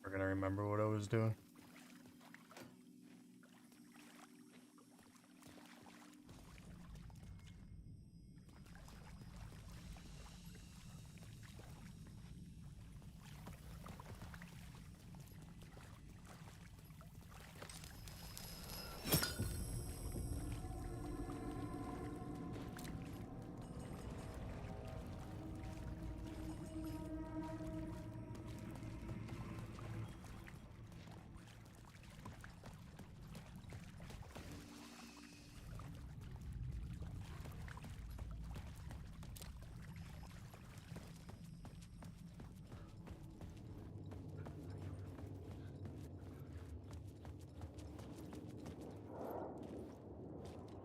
We're gonna remember what I was doing.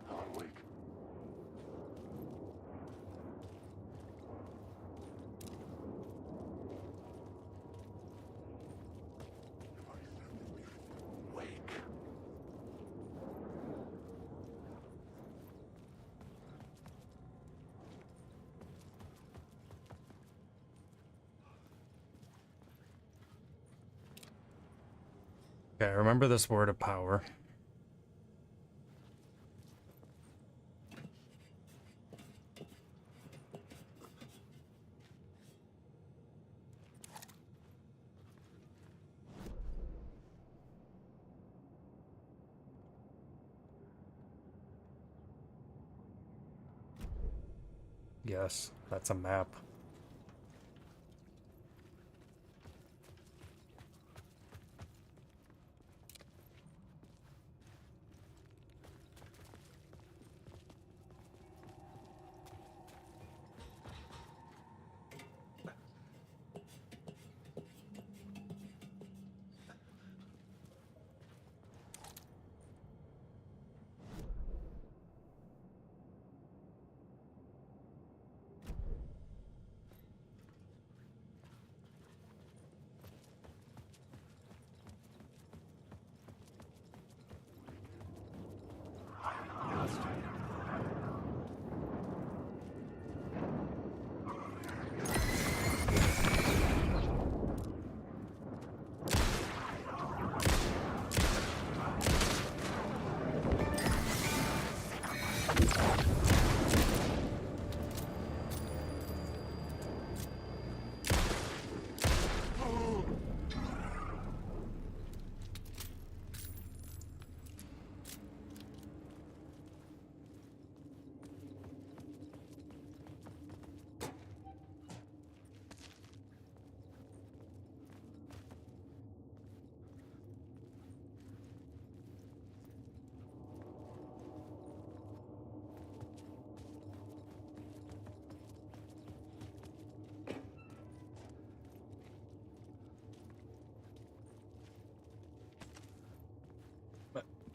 Alan Wake. Wake. Okay, remember this word of power. Yes, that's a map.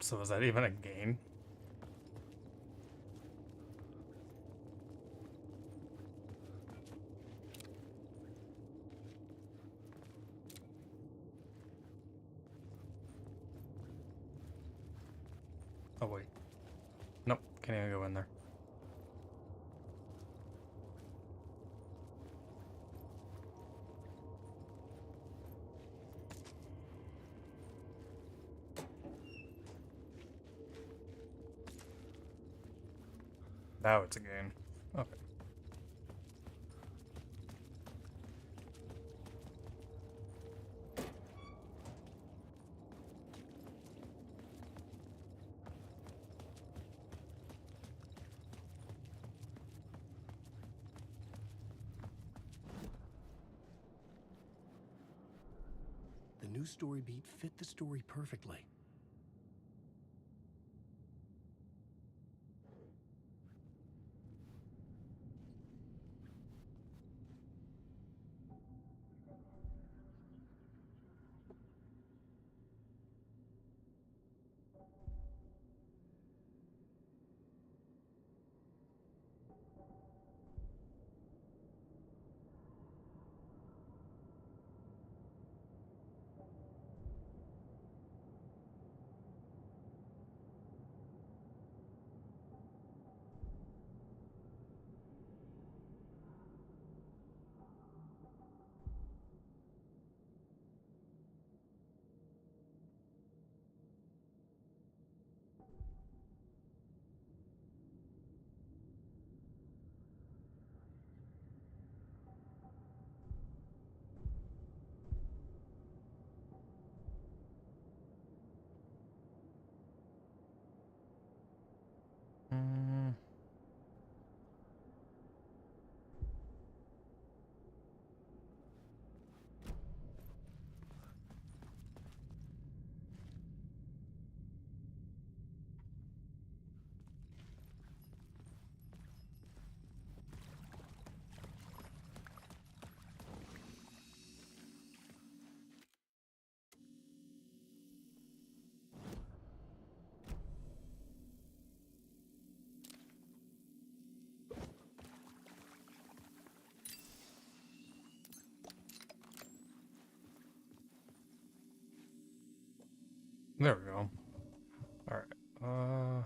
So is that even a game? Oh wait. Nope, can't even go in there. Now it's a game. Okay. The new story beat fit the story perfectly. There we go. Alright.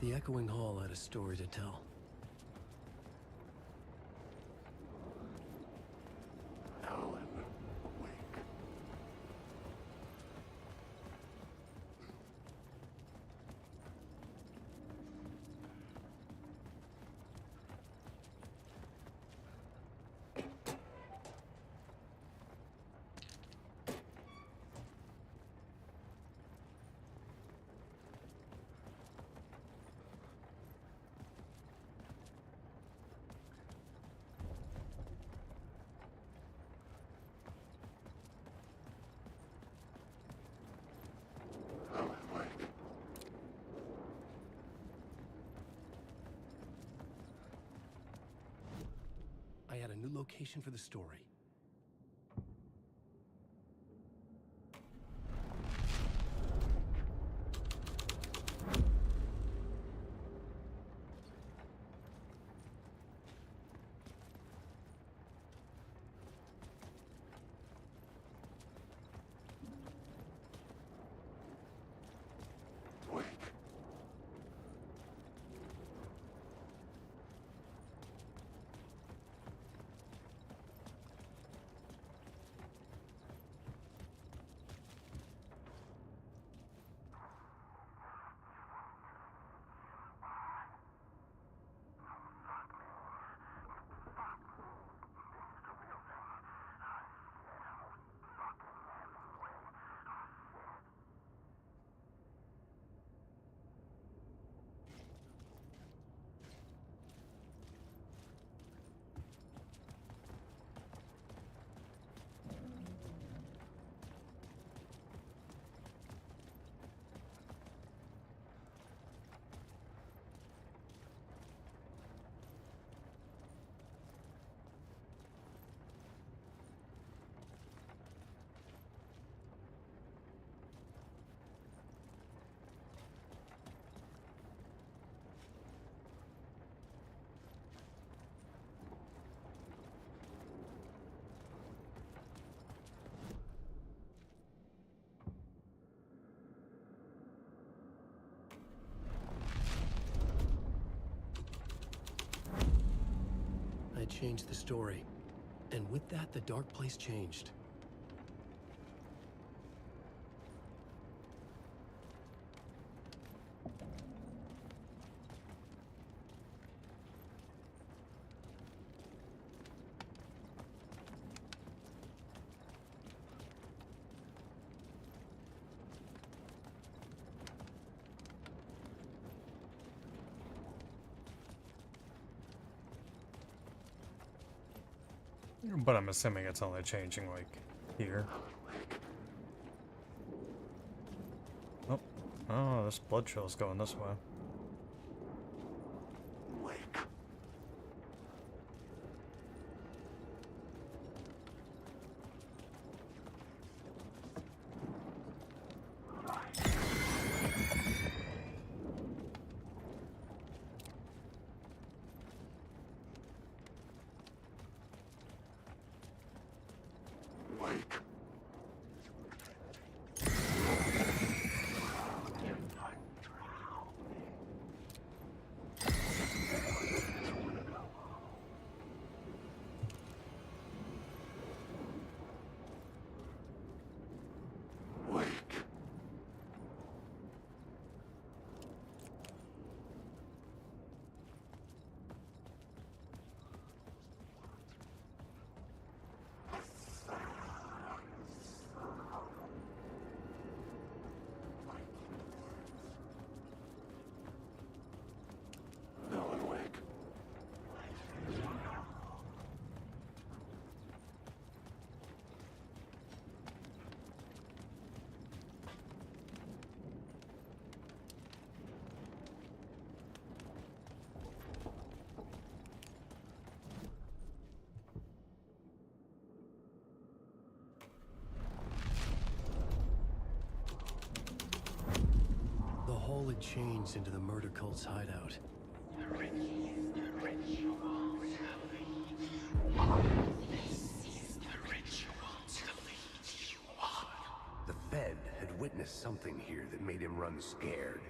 The echoing hall had a story to tell. Alan, awake. Alan, wake. I had a new location for the story. Wake. I changed the story. And with that, the dark place changed. But I'm assuming it's only changing, like, here. Oh. Oh, this blood trail's going this way. Wake. Wake. Wake. Alan, wake. The hall had changed into the murder cult's hideout. The Fed had witnessed something here that made him run scared.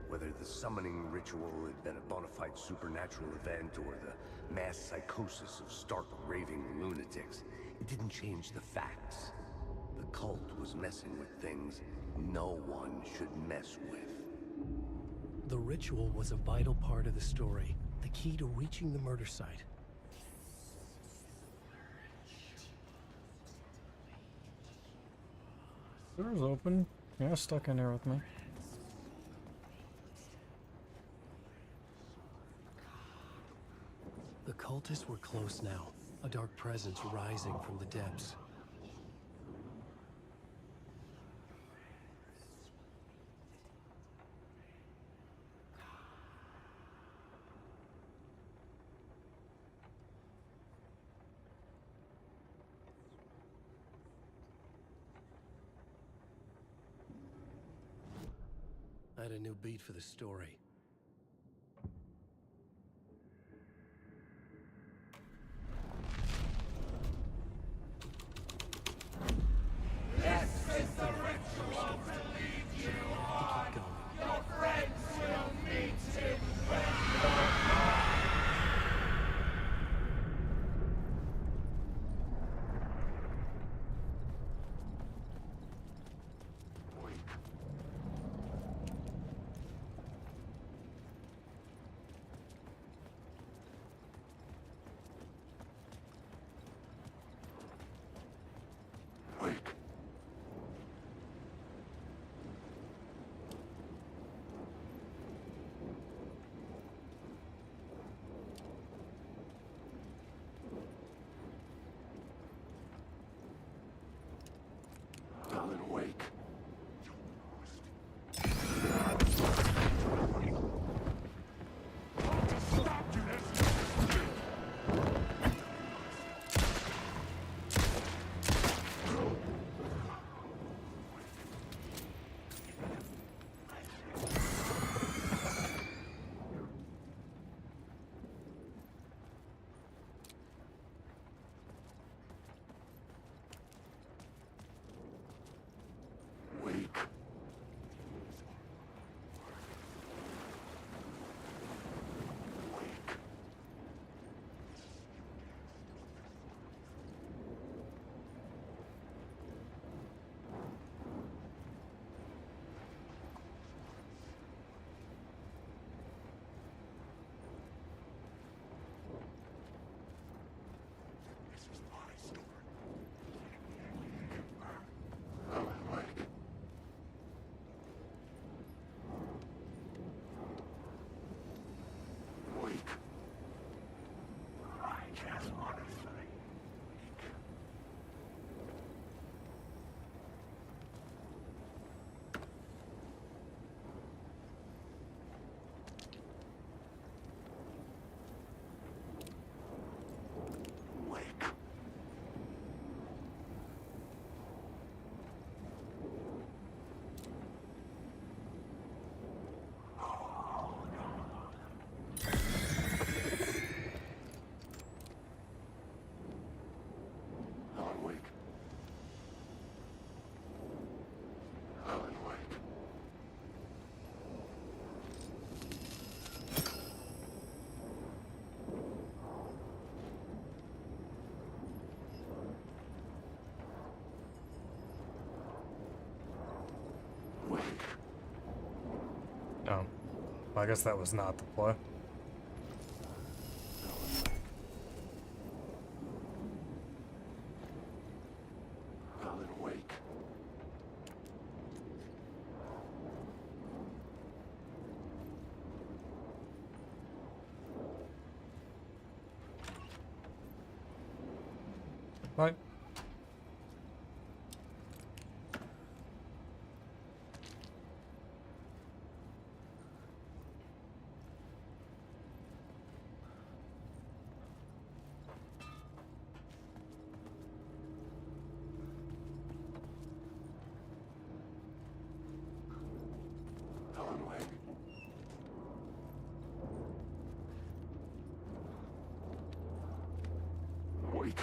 Whether the summoning ritual had been a bona fide supernatural event or the mass psychosis of stark raving lunatics, it didn't change the facts. The cult was messing with things no one should mess with. The ritual was a vital part of the story, the key to reaching the murder site. Door's open. Yeah, stuck in there with me. The cultists were close now, a dark presence rising from the depths. I had a new beat for the story. Wake. Alan, wake. Wake. Wake. This is my story. Alan, wake. Wake. I just want to say, wake. Wake. Alan, wake. Alan, wake. Wake. Oh. Well, I guess that was not the play. Alan, wake. Right. Alan, wake. Wake.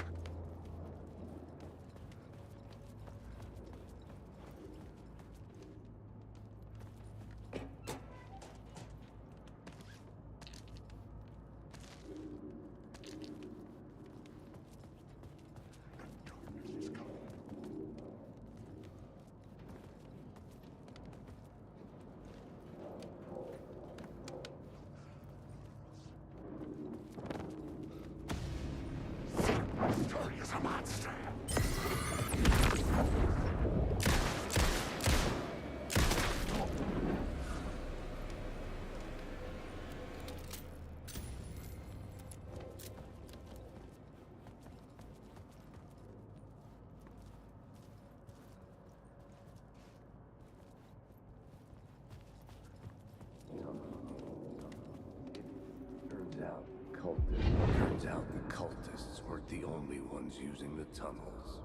out the cultists weren't the only ones using the tunnels.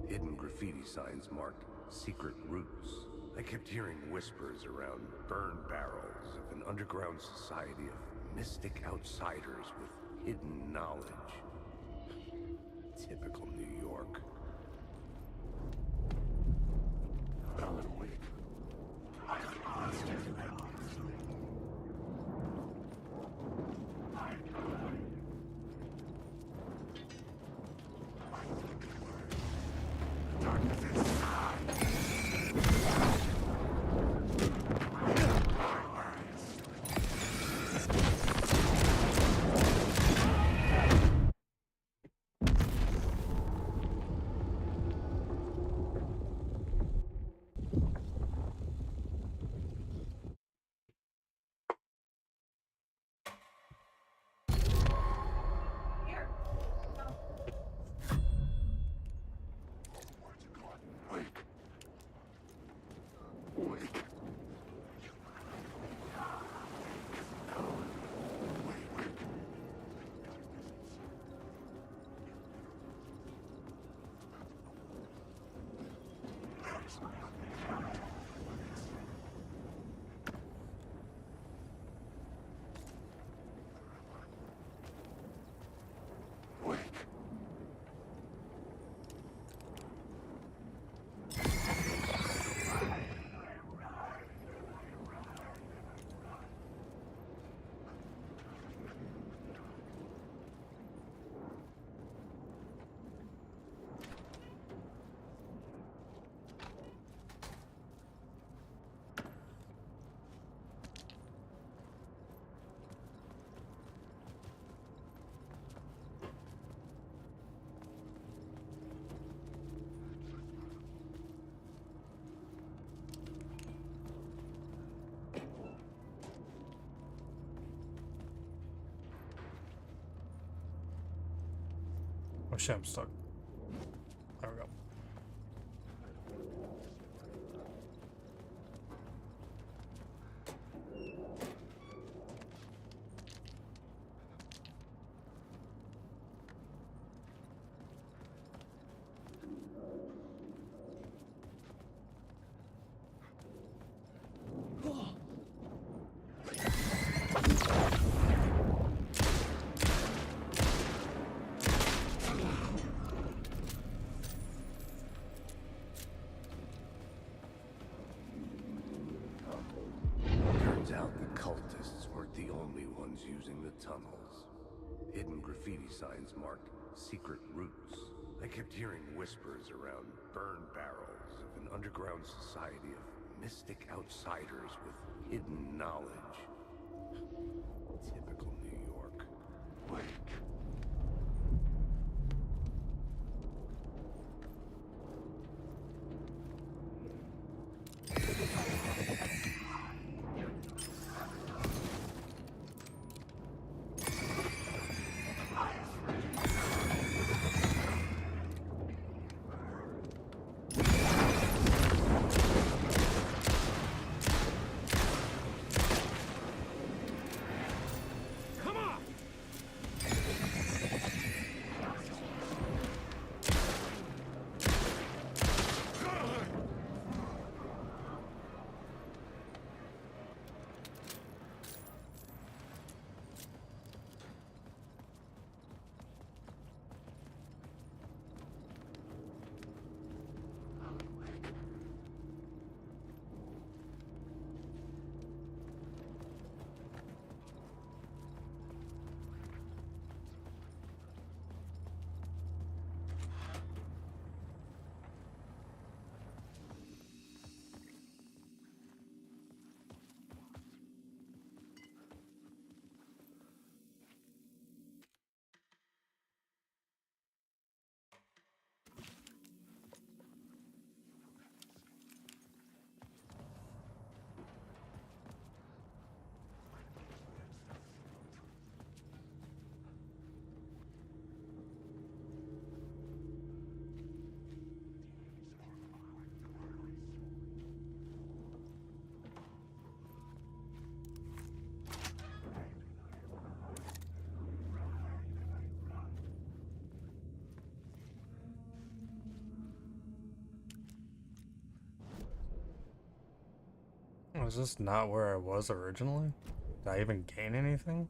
Hidden graffiti signs marked secret routes. I kept hearing whispers around burn barrels of an underground society of mystic outsiders with hidden knowledge. Typical New York. Alan Wake. Wake. Wake. Wake. Oh shit, I'm stuck. There we go. Turns out the cultists weren't the only ones using the tunnels. Hidden graffiti signs marked secret routes. I kept hearing whispers around burn barrels of an underground society of mystic outsiders with hidden knowledge. Typical New York. Wake. Come on! Was this not where I was originally? Did I even gain anything?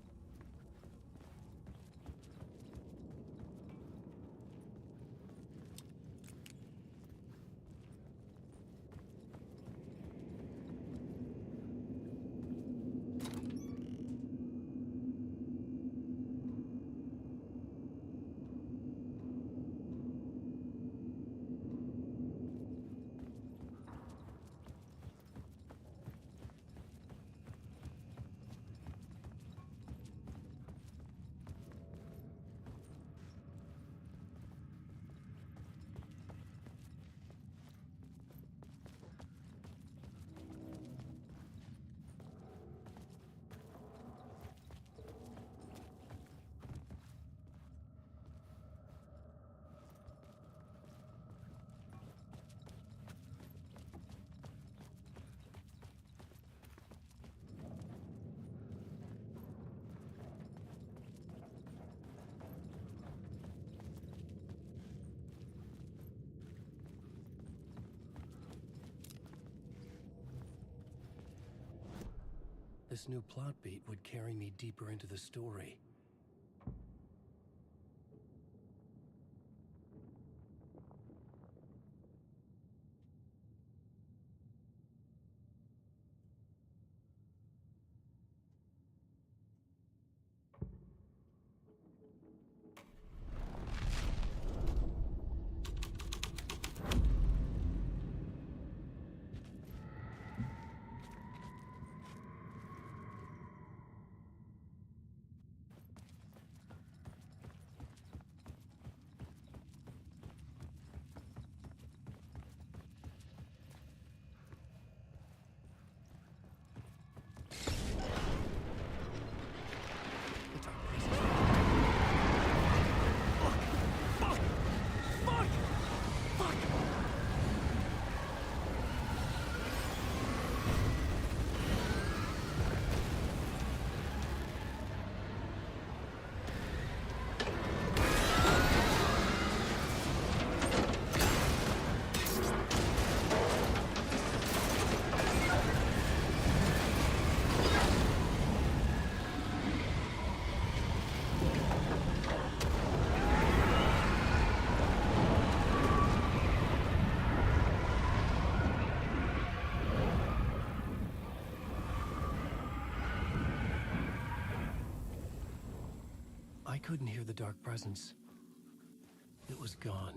This new plot beat would carry me deeper into the story. I couldn't hear the dark presence. It was gone.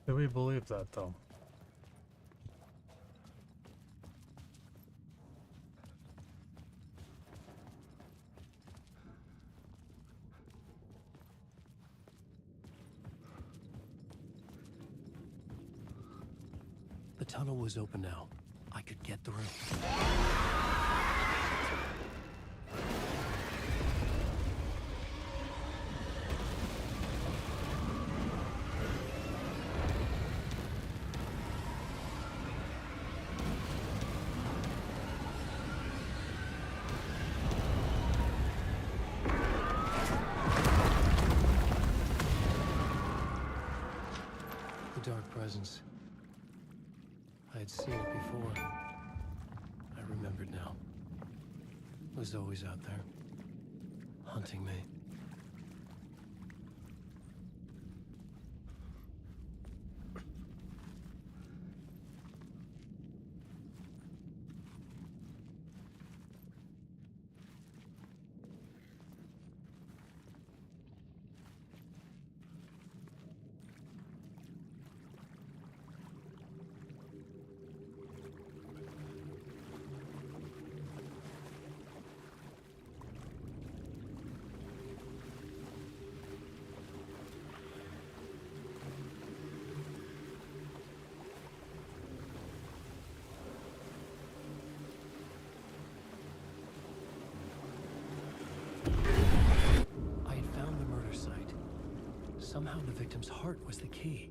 Do we believe that, though? The tunnel was open now. I could get through. The dark presence. I had seen it before. I remembered now. It was always out there, hunting me. Somehow the victim's heart was the key.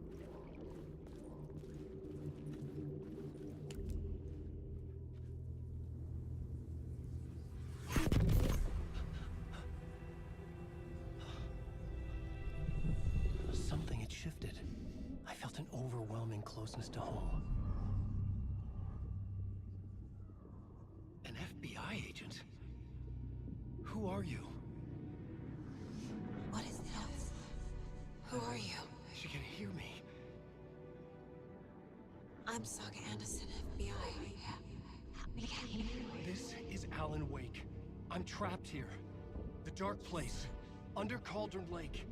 Something had shifted. I felt an overwhelming find closeness to home. An FBI agent? Who are you? What is this? Who are you? She can hear me. I'm Saga Anderson, FBI. This is Alan Wake. I'm trapped here. The dark place. Under Cauldron Lake.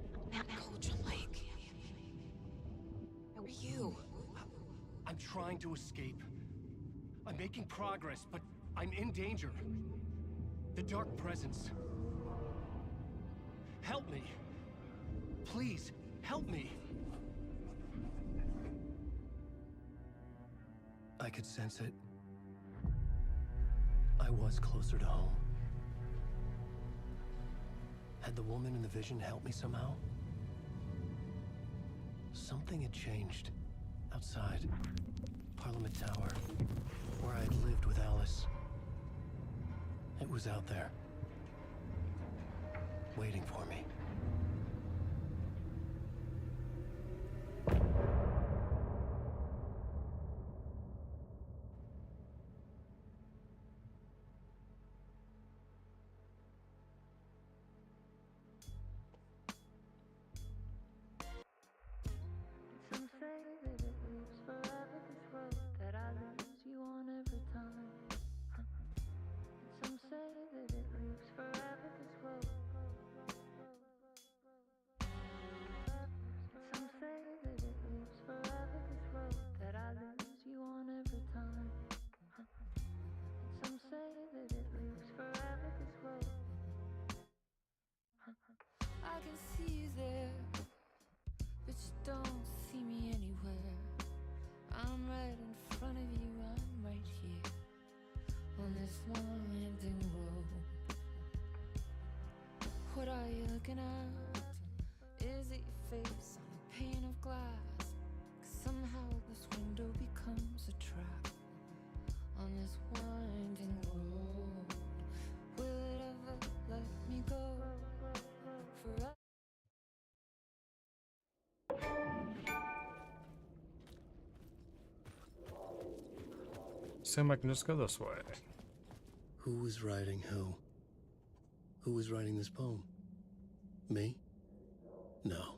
Cauldron Lake. Who are you? I'm trying to escape. I'm making progress, but I'm in danger. The Dark Presence. Help me. Please, help me. I could sense it. I was closer to home. Had the woman in the vision helped me somehow? Something had changed. Outside. Parliament Tower. Where I had lived with Alice. It was out there. Waiting for me. Some say that it lives forever, this road that I lose you on every time. Some say that it lives forever, this road. Some say that it lives forever, this road that I lose you on every time. Some say that it lives forever, this road. I can see you there, but you don't see me anywhere. I'm right in front of you, I'm right here on this winding road. What are you looking at? Is it your face on a pane of glass? 'Cause somehow this window becomes a trap on this winding road. Will it ever let me go? Forever. Assume I can just go this way. Who was writing who? Who was writing this poem? Me? No.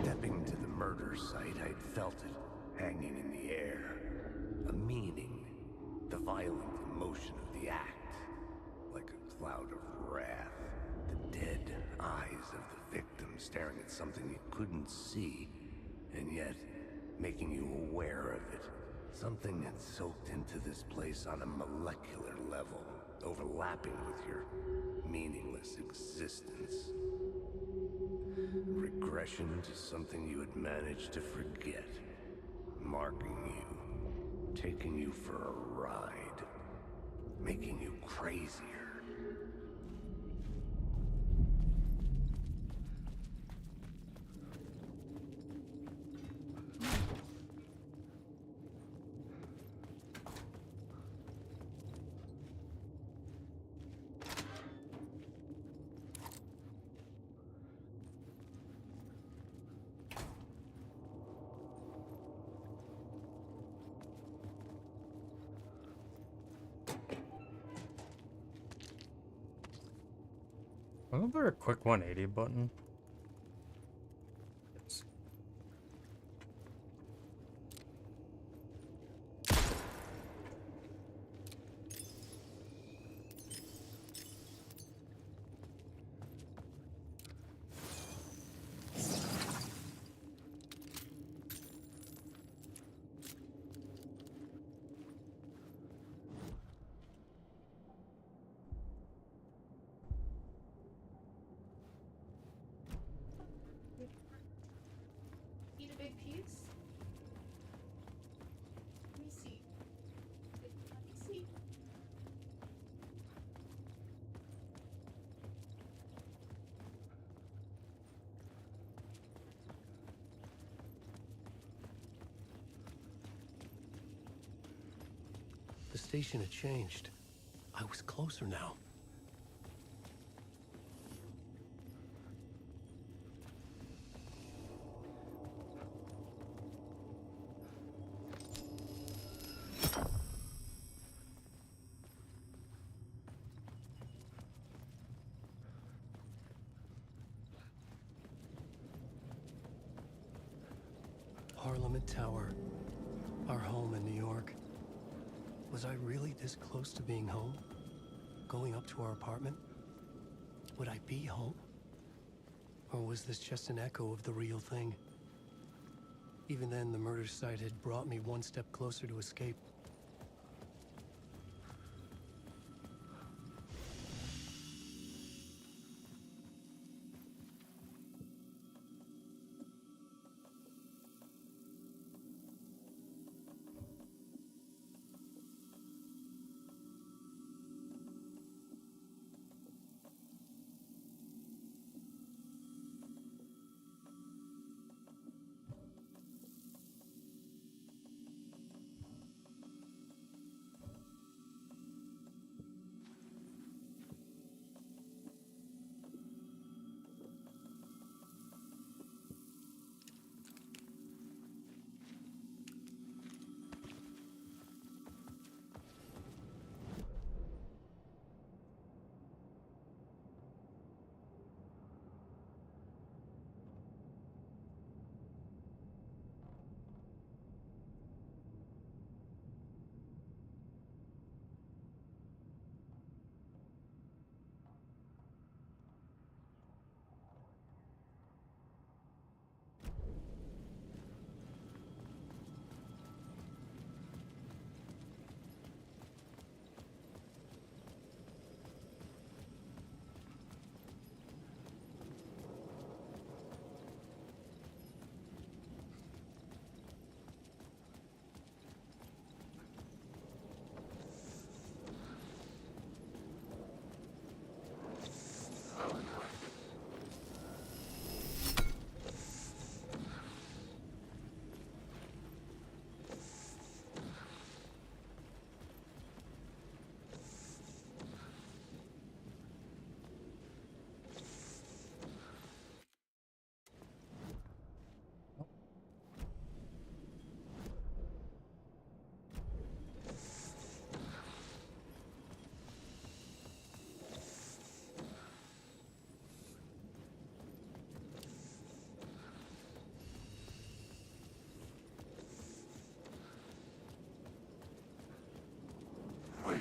Stepping to the murder site, I'd felt it hanging in the air. A meaning. The violent emotion of the act. Like a cloud of wrath. The dead eyes of the victim staring at something you couldn't see, and yet making you aware of it. Something had soaked into this place on a molecular level, overlapping with your meaningless existence. Regression to something you had managed to forget. Marking you. Taking you for a ride. Making you crazier. Wasn't there a quick 180 button? Yes. station had changed. I was closer now. Parliament Tower. Our home in New York. Was I really this close to being home? Going up to our apartment? Would I be home? Or was this just an echo of the real thing? Even then, the murder site had brought me one step closer to escape. Wake.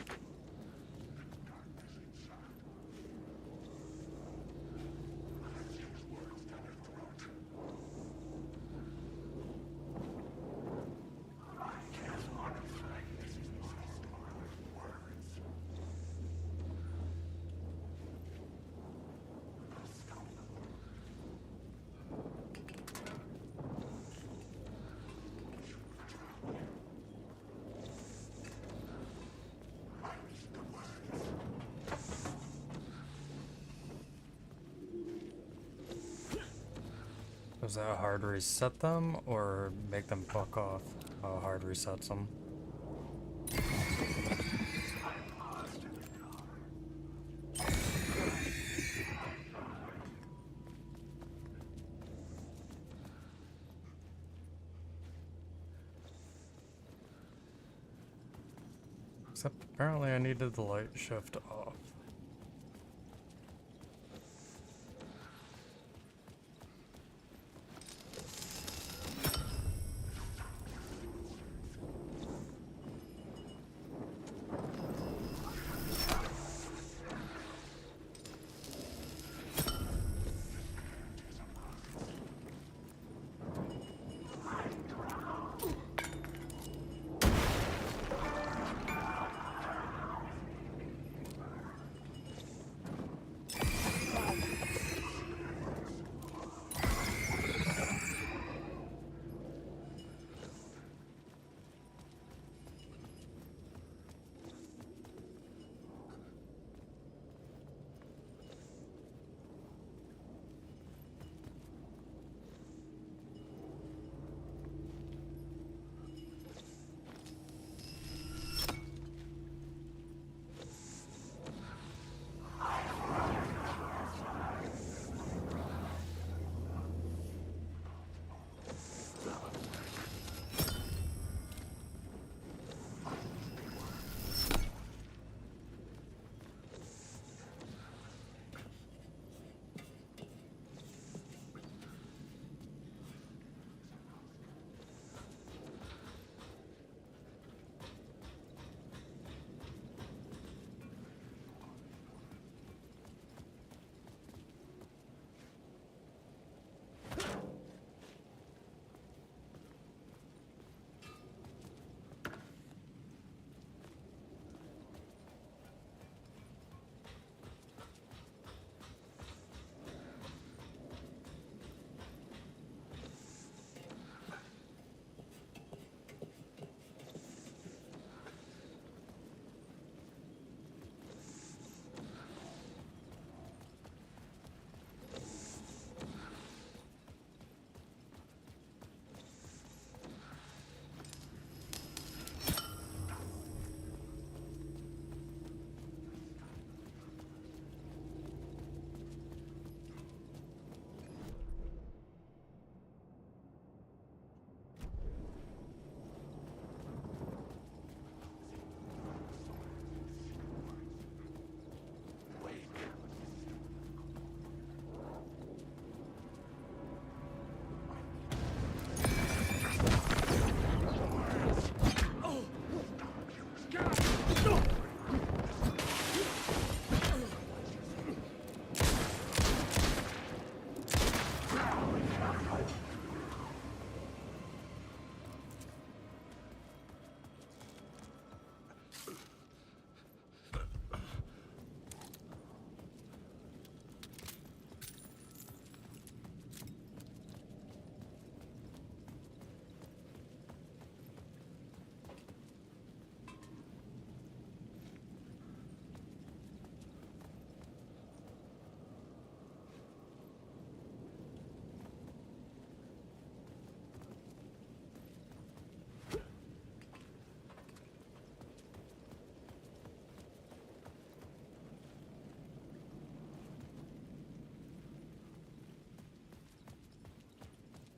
Was that hard reset them or make them fuck off? Oh, hard resets them. Except apparently I needed the light shift off.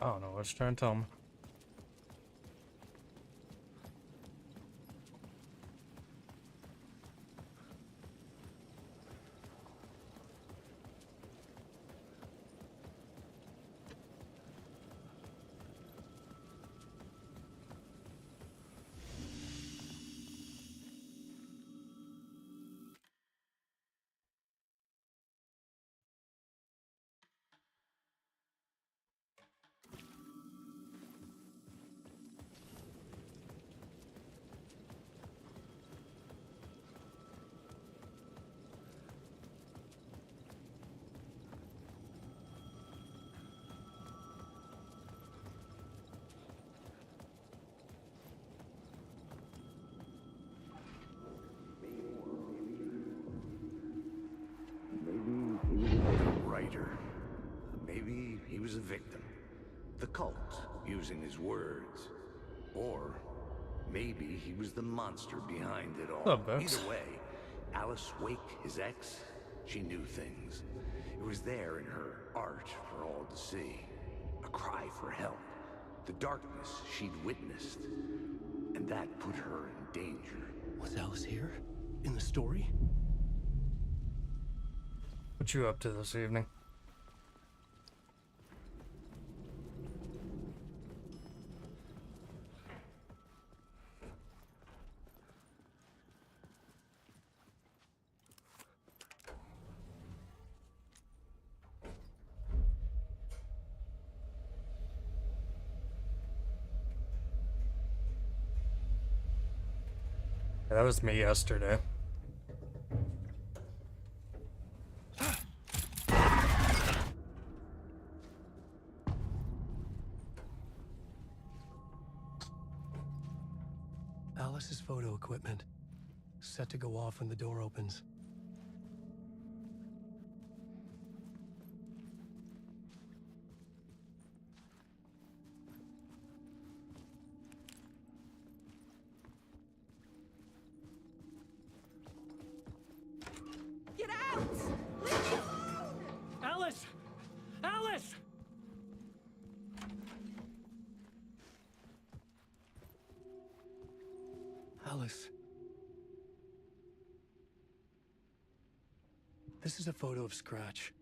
don't know what you're trying to tell me. Writer. Maybe he was a victim. The cult, using his words. Or maybe he was the monster behind it all. What's up, Bex? Either way, Alice Wake, his ex, she knew things. It was there in her art for all to see. A cry for help. The darkness she'd witnessed. And that put her in danger. Was Alice here? In the story? What you up to this evening? Yeah, that was me yesterday. Alice's photo equipment. Set to go off when the door opens. Get out! Alice! Alice! Alice. This is a photo of Scratch.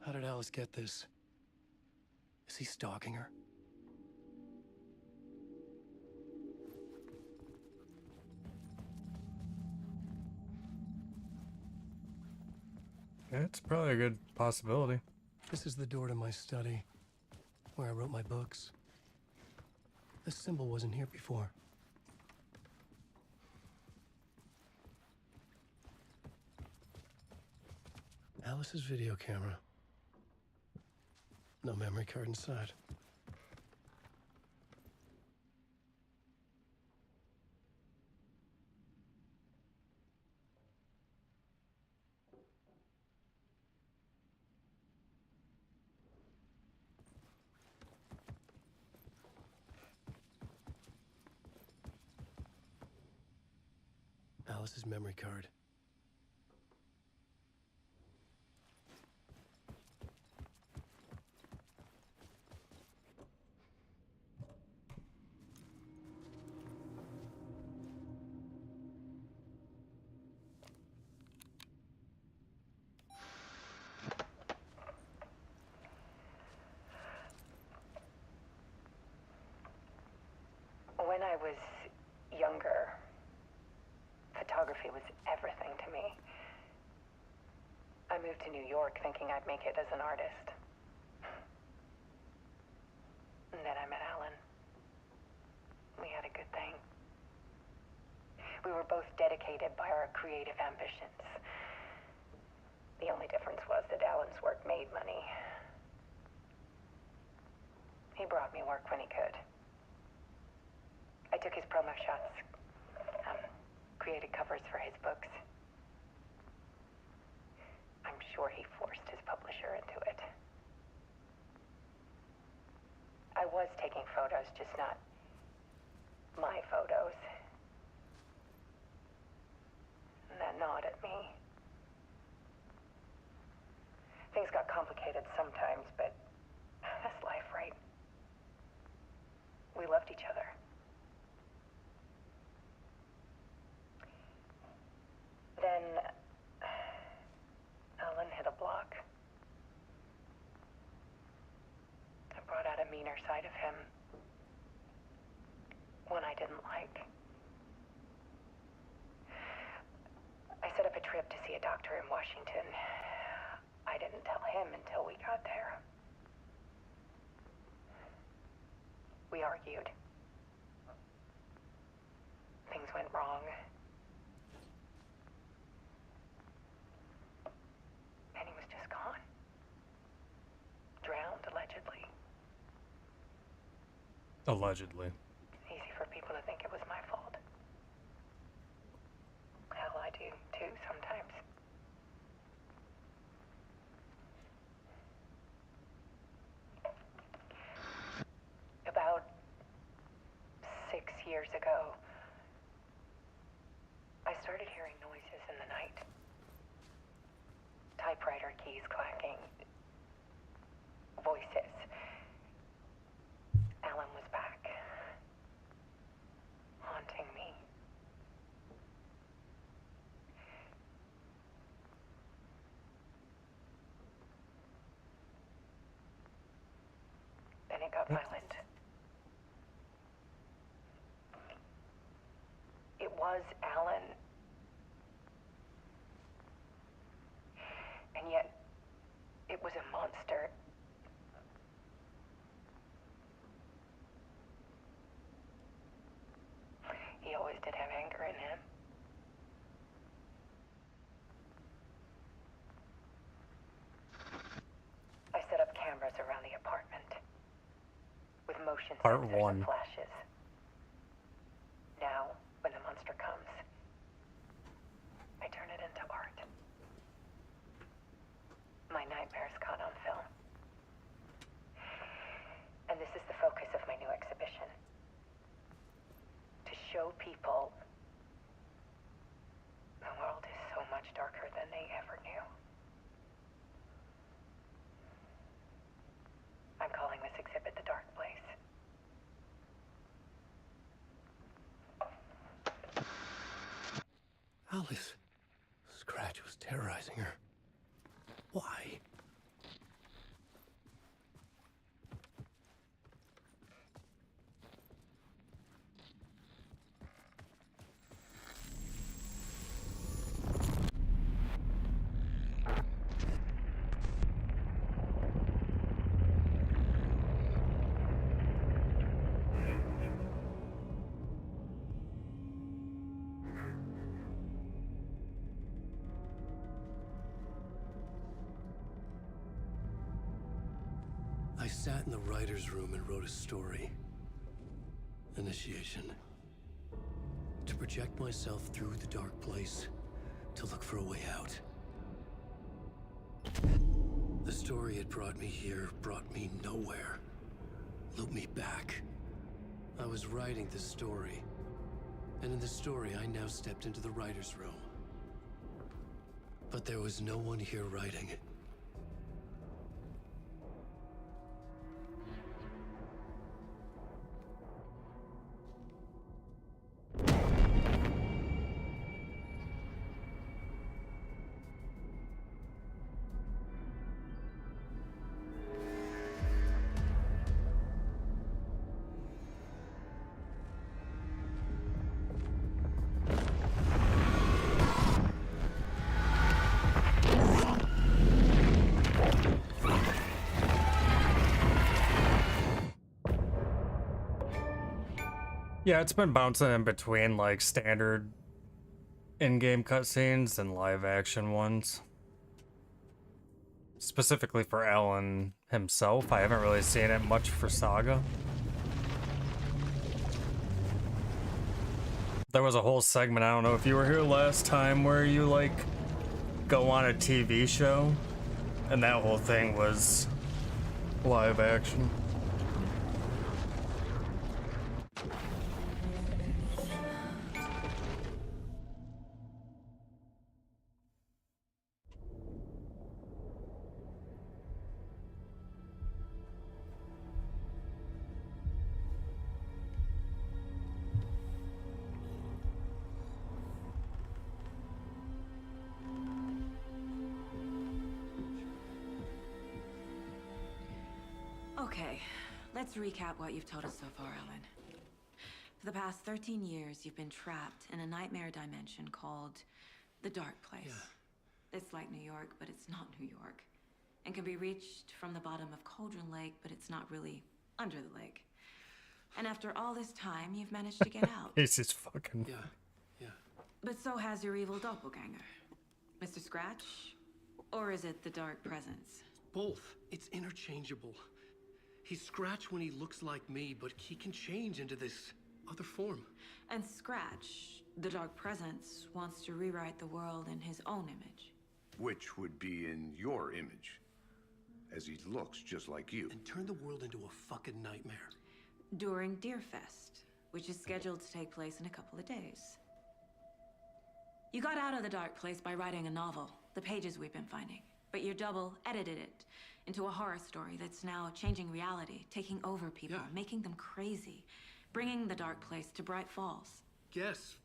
How did Alice get this? Is he stalking her? Yeah, it's probably a good possibility. This is the door to my study, where I wrote my books. This symbol wasn't here before. Alice's video camera. No memory card inside. Alice's memory card. When I was younger, photography was everything to me. I moved to New York thinking I'd make it as an artist. And then I met Alan. We had a good thing. We were both dedicated by our creative ambitions. The only difference was that Alan's work made money. He brought me work when he could. I took his promo shots, created covers for his books. I'm sure he forced his publisher into it. I was taking photos, just not my photos. And that gnawed at me. Things got complicated sometimes, but that's life, right? inner side of him. One I didn't like. I set up a trip to see a doctor in Washington. I didn't tell him until we got there. We argued. Things went wrong. And he was just gone. Drowned, allegedly. Allegedly. It's easy for people to think it was my fault. Hell, I do too sometimes. About 6 years ago, I started hearing noises in the night. Typewriter keys clacking. Voices. Alan was back. Haunting me. Then it got violent. It was Alan. And yet, it was a monster. He always did have anger in him. I set up cameras around the apartment with motion Part sensors one. and flashes. Now, when the monster comes, I turn it into art. My nightmares caught on film. And this is the focus of my new exhibition. To show people the world is so much darker than they ever knew. I'm calling this exhibit The Dark Place. Alice. Scratch was terrorizing her. Why? I sat in the writer's room and wrote a story. Initiation. To project myself through the dark place, to look for a way out. The story had brought me here, brought me nowhere. Looped me back. I was writing the story. And in the story, I now stepped into the writer's room. But there was no one here writing. Yeah, it's been bouncing in between like standard in-game cutscenes and live action ones. Specifically for Alan himself, I haven't really seen it much for Saga. There was a whole segment, I don't know if you were here last time, where you like go on a TV show and that whole thing was live action. Okay, Let's recap what you've told us so far, Alan. For the past 13 years, you've been trapped in a nightmare dimension called the Dark Place. Yeah. It's like New York, but it's not New York. And can be reached from the bottom of Cauldron Lake, but it's not really under the lake. And after all this time, you've managed to get out. It's just fucking. Yeah. But so has your evil doppelganger. Mr. Scratch? Or is it the Dark Presence? Both. It's interchangeable. He's Scratch when he looks like me, but he can change into this other form. And Scratch, the Dark Presence, wants to rewrite the world in his own image. Which would be in your image, as he looks just like you. And turn the world into a fucking nightmare. During Deerfest, which is scheduled to take place in a couple of days. You got out of the Dark Place by writing a novel, the pages we've been finding. But your double edited it into a horror story that's now changing reality, taking over people, Yeah. making them crazy, bringing the Dark Place to Bright Falls. Yes,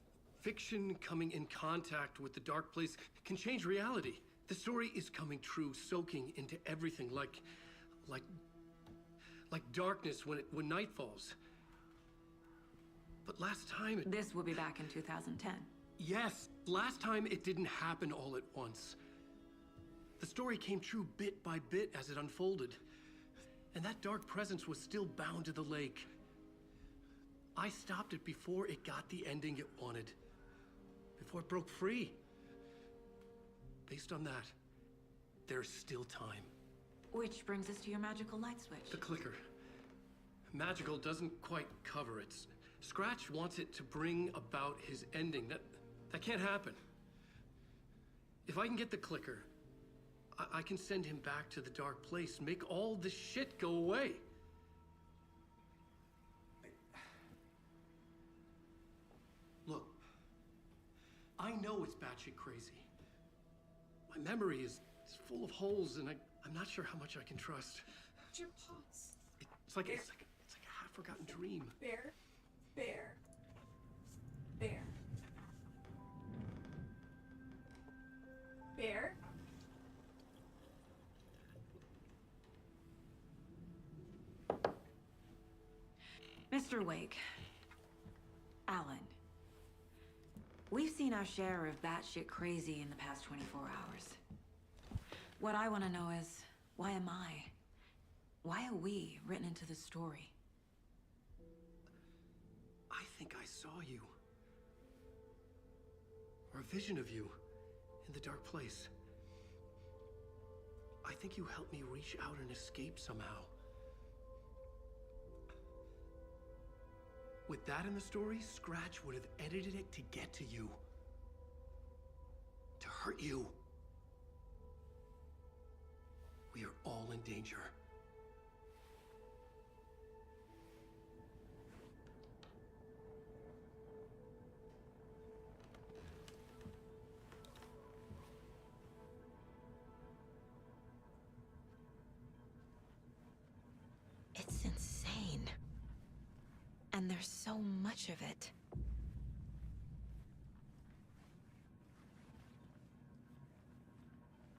fiction coming in contact with the Dark Place can change reality. The story is coming true, soaking into everything like darkness when night falls. But last time This will be back in 2010. Yes, last time it didn't happen all at once. The story came true bit by bit as it unfolded. And that dark presence was still bound to the lake. I stopped it before it got the ending it wanted. Before it broke free. Based on that, there's still time. Which brings us to your magical light switch. The clicker. Magical doesn't quite cover it. Scratch wants it to bring about his ending. That can't happen. If I can get the clicker, I can send him back to the Dark Place, make all this shit go away. Look, I know it's batshit crazy. My memory is full of holes, and I'm not sure how much I can trust. Your paws. It's like a half-forgotten dream. Bear. Bear. Bear. Bear. Mr. Wake. Alan. We've seen our share of batshit crazy in the past 24 hours. What I want to know is, why am I? Why are we written into the story? I think I saw you. Or a vision of you in the Dark Place. I think you helped me reach out and escape somehow. With that in the story, Scratch would have edited it to get to you. To hurt you. We are all in danger. It's insane. And there's so much of it.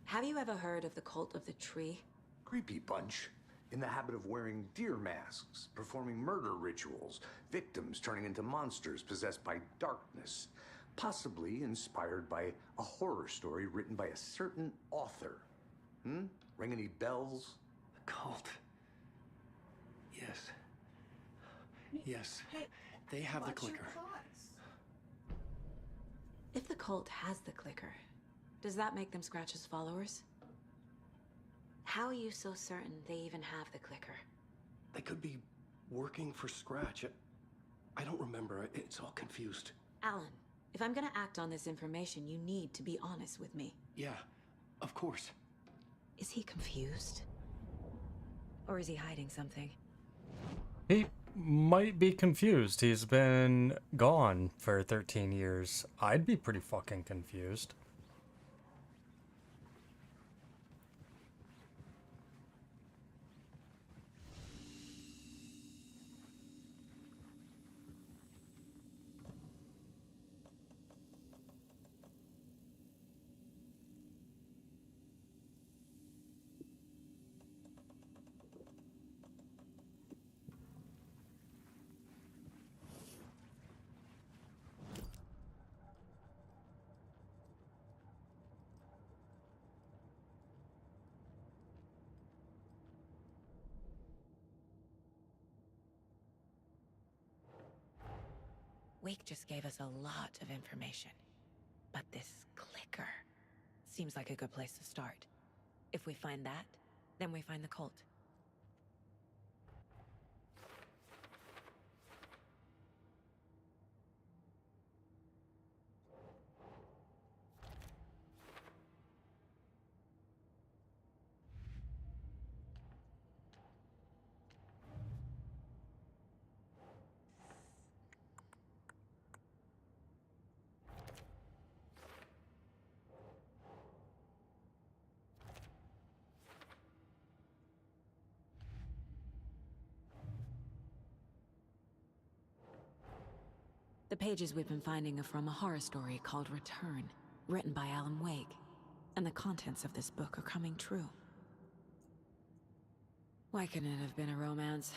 Have you ever heard of the Cult of the Tree? Creepy bunch. In the habit of wearing deer masks, performing murder rituals, victims turning into monsters possessed by darkness. Possibly inspired by a horror story written by a certain author. Ring any bells? The cult. Yes. Yes. Hey, They have the watch your clicker. paws. If the cult has the clicker, does that make them Scratch's followers? How are you so certain they even have the clicker? They could be working for Scratch. I don't remember. It's all confused. Alan, if I'm gonna act on this information, you need to be honest with me. Yeah, of course. Is he confused? Or is he hiding something? He might be confused. He's been gone for 13 years. I'd be pretty fucking confused. Wake just gave us a lot of information. But this clicker seems like a good place to start. If we find that, then we find the cult. The pages we've been finding are from a horror story called Return, written by Alan Wake. And the contents of this book are coming true. Why couldn't it have been a romance?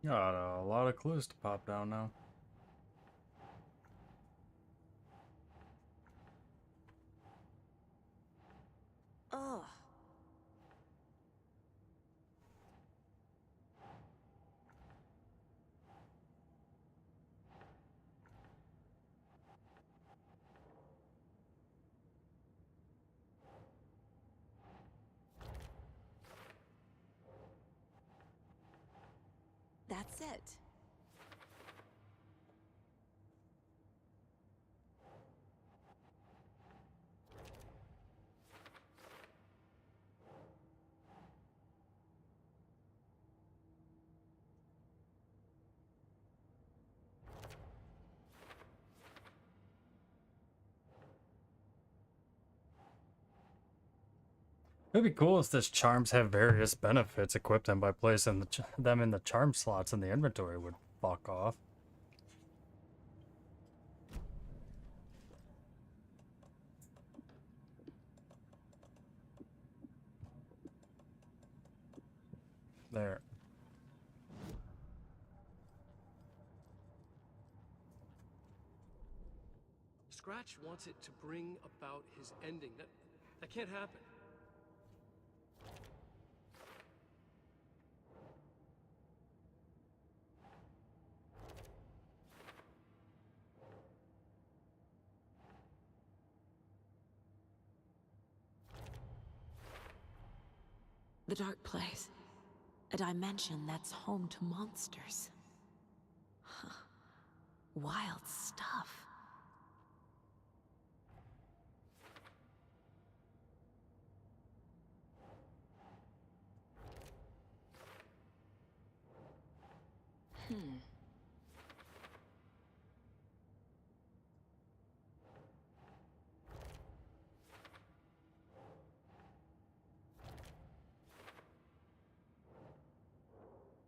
Got a lot of clues to pop down now. Ugh. That's it. It'd be cool if this charms have various benefits equipped them by placing them in the charm slots in the inventory would fuck off. There. Scratch wants it to bring about his ending. That can't happen. The Dark Place. A dimension that's home to monsters. Huh. Wild stuff.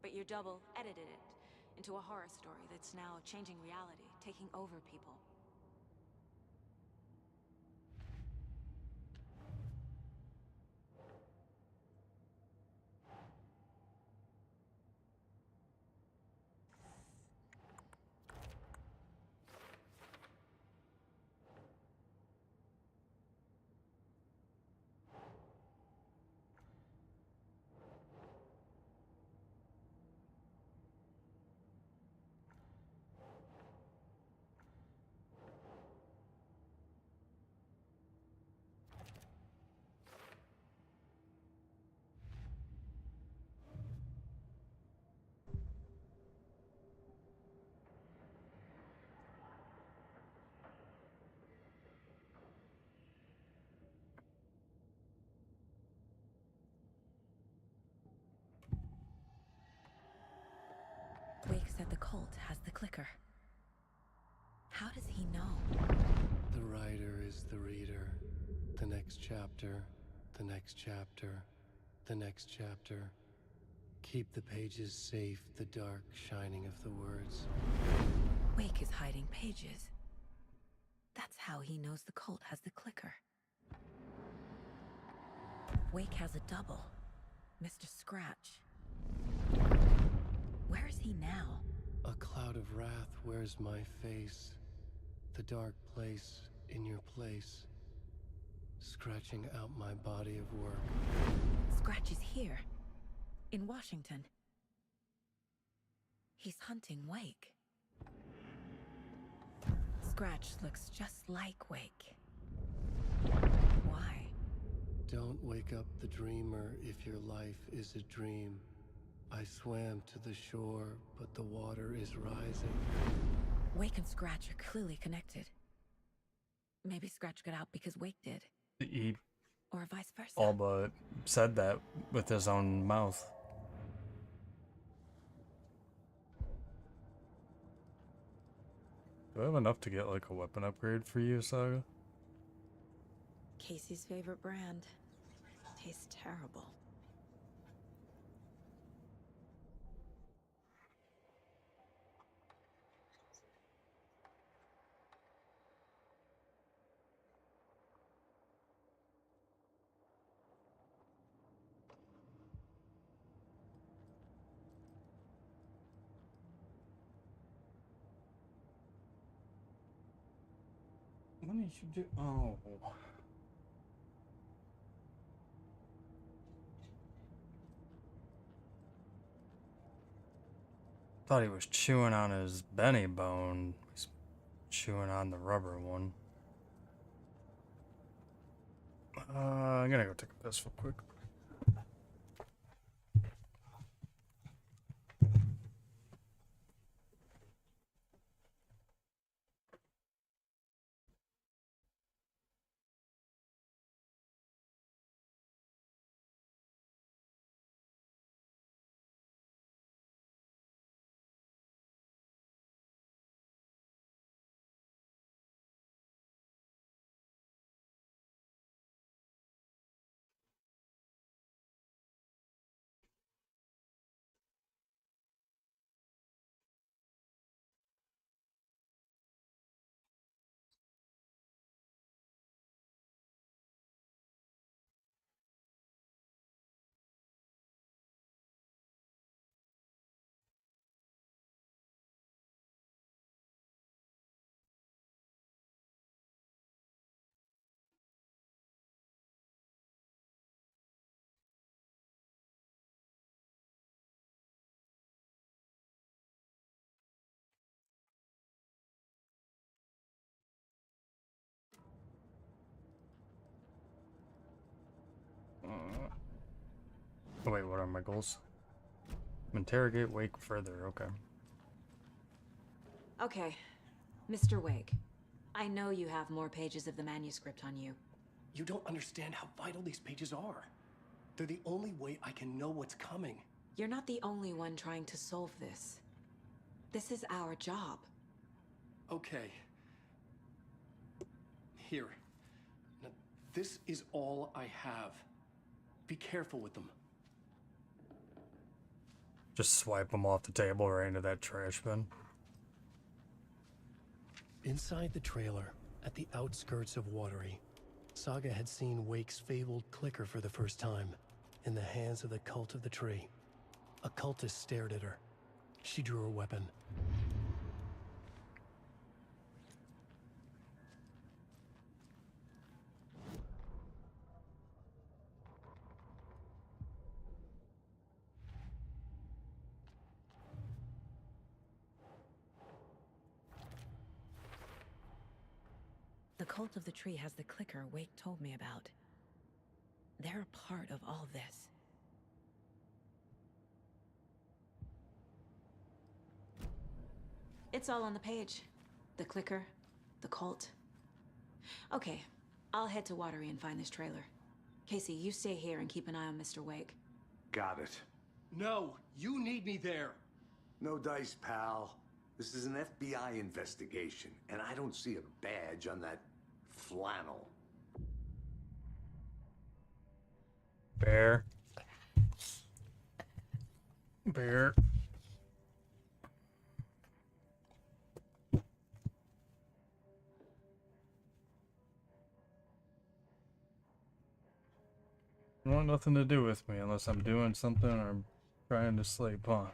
But you double edited it into a horror story that's now changing reality, taking over people. Wake said the cult has the clicker. How does he know? The writer is the reader. The next chapter, the next chapter, the next chapter. Keep the pages safe, the dark shining of the words. Wake is hiding pages. That's how he knows the cult has the clicker. Wake has a double, Mr. Scratch. Where is he now? A cloud of wrath wears my face. The dark place in your place. Scratching out my body of work. Scratch is here. In Washington. He's hunting Wake. Scratch looks just like Wake. Why? Don't wake up the dreamer if your life is a dream. I swam to the shore, but the water is rising. Wake and Scratch are clearly connected. Maybe Scratch got out because Wake did. He Or vice versa. all but said that with his own mouth. Do I have enough to get like a weapon upgrade for you, Saga? Casey's favorite brand. Tastes terrible. What did you do? Oh. Thought he was chewing on his Benny bone. He's chewing on the rubber one. I'm gonna go take a piss real quick. Oh, wait, what are my goals? Interrogate Wake further, okay. Okay, Mr. Wake. I know you have more pages of the manuscript on you. You don't understand how vital these pages are. They're the only way I can know what's coming. You're not the only one trying to solve this. This is our job. Okay. Here. Now, this is all I have. Be careful with them. Just swipe them off the table right into that trash bin. Inside the trailer, at the outskirts of Watery, Saga had seen Wake's fabled clicker for the first time, in the hands of the Cult of the Tree. A cultist stared at her. She drew her weapon. The Cult of the Tree has the clicker Wake told me about. They're a part of all this. It's all on the page. The clicker, the cult. Okay, I'll head to Watery and find this trailer. Casey, you stay here and keep an eye on Mr. Wake. Got it. No, you need me there. No dice, pal. This is an FBI investigation, and I don't see a badge on that flannel. Bear. Bear. You want nothing to do with me unless I'm doing something or I'm trying to sleep, huh?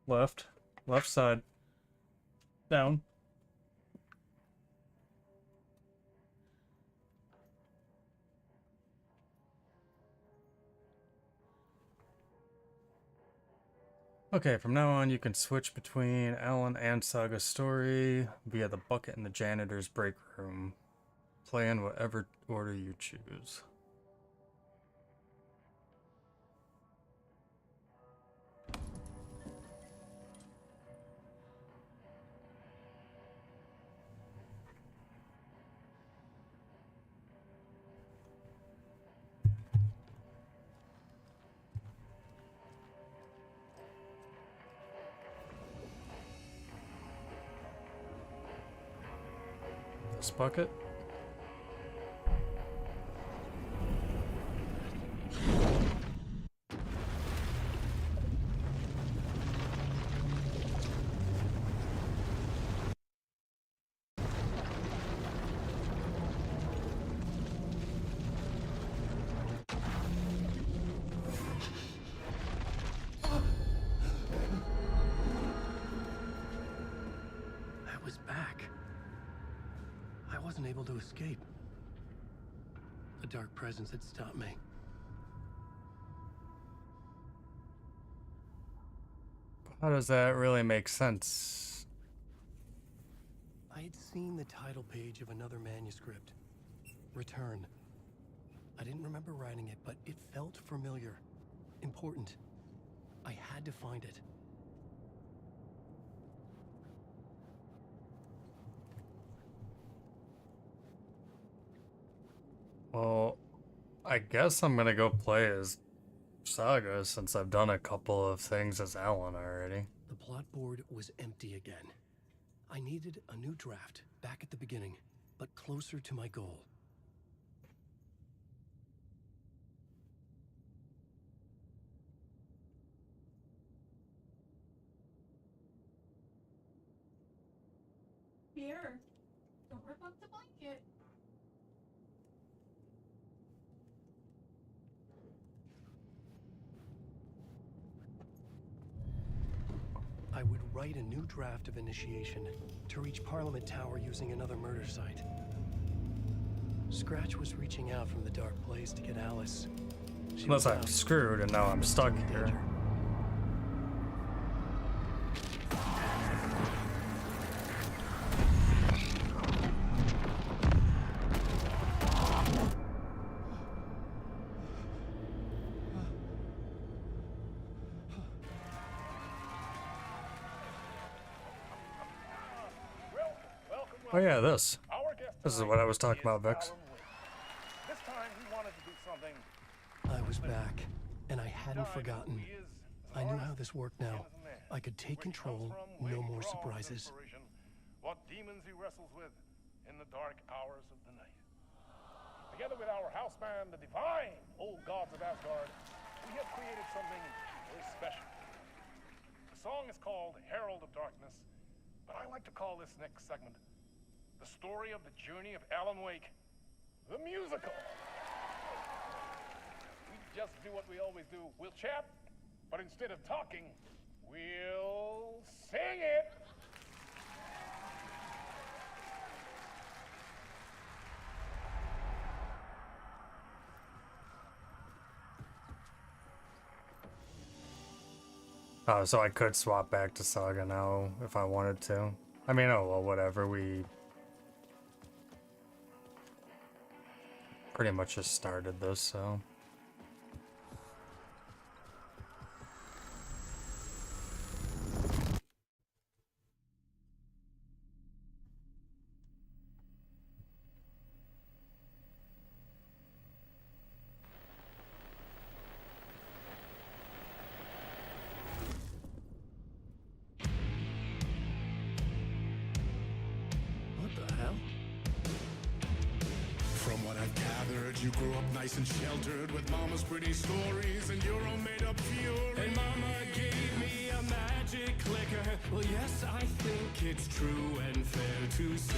Left. Left side. Down. Okay, from now on you can switch between Alan and Saga's story via the bucket in the janitor's break room. Play in whatever order you choose. This bucket. I was back. I wasn't able to escape. The dark presence had stopped me. How does that really make sense? I had seen the title page of another manuscript. Return. I didn't remember writing it, but it felt familiar. Important. I had to find it. Well, I guess I'm gonna go play as Saga since I've done a couple of things as Alan already. The plot board was empty again. I needed a new draft, back at the beginning, but closer to my goal. Here. Don't rip up the blanket. I would write a new draft of initiation to reach Parliament Tower using another murder site. Scratch was reaching out from the dark place to get Alice. She Unless was I'm out. screwed and now I'm stuck here. Danger. Oh yeah, this. This is what I was talking about, Vex. This time he wanted to do something. I was back, and I hadn't forgotten. I knew how this worked now. I could take control, no more surprises. What demons he wrestles with in the dark hours of the night. Together with our house band, the divine old gods of Asgard, we have created something very special. The song is called Herald of Darkness, but I like to call this next segment the story of the journey of Alan Wake, the musical. We just do what we always do. We'll chat, but instead of talking, we'll sing it. Oh, so I could swap back to Saga now if I wanted to. I mean, oh well, whatever. We pretty much just started this, so. What the hell? From what I've gathered, you grew up nice and sheltered with mama's pretty stories and your own made-up fury. And mama gave me a magic clicker. Well, yes, I think it's true and fair to say.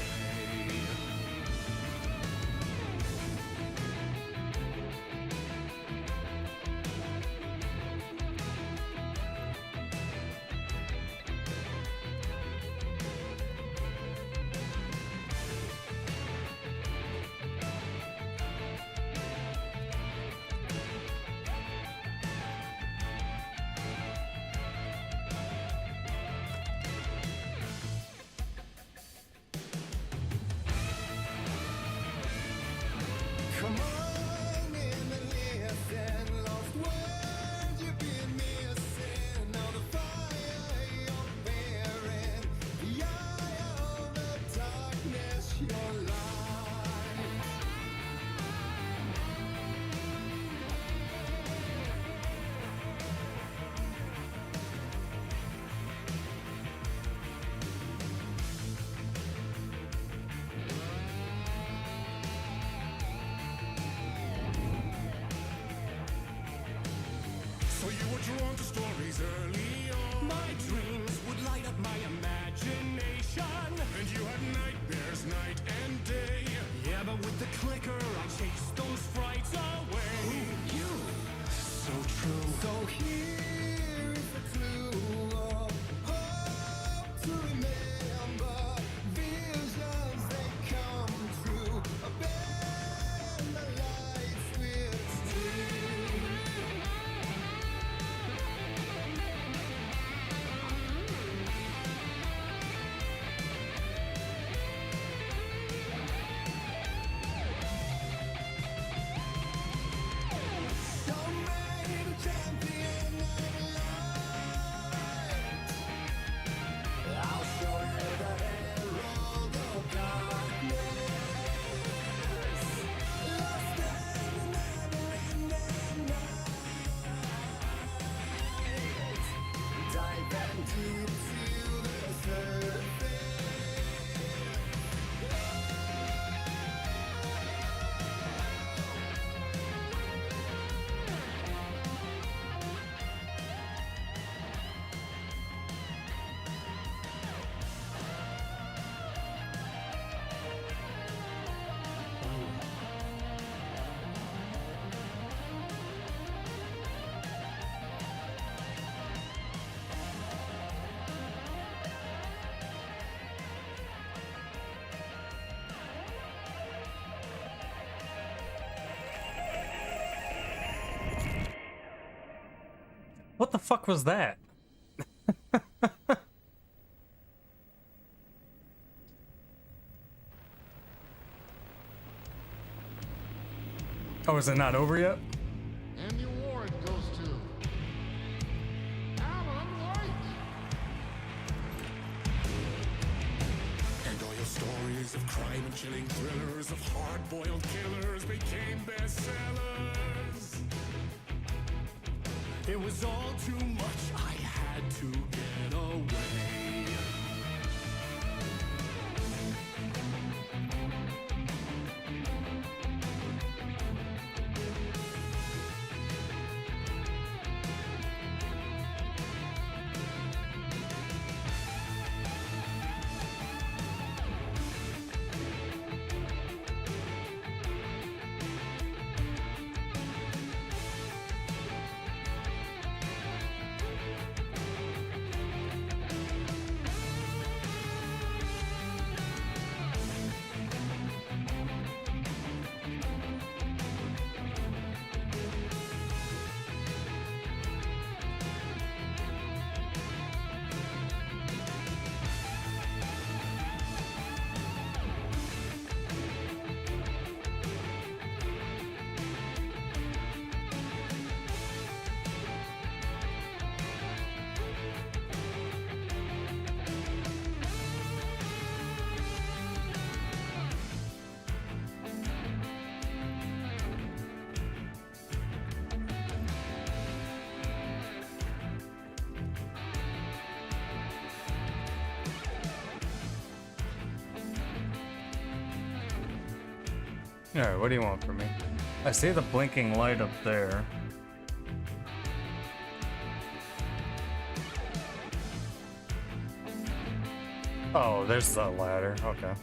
night and day. Yeah, but with the clicker, I chase those frights away. Ooh, you, so true. So here is the clue. Hope to remember. Visions, they come true. Bend the light switch true. What the fuck was that? Oh, is it not over yet? And the award goes to Alan White. And all your stories of crime and chilling thrillers of hard-boiled killers became bestsellers. It was all too much, I had to get away. Alright, what do you want from me? I see the blinking light up there. Oh, there's the ladder. Okay.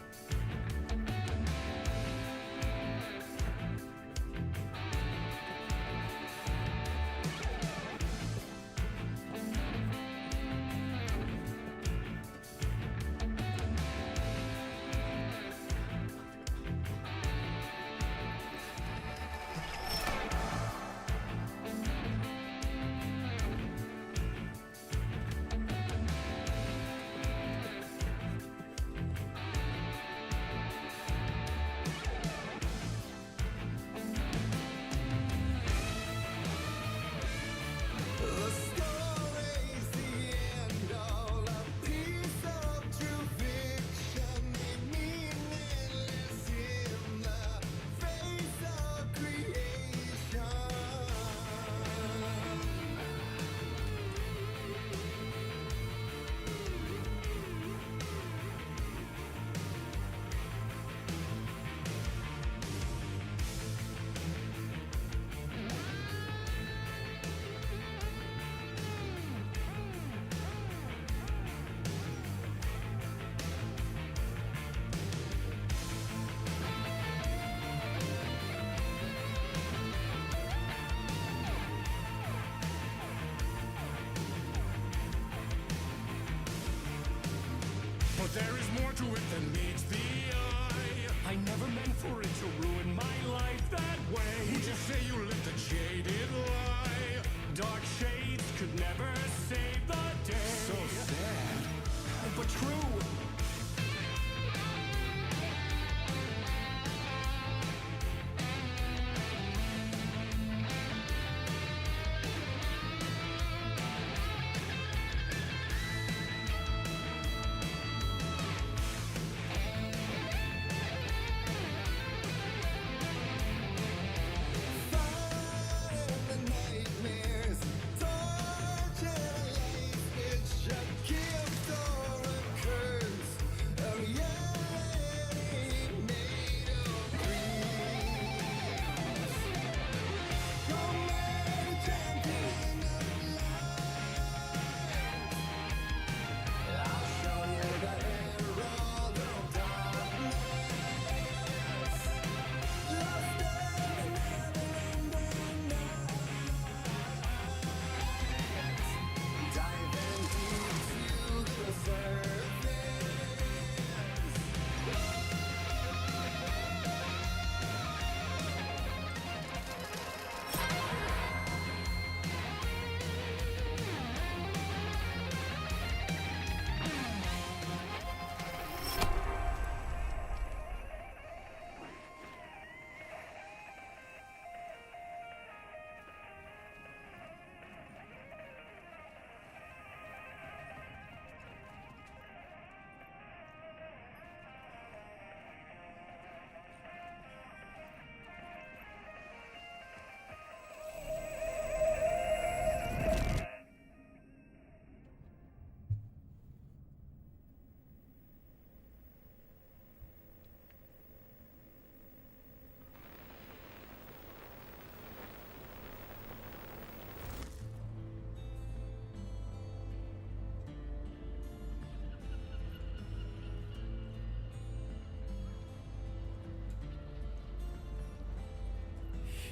There is more to it than meets the eye. I never meant for it to ruin my life that way. Would you say you lived a jaded lie? Dark shades could never save the day. So sad, but true.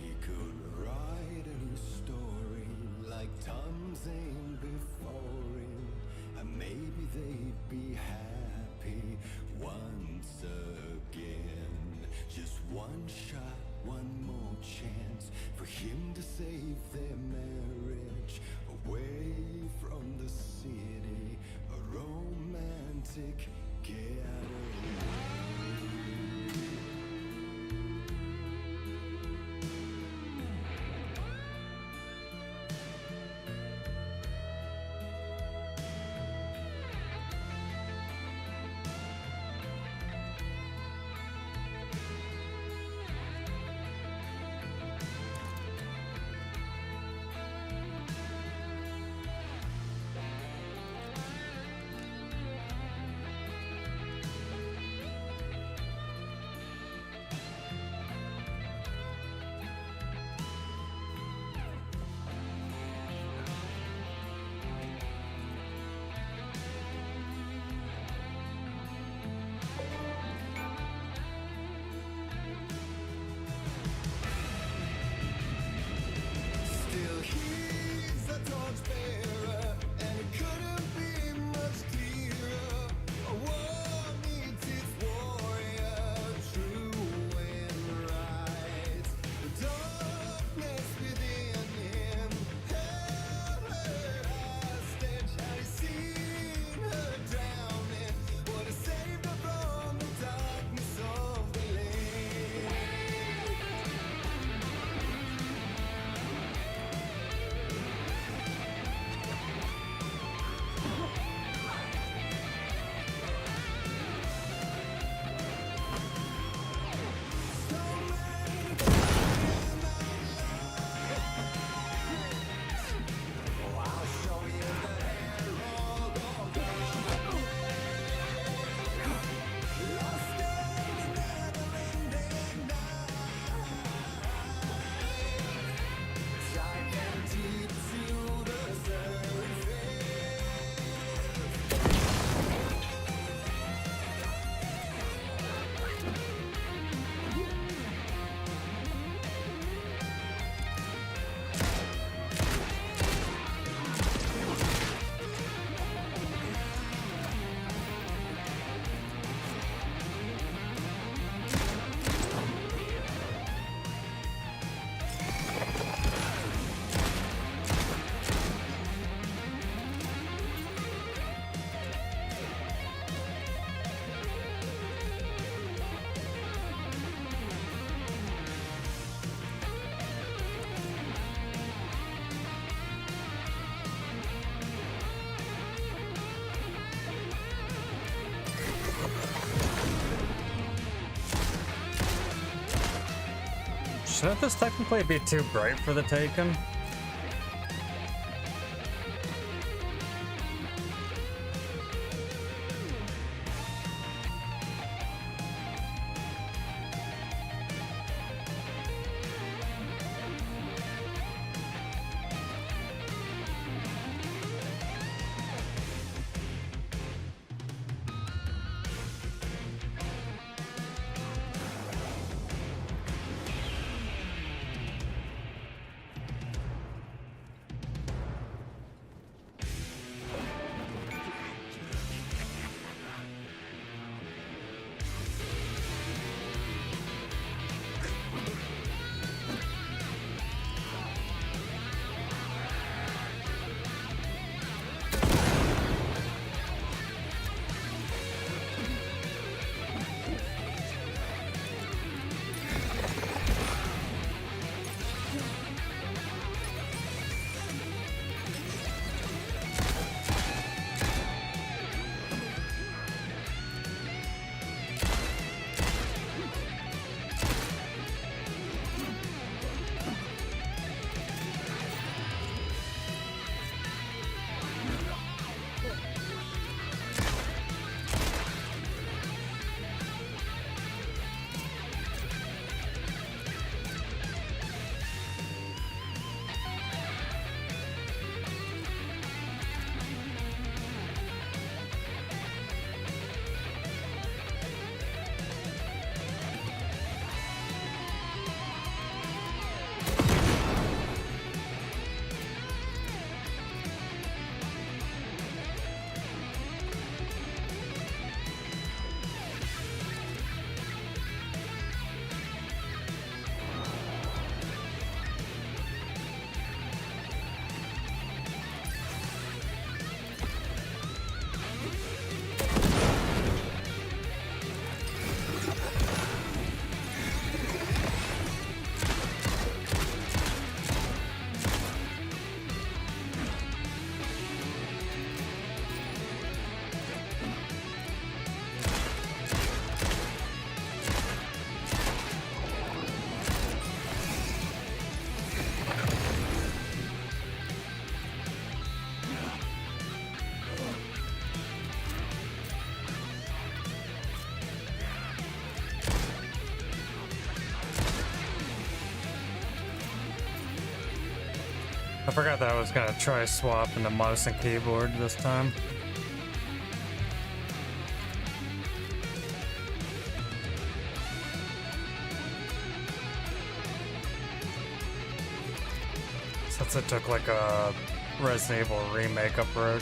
He could write a new story like Tom Zane before him, and maybe they'd be happy once again. Just one shot, one more chance for him to save their marriage away from the city, a romantic getaway. Shouldn't this technically be too bright for the Taken? I forgot that I was gonna try swapping the mouse and keyboard this time. Since it took like a Resident Evil remake approach.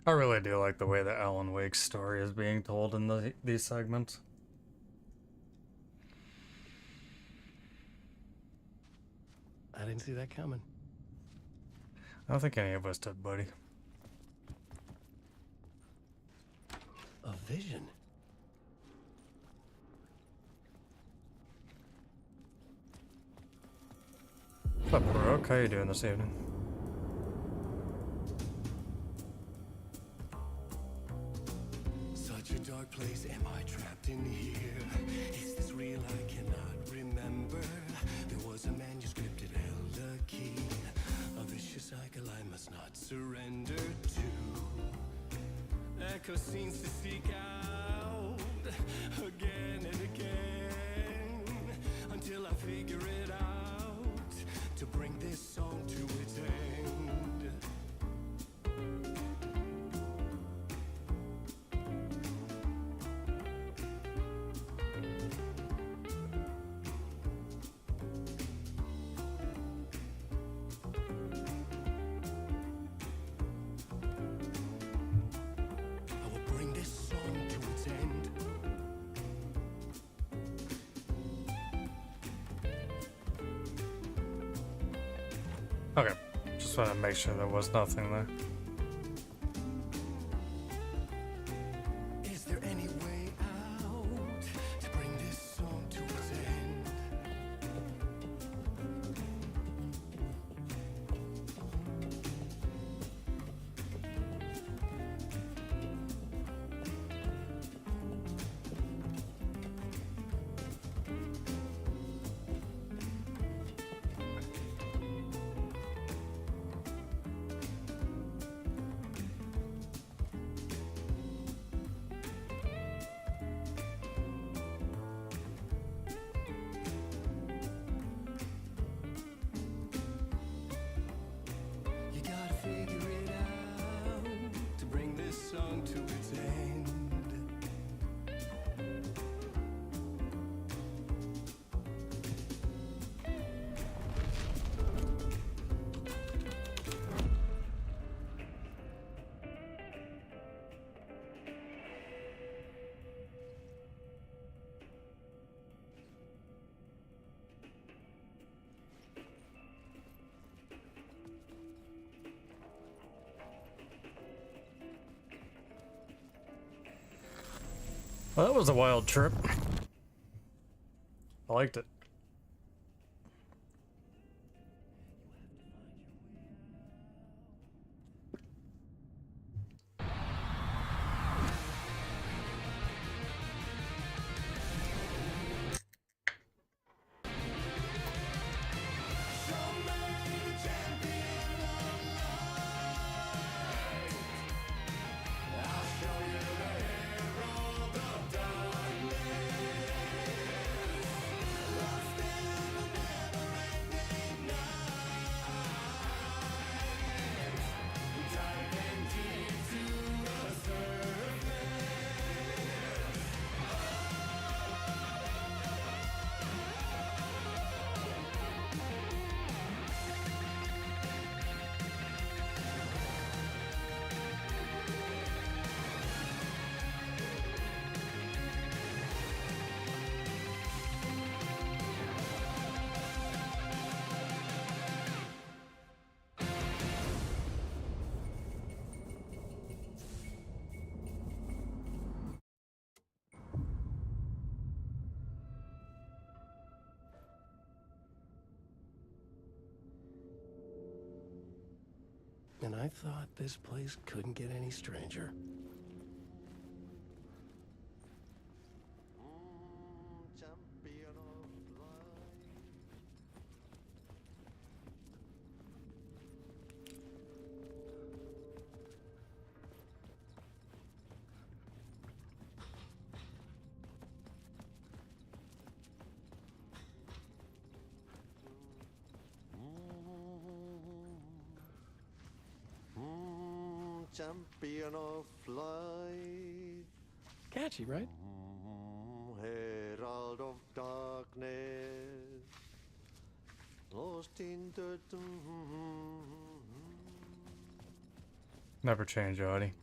I really do like the way that Alan Wake's story is being told in these segments. I didn't see that coming. I don't think any of us did, buddy. A vision? What's up, Brooke? How you doing this evening? Such a dark place, am I trapped in here? Is this real? I cannot remember. There was a manuscript, it held a key. A vicious cycle I must not surrender to. Echo scenes to seek out again and again until I figure it out to bring this song to its end. Okay, just want to make sure there was nothing there. Is there any way out to bring this song to its end? You gotta figure it out to bring this song to its end. Well, that was a wild trip. I liked it. And I thought this place couldn't get any stranger. Champion of light, Catchy, right? herald of darkness, lost in the Never change, Audie.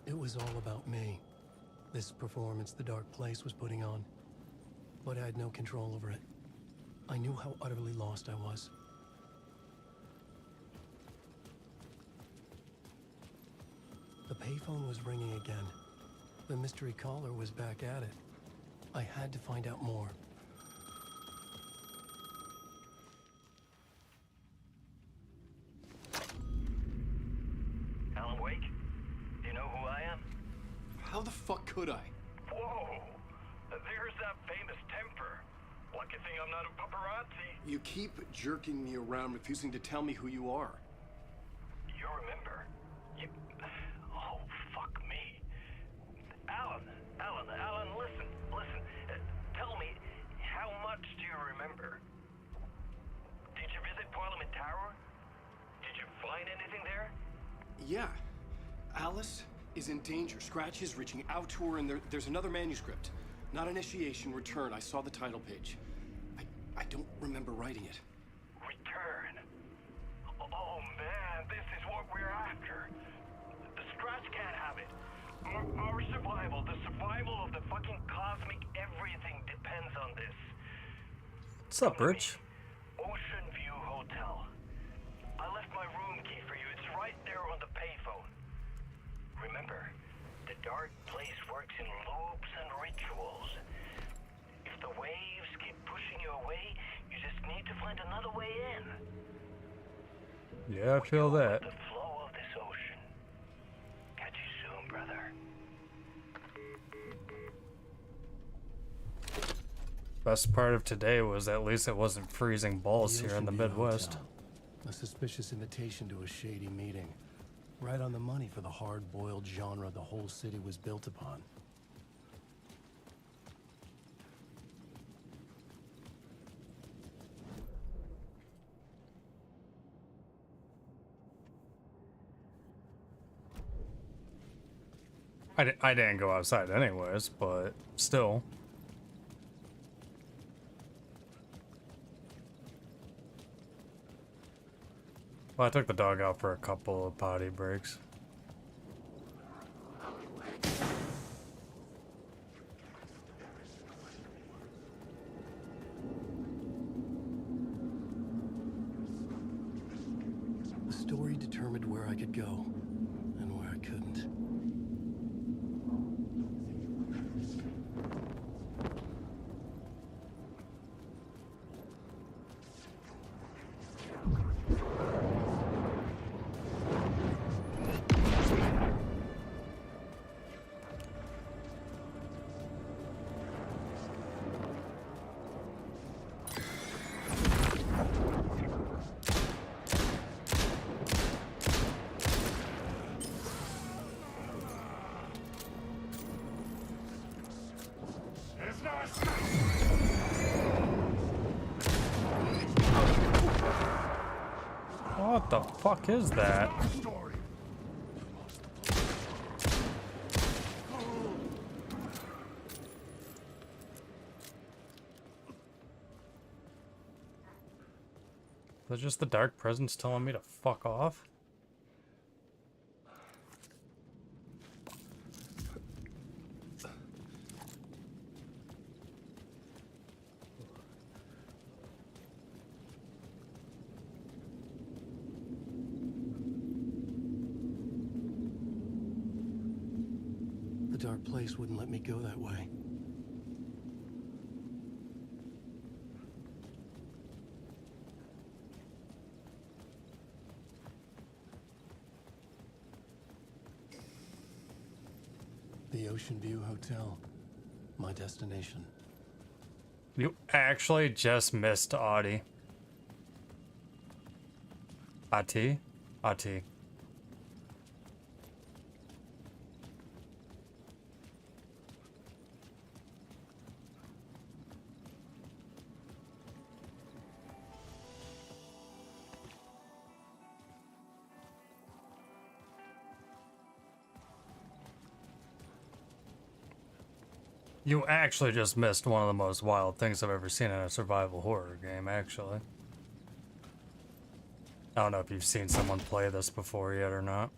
It was all about me. This performance the Dark Place was putting on. But I had no control over it. I knew how utterly lost I was. The payphone was ringing again. The mystery caller was back at it. I had to find out more. Alan Wake? Do you know who I am? How the fuck could I? Whoa! There's that famous temper. Lucky thing I'm not a paparazzi. You keep jerking me around, refusing to tell me who you are. You remember? Oh, fuck me. Alan, listen. Tell me, how much do you remember? Did you visit Parliament Tower? Did you find anything there? Yeah. Alice is in danger. Scratch is reaching out to her, and there's another manuscript. Not initiation, return. I saw the title page. I don't remember writing it. Return? Oh, man, this is what we're after. The Scratch can't have it. Our survival, the survival of the fucking cosmic everything depends on this. What's up, Rich? Ocean View Hotel. I left my room key for you. It's right there on the payphone. Remember, the dark place works in loops and rituals. If the waves keep pushing you away, you just need to find another way in. Yeah, I feel that. The flow of this ocean. Catch you soon, brother. Best part of today was at least it wasn't freezing balls here in the Midwest. Hotel. A suspicious invitation to a shady meeting. Right on the money for the hard-boiled genre the whole city was built upon. I didn't go outside anyways, but still. Well, I took the dog out for a couple of potty breaks. The story determined where I could go and where I couldn't. What the fuck is that? Is that just the dark presence telling me to fuck off? The dark place wouldn't let me go that way. The Ocean View Hotel, my destination. You actually just missed Audie. Ati? Ati. You actually just missed one of the most wild things I've ever seen in a survival horror game, actually. I don't know if you've seen someone play this before yet or not.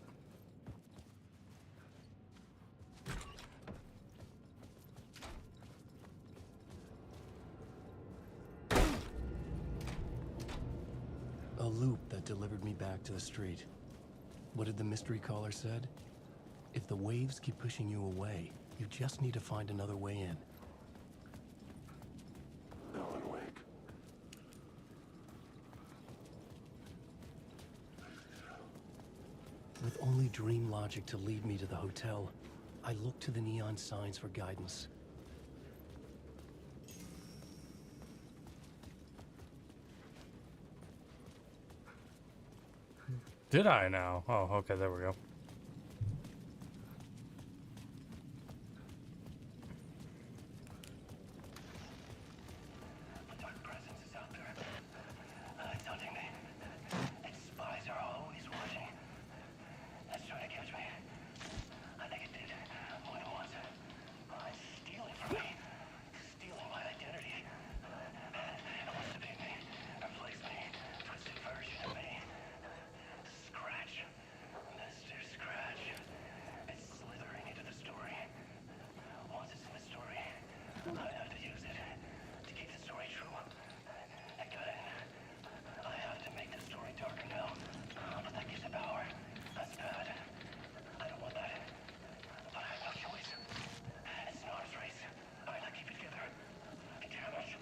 A loop that delivered me back to the street. What did the mystery caller said? If the waves keep pushing you away, you just need to find another way in. Alan Wake. With only dream logic to lead me to the hotel, I look to the neon signs for guidance. Did I now? Oh, okay, there we go. The dark presence is out there. It's hunting me. Its spies are always watching. It's trying to catch me. I think it did more than once. It's stealing from me. Stealing my identity. It wants to be me. Replace me. Twisted version of me. Scratch. Mr. Scratch. It's slithering into the story. Once it's in the story, I have to use it to keep the story true. I got it. I have to make the story darker now. But that gives it power. That's bad. I don't want that. But I have no choice. It's an arms race. I gotta keep it together. Damn it.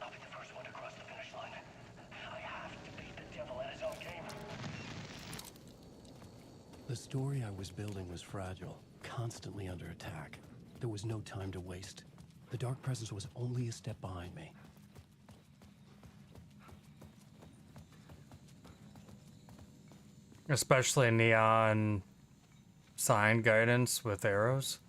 I'll be the first one to cross the finish line. I have to beat the devil at his own game. The story I was building was fragile, constantly under attack. There was no time to waste. The dark presence was only a step behind me. Especially neon sign guidance with arrows.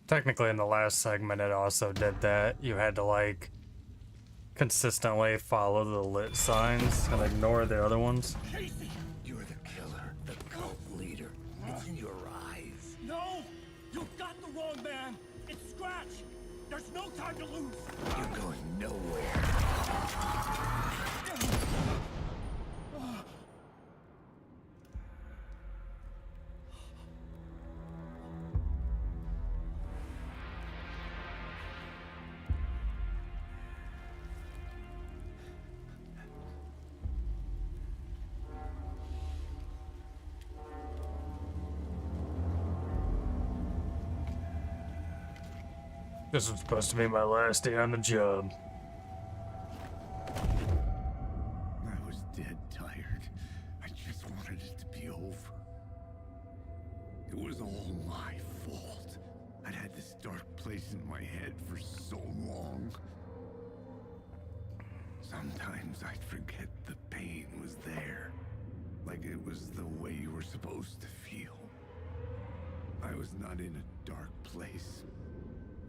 Technically, in the last segment, it also did that. You had to, like, consistently follow the lit signs and ignore the other ones. Casey! You're the killer, the cult leader. It's in your eyes. No! You've got the wrong man! It's Scratch! There's no time to lose! You're going nowhere. This was supposed to be my last day on the job. I was dead tired. I just wanted it to be over. It was all my fault. I'd had this dark place in my head for so long. Sometimes I'd forget the pain was there. Like it was the way you were supposed to feel. I was not in a dark place.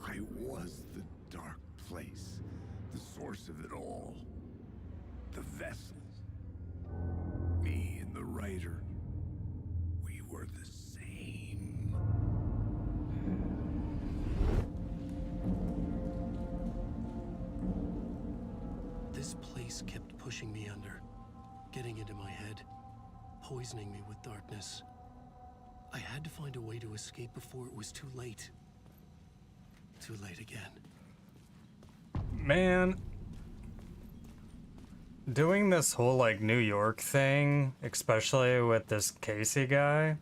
I was the dark place, the source of it all. The vessel. Me and the writer, we were the same. This place kept pushing me under, getting into my head, poisoning me with darkness. I had to find a way to escape before it was too late. Too late again. Man, doing this whole like New York thing, especially with this Casey guy,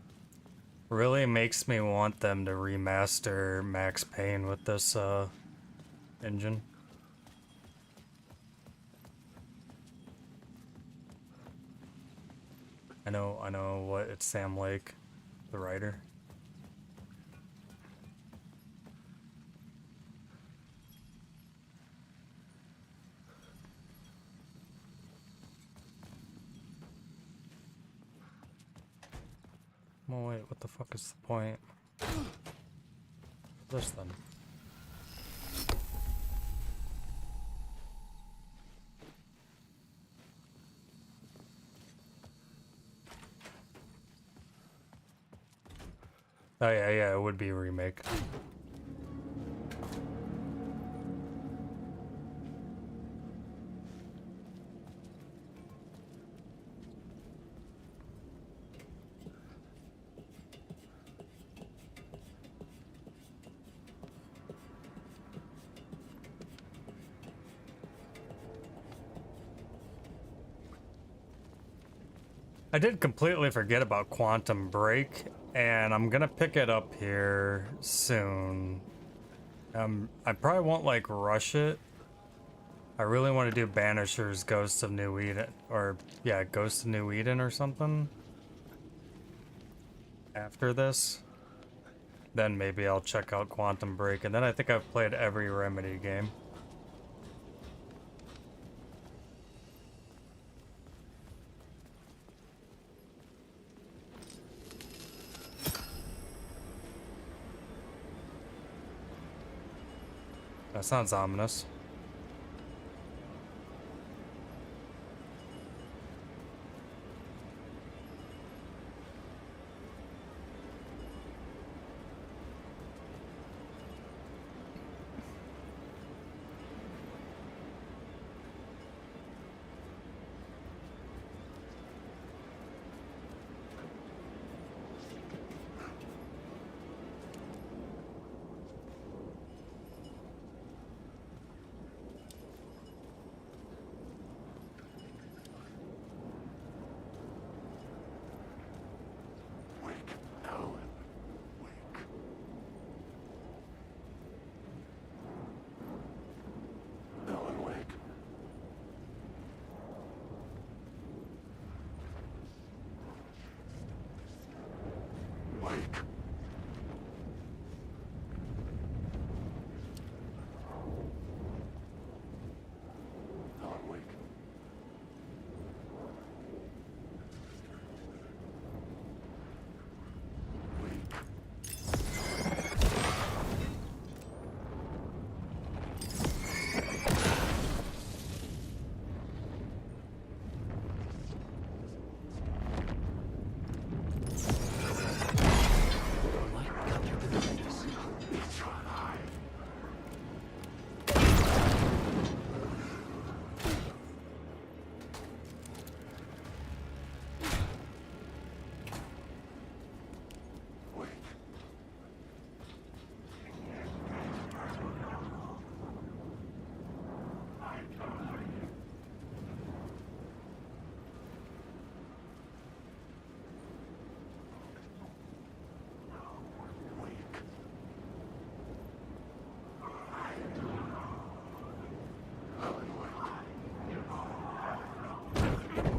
really makes me want them to remaster Max Payne with this engine. I know what, it's Sam Lake, the writer. Well, wait, what the fuck is the point? This then. Oh yeah, yeah, it would be a remake. I did completely forget about Quantum Break, and I'm gonna pick it up here soon. I probably won't like rush it. I really want to do Banisher's Ghost of New Eden, or yeah, Ghost of New Eden or something. After this, then maybe I'll check out Quantum Break, and then I think I've played every Remedy game. That sounds ominous.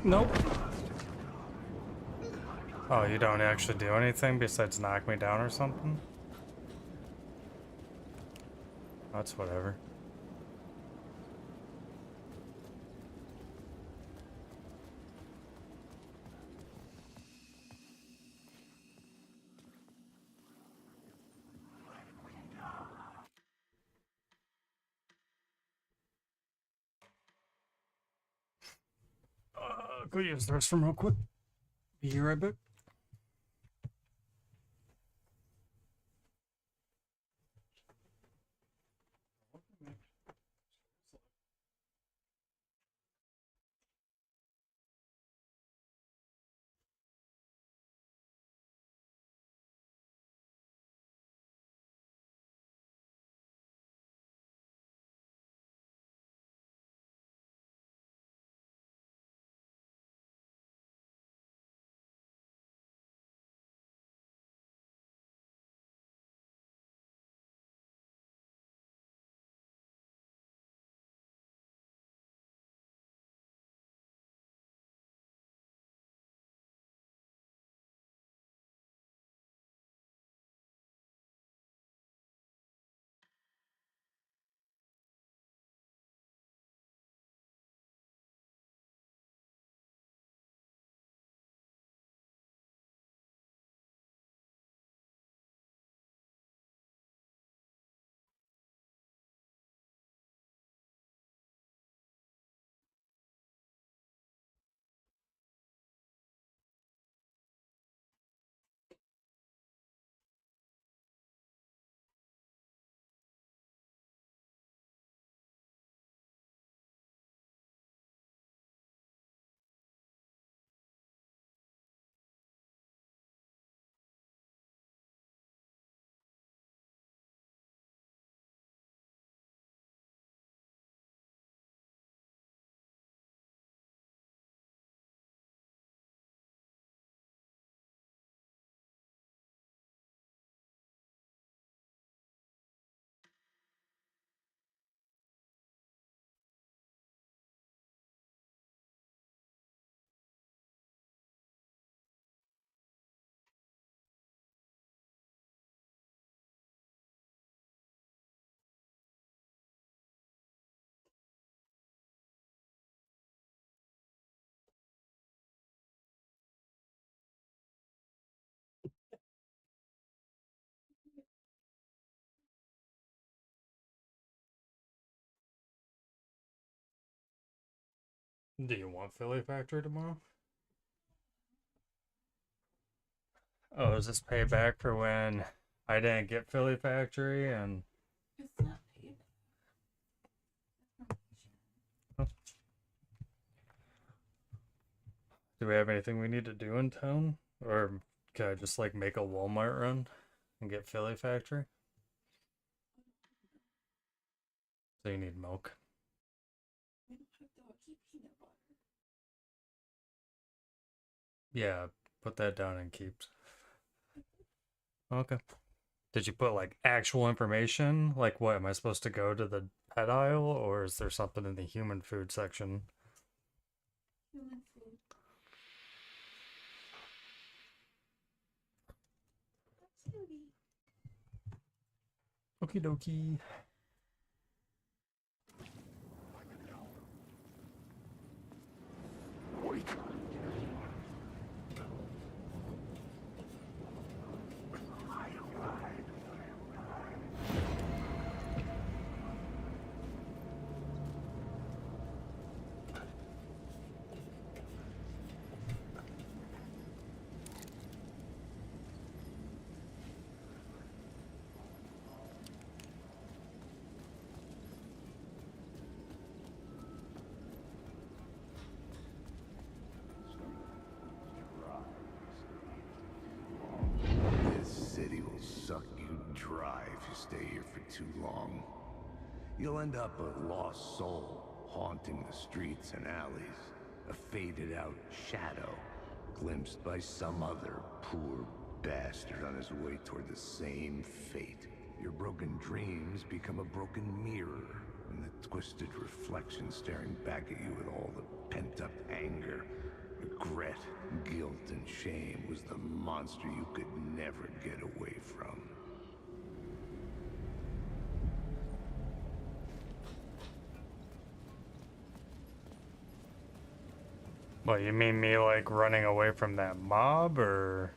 Nope. Oh, you don't actually do anything besides knock me down or something? That's whatever. Go use the restroom real quick. Be right back. Do you want Philly Factory tomorrow? Oh, is this payback for when I didn't get Philly Factory and... It's not paid. Do we have anything we need to do in town? Or can I just like make a Walmart run and get Philly Factory? So you need milk. We don't have doggy peanut butter. Yeah, put that down in keeps. Okay. Did you put like actual information? Like what, am I supposed to go to the pet aisle or is there something in the human food section? Human food. That's heavy. Okie dokie. This city will suck you dry if you stay here for too long. You'll end up a lost soul, haunting the streets and alleys. A faded out shadow, glimpsed by some other poor bastard on his way toward the same fate. Your broken dreams become a broken mirror, and the twisted reflection staring back at you with all the pent-up anger, regret, guilt, and shame was the monster you could never get away from. What, you mean me like running away from that mob or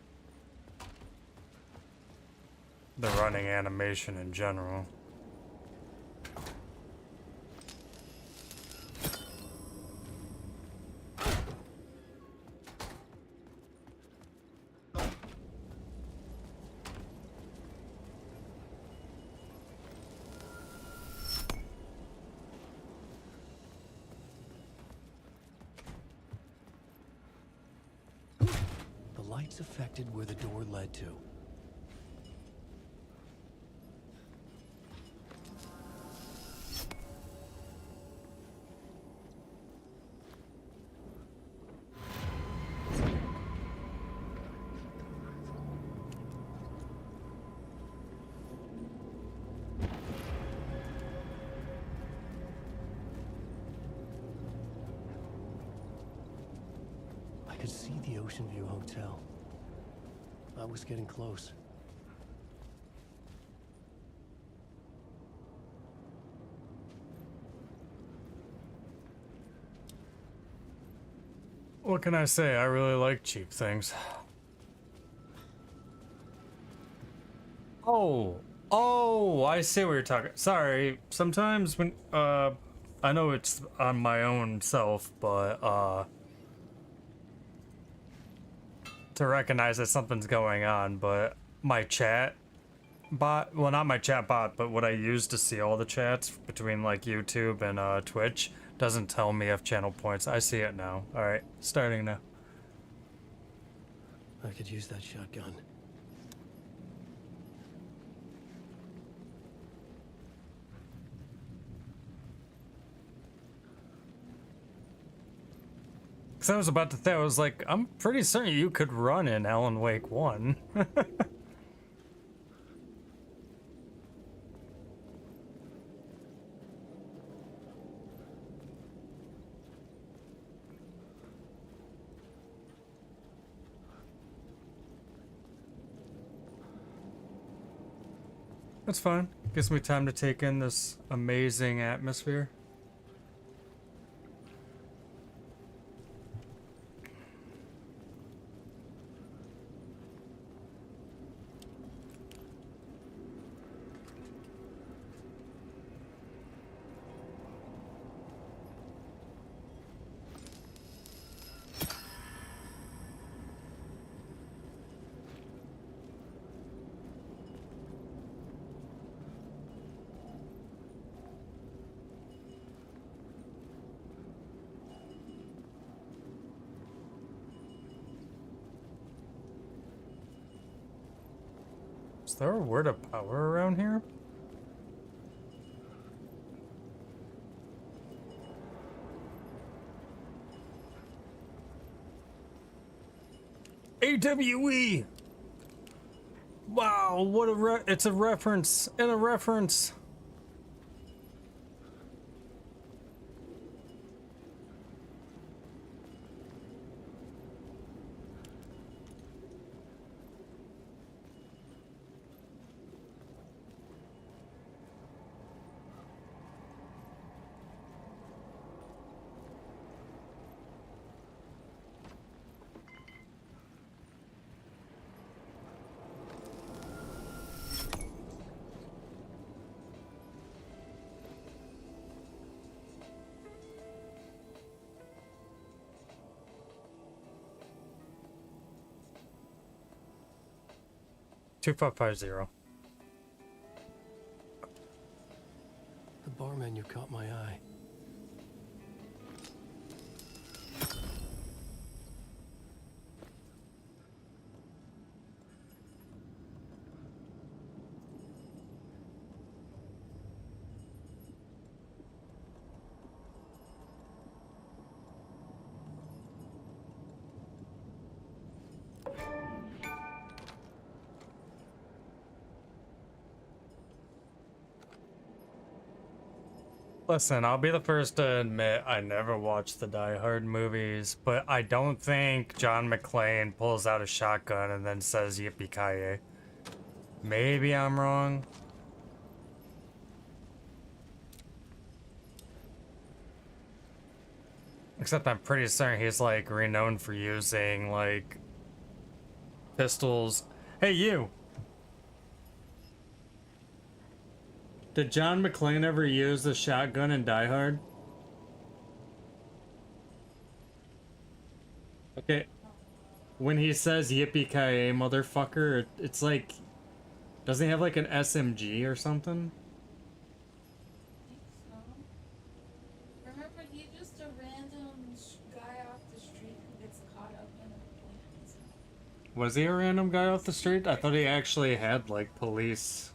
the running animation in general? The lights affected where the door led to. I could see the Ocean View Hotel. I was getting close. What can I say? I really like cheap things. Oh, I see what you're talking. Sorry, sometimes when, I know it's on my own self, but, to recognize that something's going on, but my chat bot, well, not my chat bot, but what I use to see all the chats between, like, YouTube and, Twitch, doesn't tell me if channel points. I see it now. Alright, starting now. I could use that shotgun. Because I was about to say, I was like, I'm pretty certain you could run in Alan Wake 1. That's fine. Gives me time to take in this amazing atmosphere. Is there a word of power around here? AWE! Wow, what a it's a reference and a reference. Two five five zero. The bar menu caught my eye. Listen, I'll be the first to admit I never watched the Die Hard movies, but I don't think John McClane pulls out a shotgun and then says yippee-ki-yay. Maybe I'm wrong. Except I'm pretty certain he's like renowned for using like pistols. Hey, you! Did John McClane ever use the shotgun in Die Hard? Okay. When he says yippee-ki-yay, motherfucker, it's like... Doesn't he have like an SMG or something? Remember, he's just a random guy off the street who gets caught up in a plan. Was he a random guy off the street? I thought he actually had like police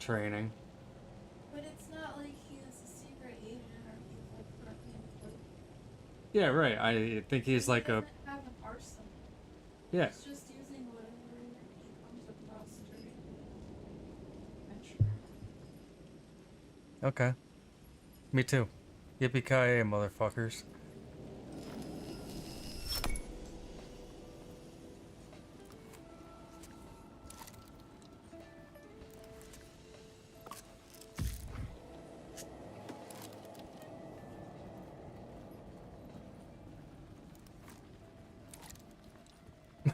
training. But it's not like he is a secret agent or he's like currently employed. Yeah, right. I think he's He like a... doesn't have an arsenal. Yeah. He's just using whatever he comes across during adventure. Okay. Me too. Yippee-ki-yay, motherfuckers.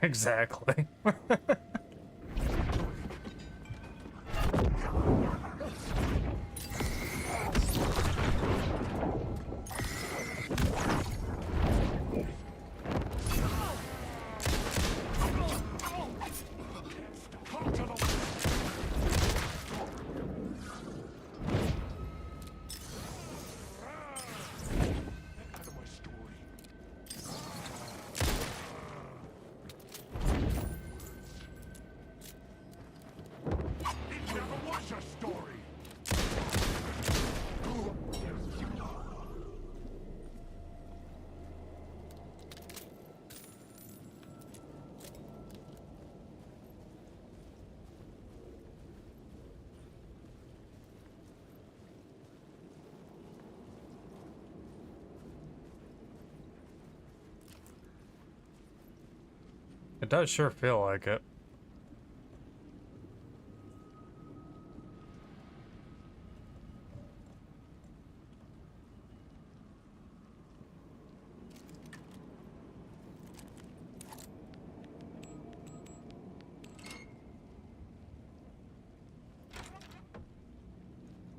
Exactly. It does sure feel like it.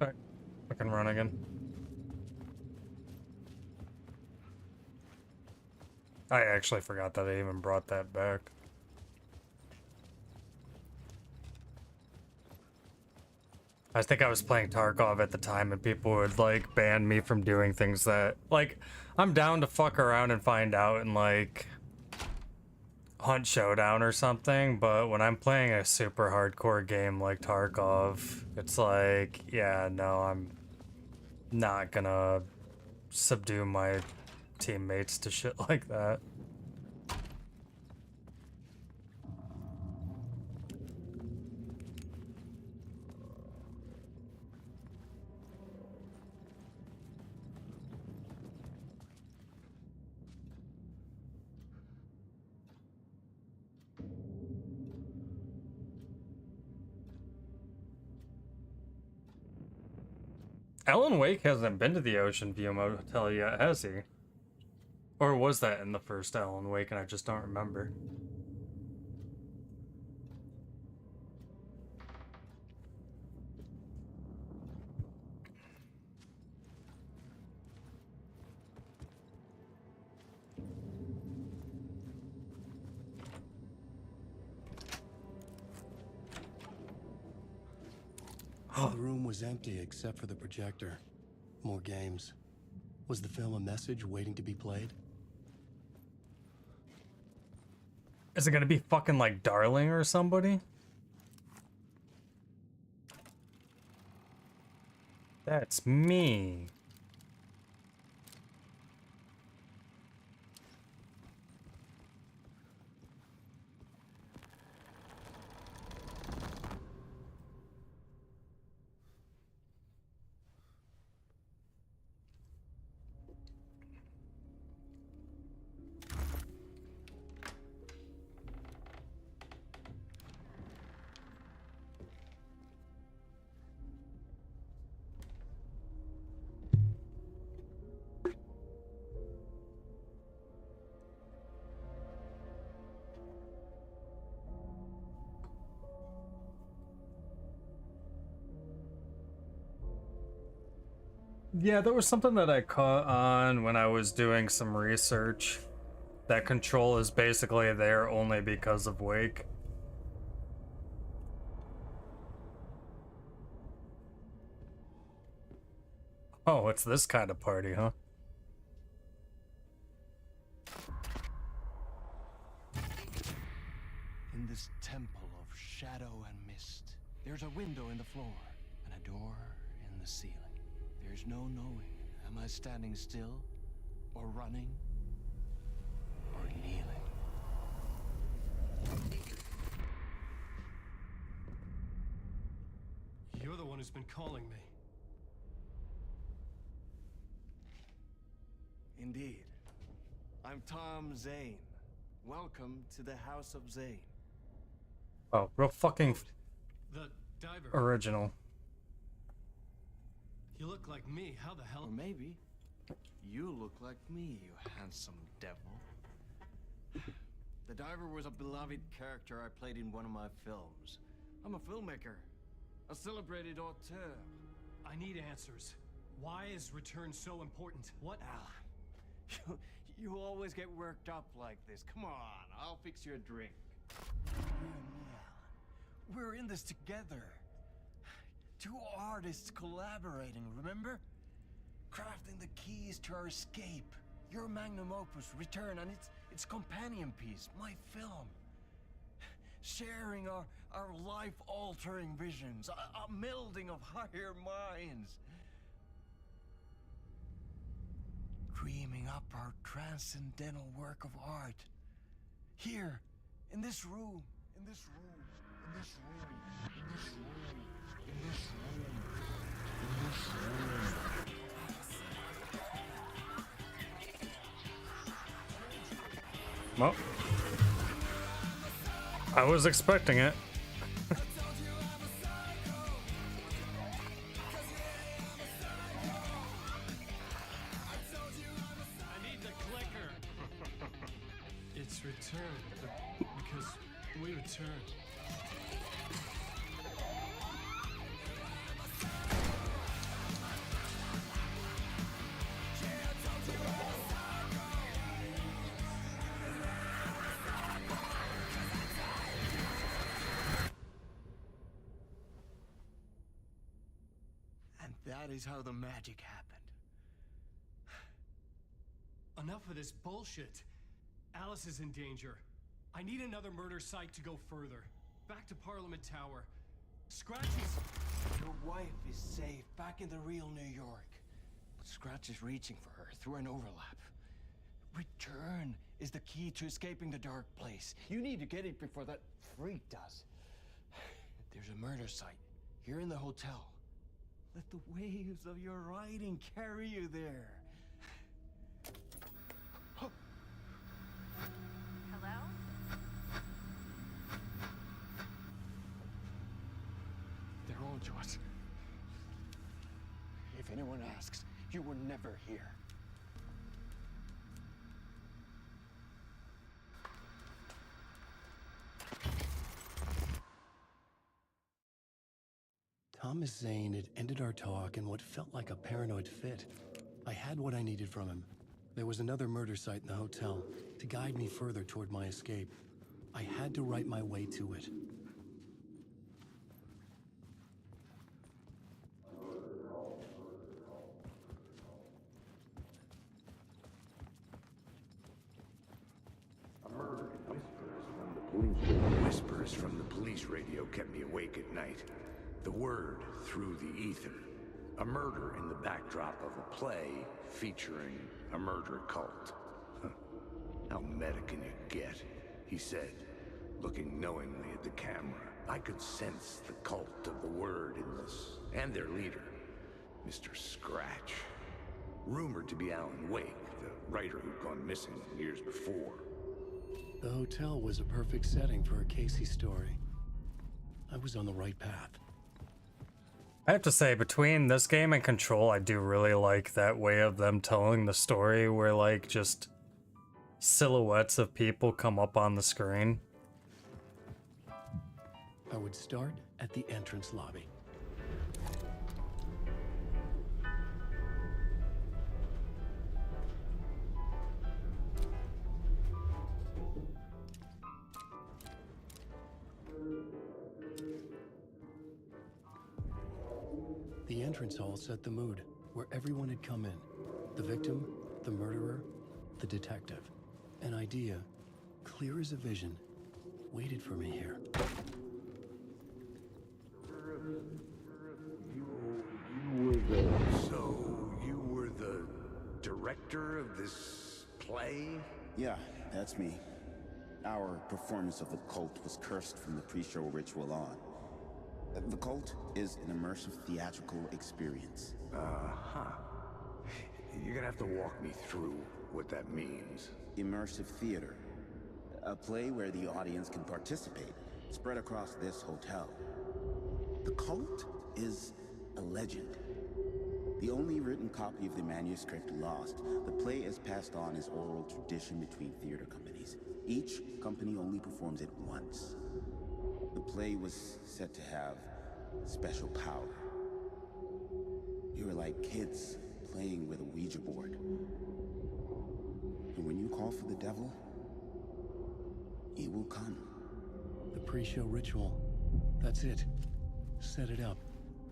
Alright, I can run again. I actually forgot that I even brought that back. I think I was playing Tarkov at the time and people would like ban me from doing things that like I'm down to fuck around and find out and like Hunt Showdown or something, but when I'm playing a super hardcore game like Tarkov, it's like, yeah, no, I'm not gonna subdue my teammates to shit like that. Alan Wake hasn't been to the Ocean View Motel yet, has he? Or was that in the first Alan Wake and I just don't remember? The room was empty except for the projector. More games. Was the film a message waiting to be played? Is it gonna be fucking like Darling or somebody? That's me. Yeah, there was something that I caught on when I was doing some research. That Control is basically there only because of Wake. Oh, it's this kind of party, huh? In this temple of shadow and mist, there's a window in the floor and a door in the ceiling. There's no knowing, am I standing still, or running, or kneeling? You're the one who's been calling me. Indeed. I'm Tom Zane. Welcome to the House of Zane. Oh, real fucking The diver. original. You look like me. How the hell? Or maybe you look like me, you handsome devil. The diver was a beloved character I played in one of my films. I'm a filmmaker, a celebrated auteur. I need answers. Why is Return so important? What? Alan, you always get worked up like this. Come on, I'll fix you a drink. You and me, Alan. We're in this together. Two artists collaborating, remember? Crafting the keys to our escape. Your magnum opus, Return, and its companion piece, my film. Sharing our life-altering visions, a melding of higher minds. Dreaming up our transcendental work of art. Here, in this room, in this room, in this room, in this room. In this room. In this room. Well, I was expecting it. I need the clicker. It's Return, because we return. That is how the magic happened. Enough of this bullshit. Alice is in danger. I need another murder site to go further. Back to Parliament Tower. Scratchy's... Your wife is safe back in the real New York. But Scratch is reaching for her through an overlap. Return is the key to escaping the dark place. You need to get it before that freak does. There's a murder site here in the hotel. Let the waves of your riding carry you there. Hello? They're on to us. If anyone asks, you were never here. Thomas Zane had ended our talk in what felt like a paranoid fit. I had what I needed from him. There was another murder site in the hotel to guide me further toward my escape. I had to write my way to it. Whispers from the police radio kept me awake at night. The word through the ether. A murder in the backdrop of a play featuring a murder cult. Huh. How meta can you get? He said, looking knowingly at the camera. I could sense the cult of the word in this, and their leader, Mr. Scratch. Rumored to be Alan Wake, the writer who'd gone missing years before. The hotel was a perfect setting for a Casey story. I was on the right path. I have to say, between this game and Control, I do really like that way of them telling the story where, like, just silhouettes of people come up on the screen. I would start at the entrance lobby. The entrance hall set the mood, where everyone had come in. The victim, the murderer, the detective. An idea, clear as a vision, waited for me here. So, you were the director of this play? Yeah, that's me. Our performance of the cult was cursed from the pre-show ritual on. The cult is an immersive theatrical experience. Uh-huh. You're gonna have to walk me through what that means. Immersive theater. A play where the audience can participate, spread across this hotel. The cult is a legend. The only written copy of the manuscript lost, the play is passed on as oral tradition between theater companies. Each company only performs it once. The play was said to have special power. You were like kids playing with a Ouija board. And when you call for the devil, he will come. The pre-show ritual. That's it. Set it up.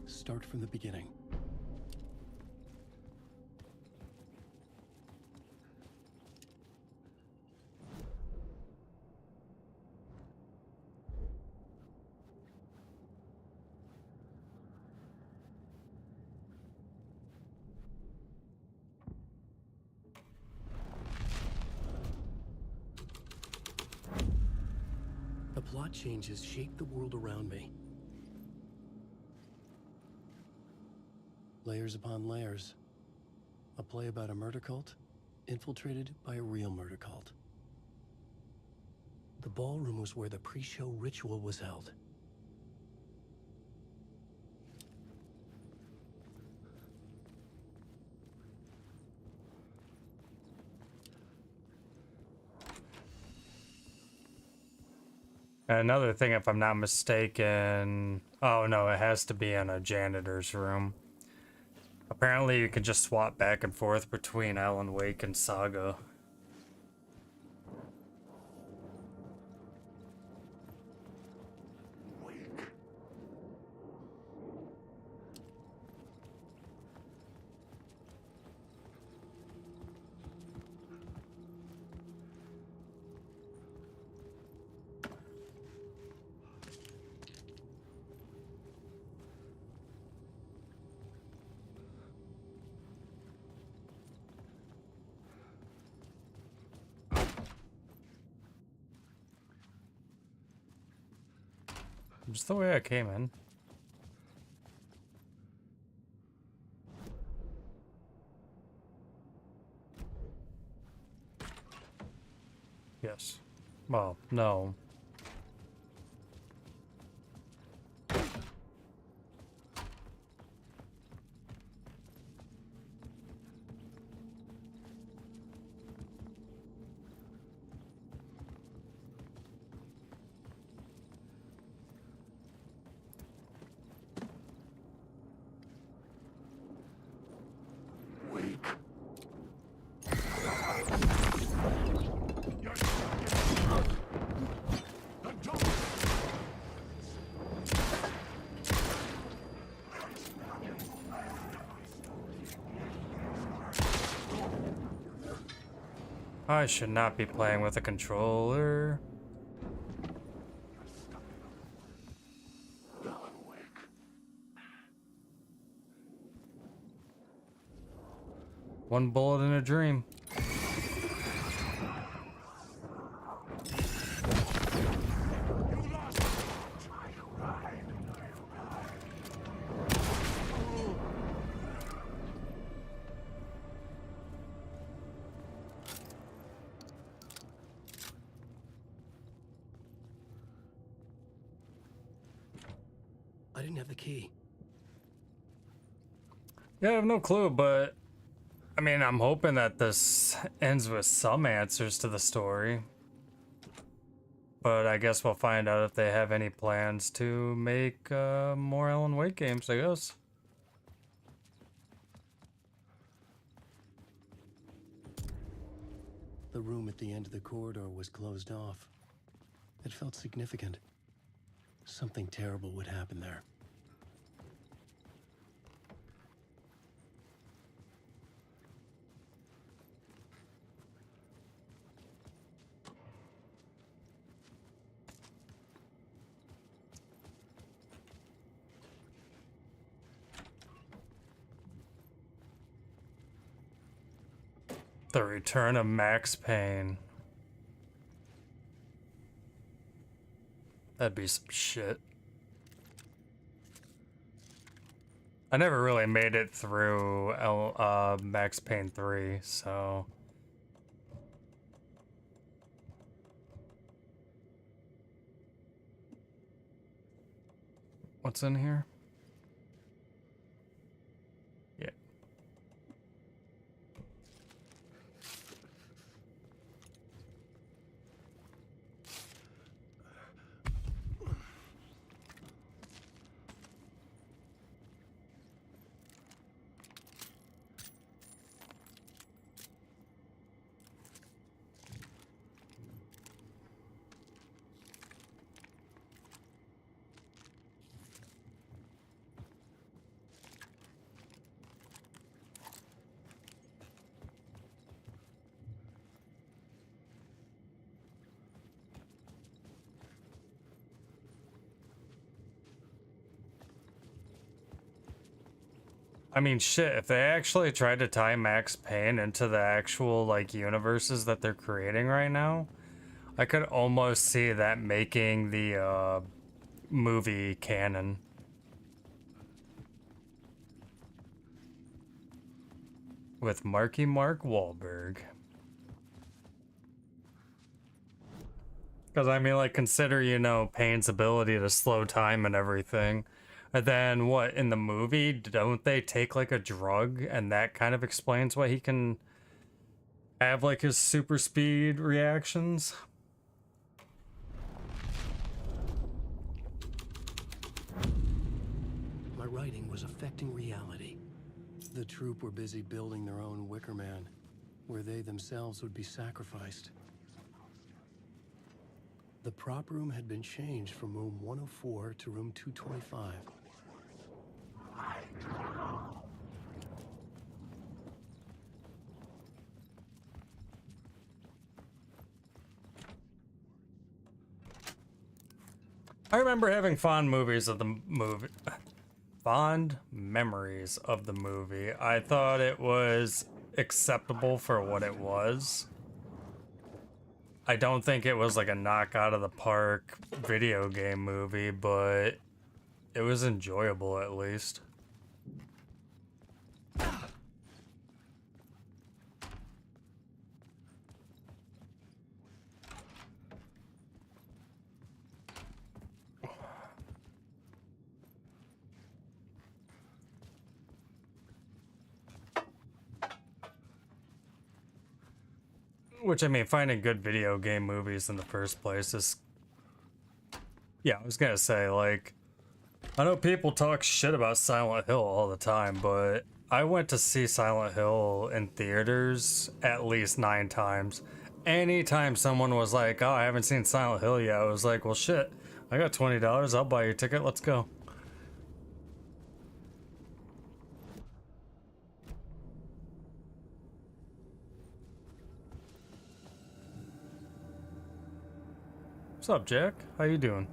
Start from the beginning. The plot changes shape the world around me. Layers upon layers. A play about a murder cult, infiltrated by a real murder cult. The ballroom was where the pre-show ritual was held. Another thing, if I'm not mistaken... Oh no, it has to be in a janitor's room. Apparently you can just swap back and forth between Alan Wake and Saga. Just the way I came in. Yes. Well, no. I should not be playing with a controller. One bullet in a dream. I didn't have the key. Yeah, I have no clue, but I mean, I'm hoping that this ends with some answers to the story. But I guess we'll find out if they have any plans to make more Alan Wake games, I guess. The room at the end of the corridor was closed off. It felt significant. Something terrible would happen there. The Return of Max Payne. That'd be some shit. I never really made it through Max Payne 3, so... What's in here? Yeah. I mean, shit, if they actually tried to tie Max Payne into the actual, like, universes that they're creating right now, I could almost see that making the, movie canon. With Marky Mark Wahlberg. Because, I mean, like, consider, you know, Payne's ability to slow time and everything. And then, what, in the movie, don't they take, like, a drug, and that kind of explains why he can have, like, his super speed reactions? My writing was affecting reality. The troupe were busy building their own Wicker Man, where they themselves would be sacrificed. The prop room had been changed from room 104 to room 225. I remember having fond memories of the movie. I thought it was acceptable for what it was. I don't think it was like a knock out of the park video game movie, but it was enjoyable at least. Which, I mean, finding good video game movies in the first place is... Yeah, I was gonna say, like... I know people talk shit about Silent Hill all the time, but I went to see Silent Hill in theaters at least 9 times. Anytime someone was like, oh, I haven't seen Silent Hill yet, I was like, well, shit, I got $20, I'll buy you a ticket, let's go. What's up, Jack? How you doing?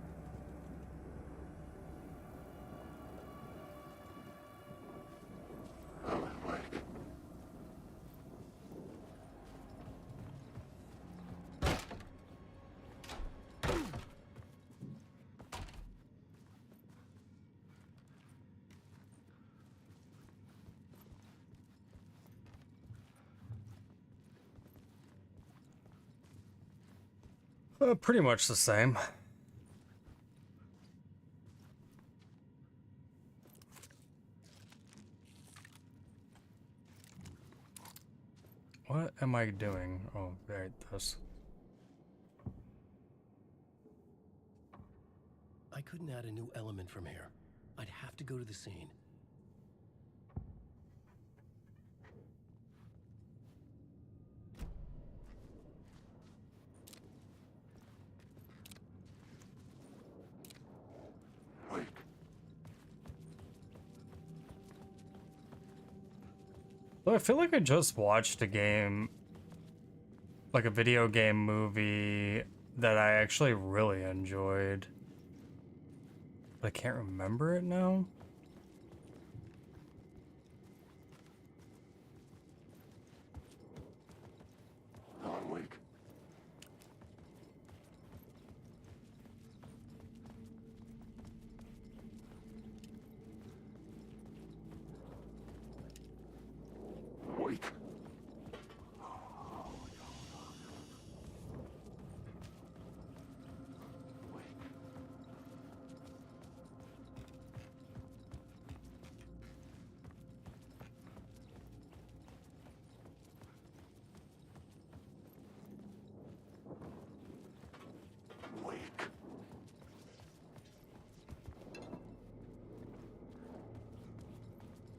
Pretty much the same. What am I doing? Oh, right, this. I couldn't add a new element from here. I'd have to go to the scene. Well, I feel like I just watched a game, like a video game movie that I actually really enjoyed. But I can't remember it now. Alan Wake. Wake.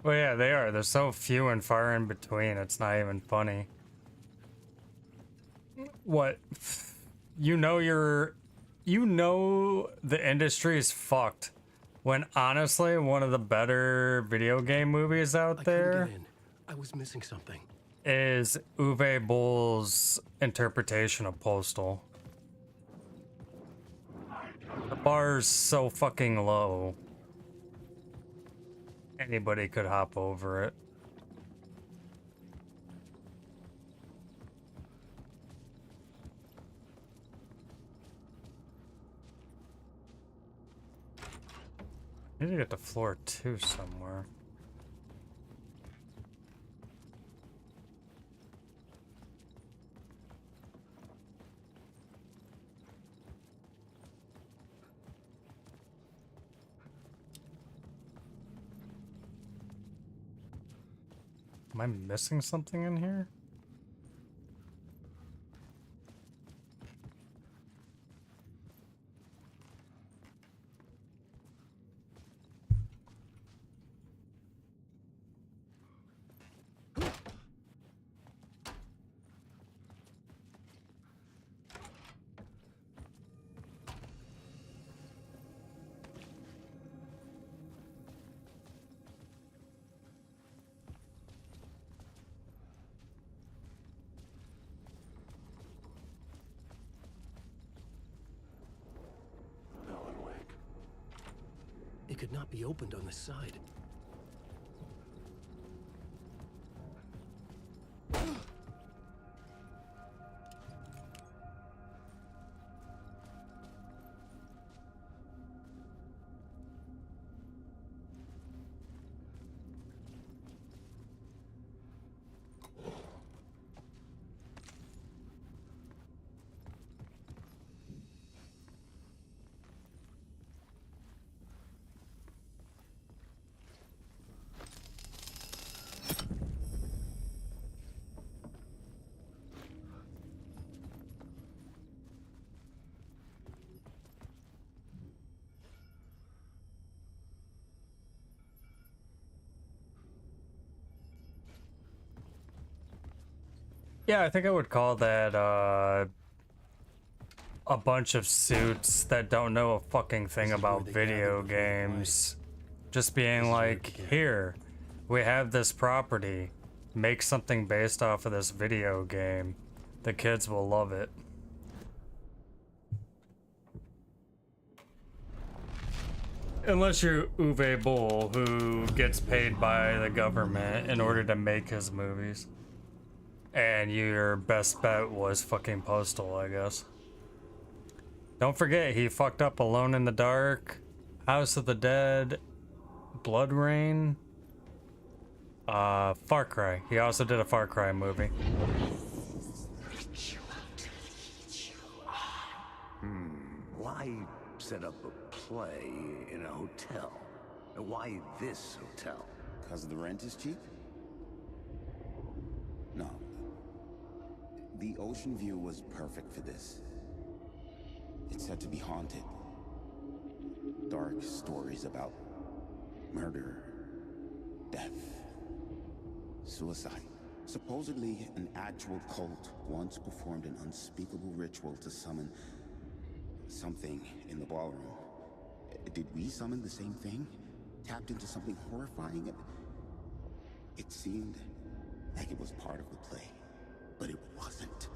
Well, yeah, they are. They're so few and far in between, it's not even funny. What? You know the industry is fucked. When honestly, one of the better video game movies out there I was missing something. is Uwe Boll's interpretation of Postal. The bar's so fucking low. Anybody could hop over it. I need to get to floor 2 somewhere. Am I missing something in here? It could not be opened on the side. Yeah, I think I would call that a bunch of suits that don't know a fucking thing about video games. Just being like, here, we have this property. Make something based off of this video game. The kids will love it. Unless you're Uwe Boll, who gets paid by the government in order to make his movies. And your best bet was fucking Postal, I guess. Don't forget, he fucked up Alone in the Dark, House of the Dead, Blood Rain, Far Cry. He also did a Far Cry movie. Why set up a play in a hotel? And why this hotel? Because the rent is cheap? No. The ocean view was perfect for this. It's said to be haunted. Dark stories about murder, death, suicide. Supposedly, an actual cult once performed an unspeakable ritual to summon something in the ballroom. Did we summon the same thing? Tapped into something horrifying? It seemed like it was part of the play, but it wasn't.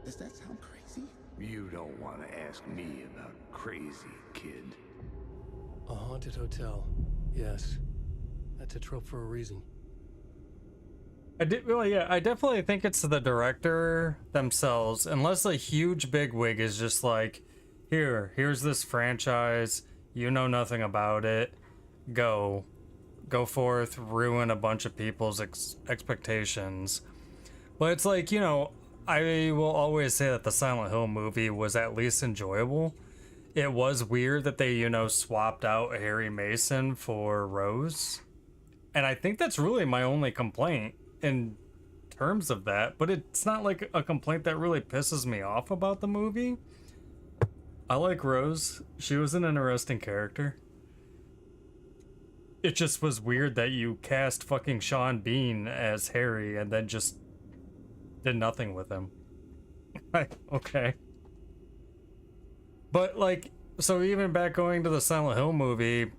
Does that sound crazy? You don't want to ask me about crazy, kid. A haunted hotel. Yes. That's a trope for a reason. I definitely think it's the director themselves, unless a huge bigwig is just like, here's this franchise, you know nothing about it, go forth, ruin a bunch of people's expectations. But it's like, you know, I will always say that the Silent Hill movie was at least enjoyable. It was weird that they, you know, swapped out Harry Mason for Rose. And I think that's really my only complaint in terms of that, but it's not like a complaint that really pisses me off about the movie. I like Rose. She was an interesting character. It just was weird that you cast fucking Sean Bean as Harry and then just did nothing with him. Okay. But like, so even back going to the Silent Hill movie,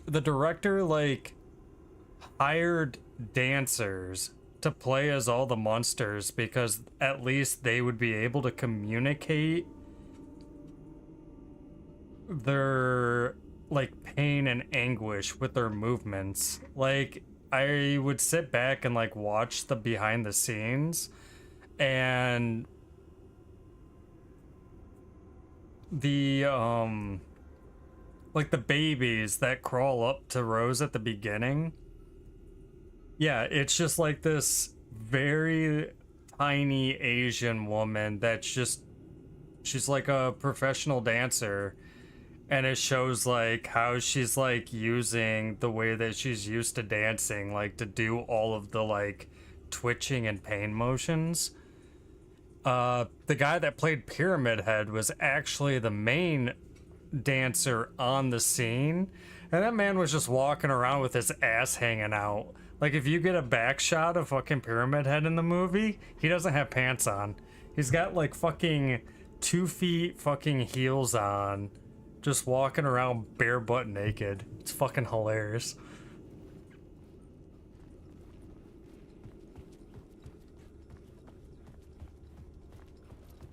the director like hired dancers to play as all the monsters because at least they would be able to communicate their like pain and anguish with their movements. Like, I would sit back and like watch the behind the scenes, and the like the babies that crawl up to Rose at the beginning. Yeah, it's just like this very tiny Asian woman that's just, she's like a professional dancer, and it shows like how she's like using the way that she's used to dancing, like to do all of the like twitching and pain motions. The guy that played Pyramid Head was actually the main dancer on the scene, and that man was just walking around with his ass hanging out. Like, if you get a back shot of fucking Pyramid Head in the movie, he doesn't have pants on. He's got like fucking 2 feet fucking heels on, just walking around bare butt naked. It's fucking hilarious.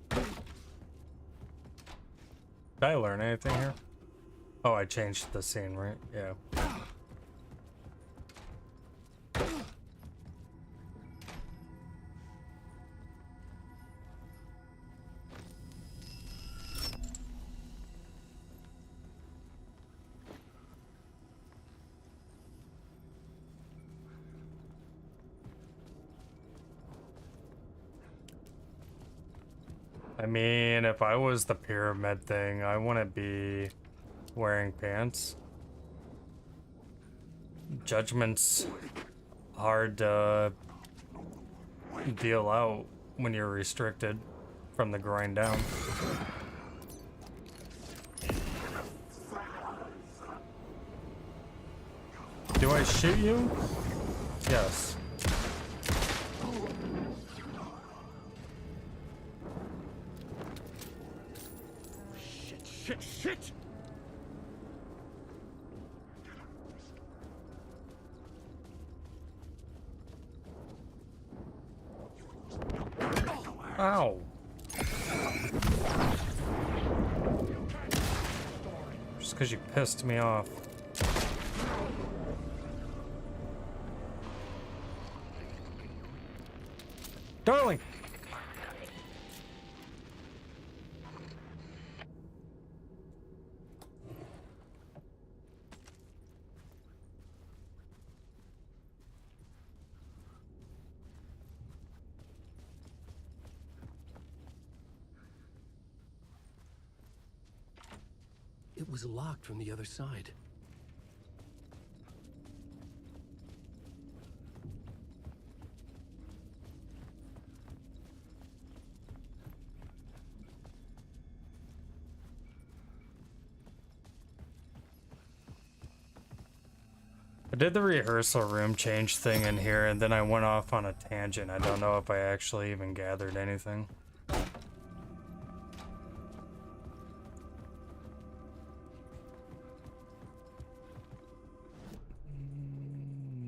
Did I learn anything here? Oh, I changed the scene, right? Yeah. I mean, if I was the pyramid thing, I wouldn't be wearing pants. Judgment's hard to deal out when you're restricted from the groin down. Do I shoot you? Yes. Shit! Ow. Just because you pissed me off. Darling! It was locked from the other side. I did the rehearsal room change thing in here, and then I went off on a tangent. I don't know if I actually even gathered anything.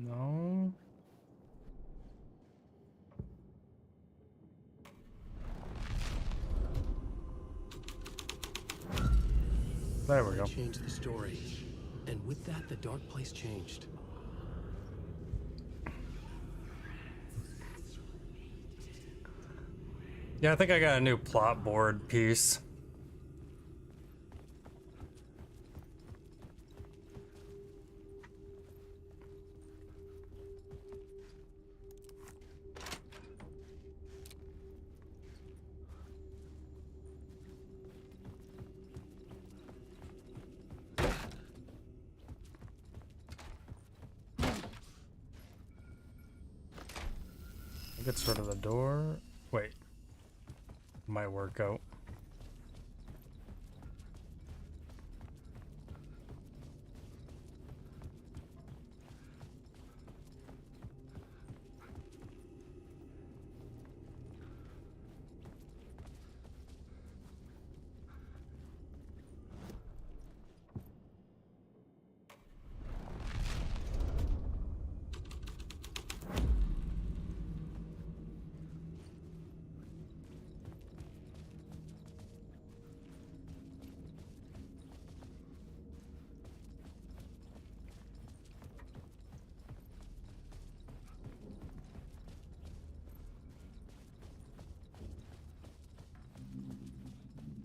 No. There we go. Changed the story. And with that, the dark place changed. Yeah, I think I got a new plot board piece. Gets rid of the door. Wait. Might work out.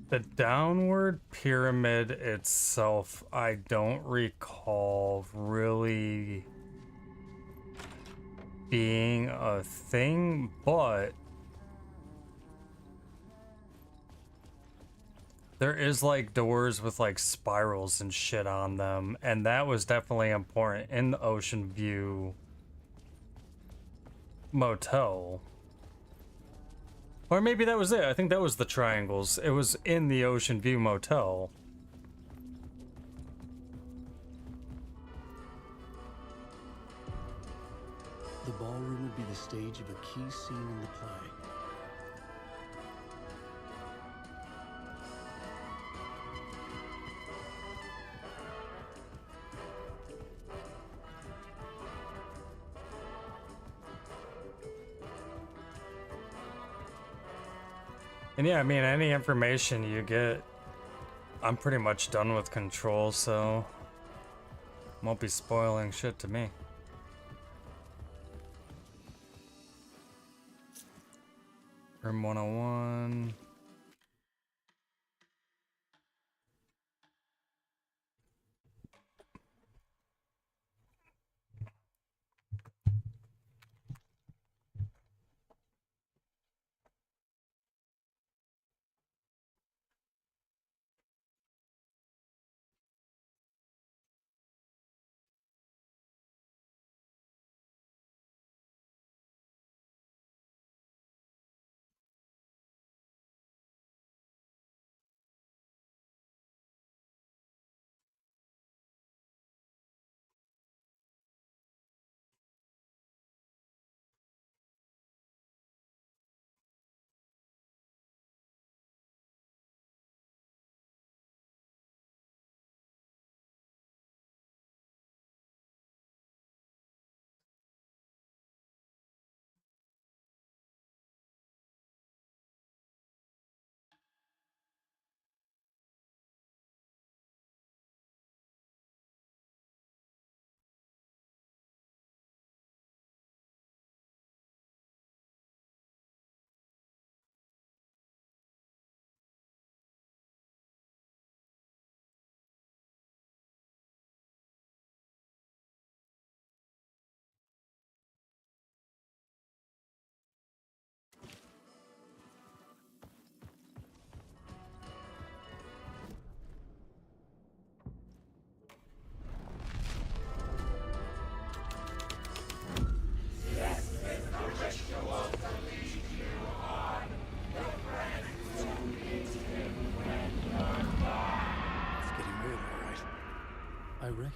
The downward pyramid itself, I don't recall really being a thing, but there is like doors with like spirals and shit on them, and that was definitely important in the Ocean View motel. Or maybe that was it. I think that was the triangles. It was in the Ocean View motel. The ballroom would be the stage of a key scene in the play. And yeah, I mean, any information you get, I'm pretty much done with Control, so won't be spoiling shit to me. Room 101.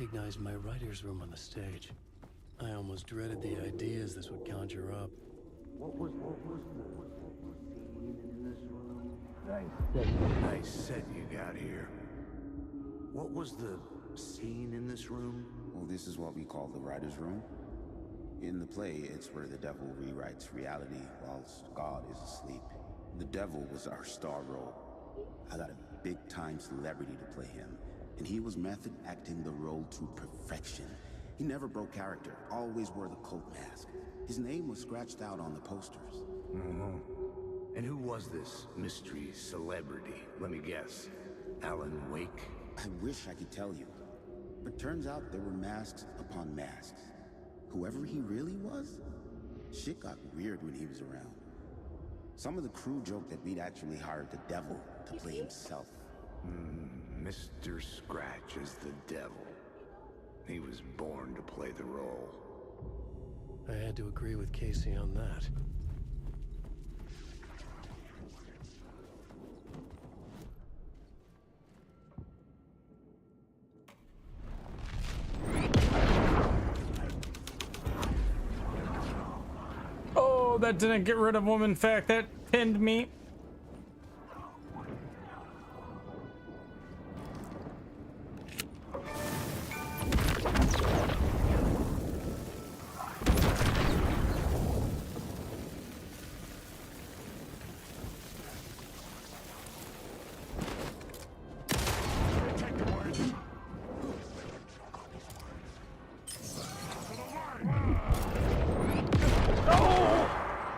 recognized my writer's room on the stage. I almost dreaded the ideas this would conjure up. What was the scene in this room? Nice set you got here. What was the scene in this room? Well, this is what we call the writer's room. In the play, it's where the devil rewrites reality whilst God is asleep. The devil was our star role. I got a big-time celebrity to play him, and he was method acting the role to perfection. He never broke character, always wore the cult mask. His name was scratched out on the posters. And who was this mystery celebrity? Let me guess. Alan Wake? I wish I could tell you, but turns out there were masks upon masks. Whoever he really was, shit got weird when he was around. Some of the crew joked that we'd actually hired the devil to play himself. Mr. Scratch is the devil. He was born to play the role. I had to agree with Casey on that. Oh, that didn't get rid of woman fact. That pinned me.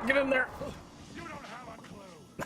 Get in there. You don't have a clue.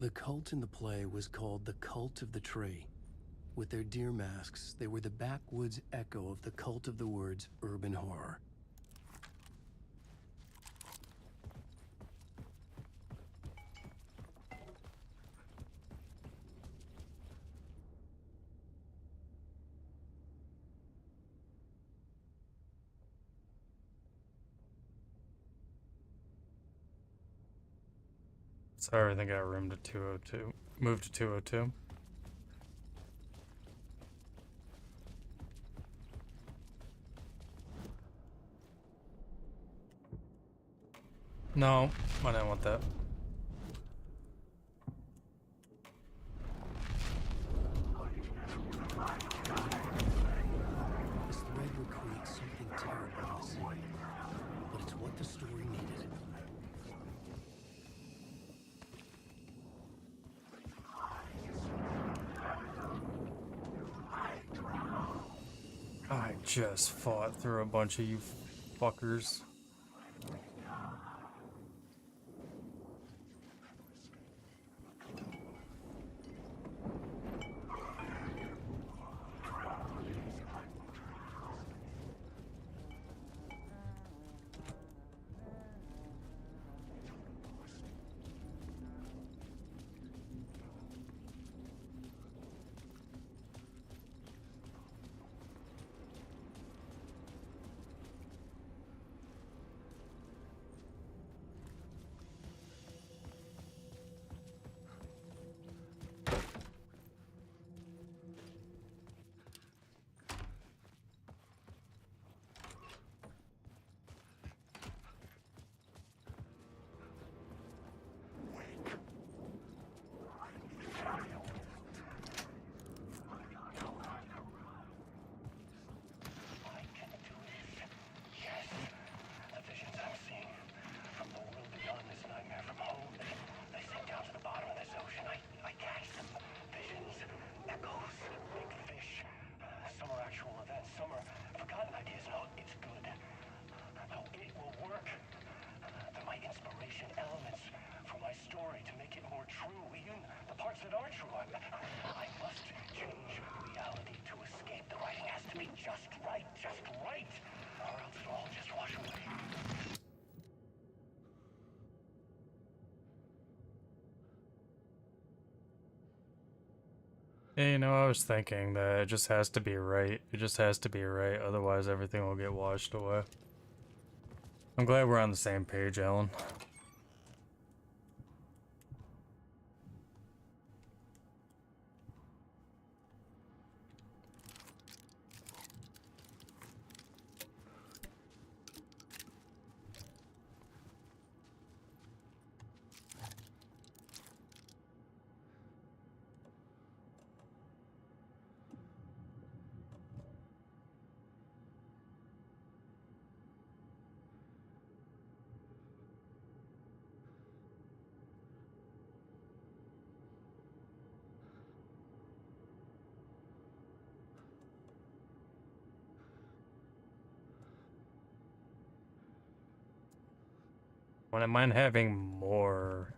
The cult in the play was called the Cult of the Tree. With their deer masks, they were the backwoods echo of the cult of the woods urban horror. Sorry, I think I roomed to 202. Moved to 202. No, I didn't want that. This thread will create something terrible in the city, but it's what the story needed. I just fought through a bunch of you fuckers. Yeah, you know, I was thinking that it just has to be right. It just has to be right, otherwise everything will get washed away. I'm glad we're on the same page, Alan. Wouldn't mind having more.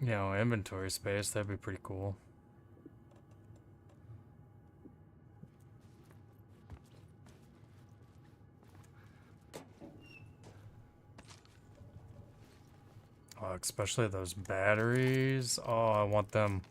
You know, inventory space, that'd be pretty cool. Oh, especially those batteries. Oh, I want them.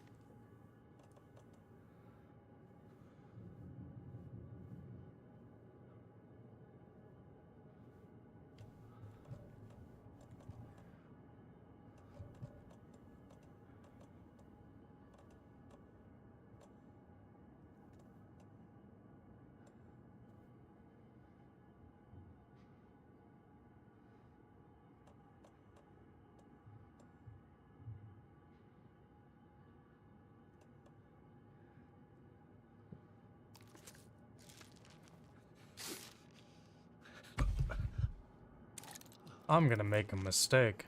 I'm gonna make a mistake.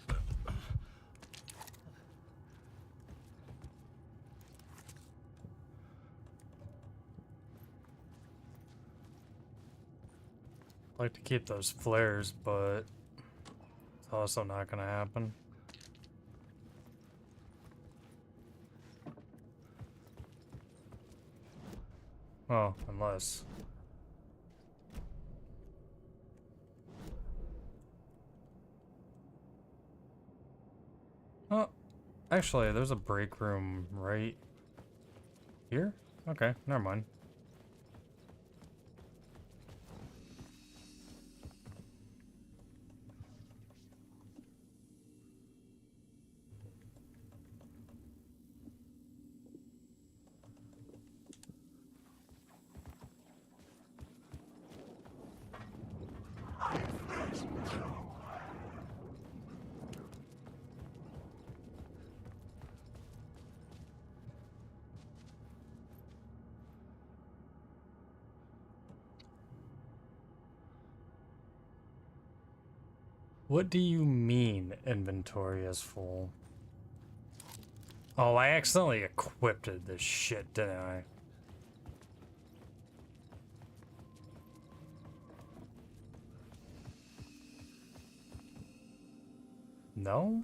I'd like to keep those flares, but it's also not gonna happen. Well, unless... Oh, actually, there's a break room right here? Okay, never mind. What do you mean inventory is full? Oh, I accidentally equipped this shit, didn't I? No?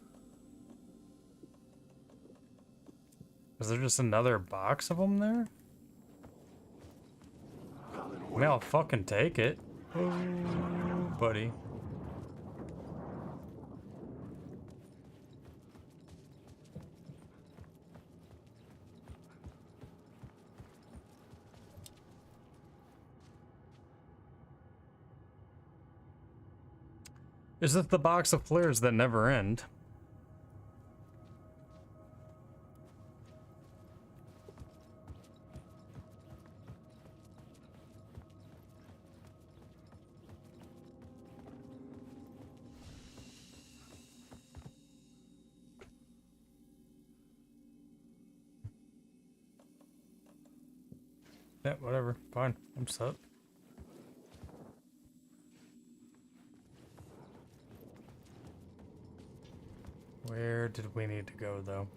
Is there just another box of them there? I mean, I'll fucking take it. Oh, buddy. Is it the box of flares that never end? Yeah, whatever. Fine. I'm set. Where did we need to go, though?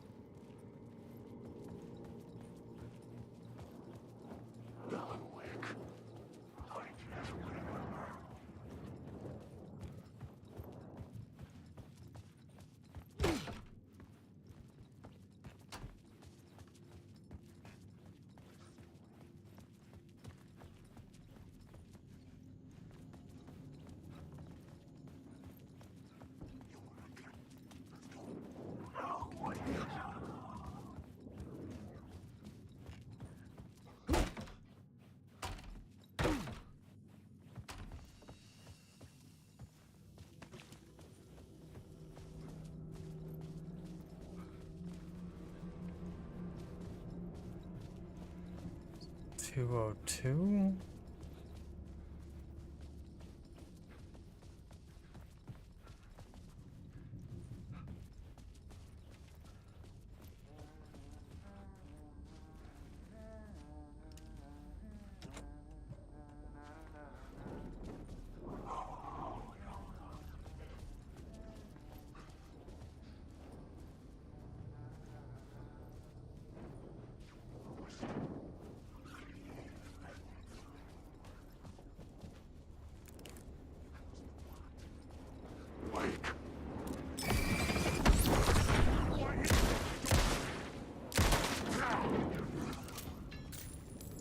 202?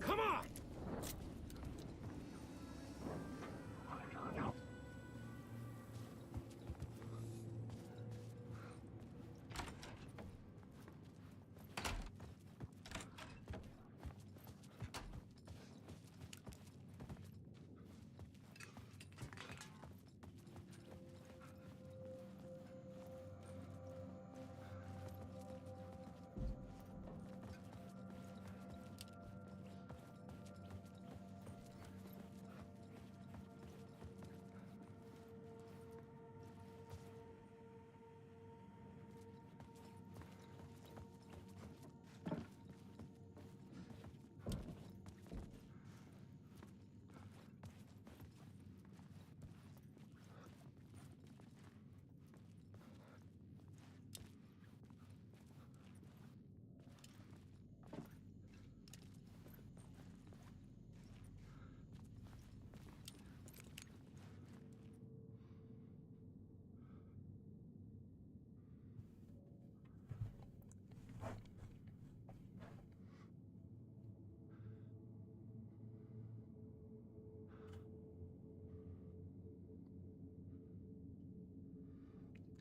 Come on!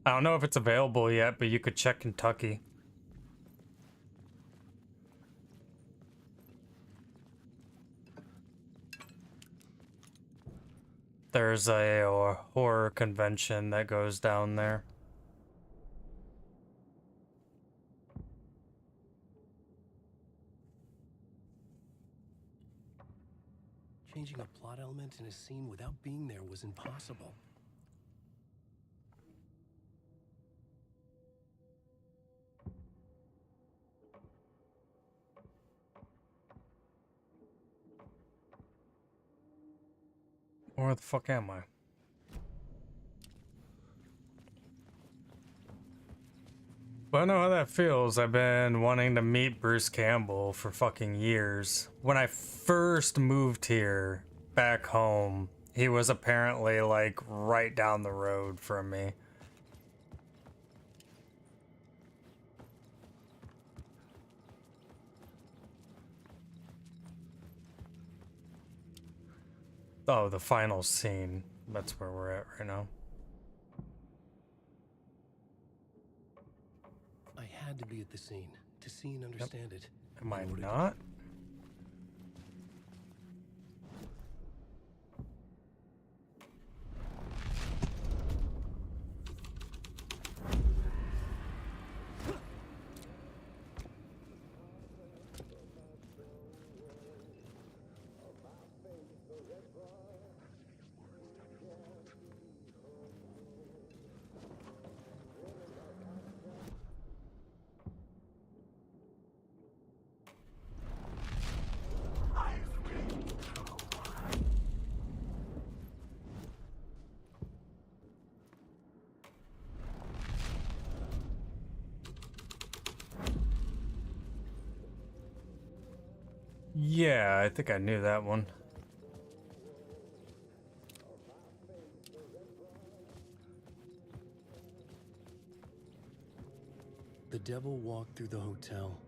I don't know if it's available yet, but you could check Kentucky. There's a horror convention that goes down there. Changing a plot element in a scene without being there was impossible. Where the fuck am I? But I know how that feels. I've been wanting to meet Bruce Campbell for fucking years. When I first moved here, back home, he was apparently like right down the road from me. Oh, the final scene. That's where we're at right now. I had to be at the scene to see and understand it. Am I not? Yeah, I think I knew that one. The devil walked through the hotel,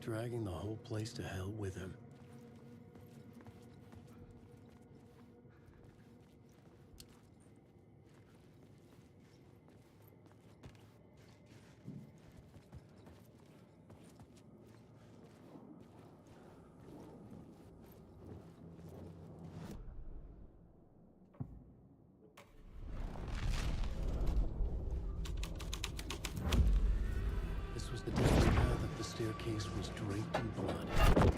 dragging the whole place to hell with him. The deadly path up the staircase was draped in blood.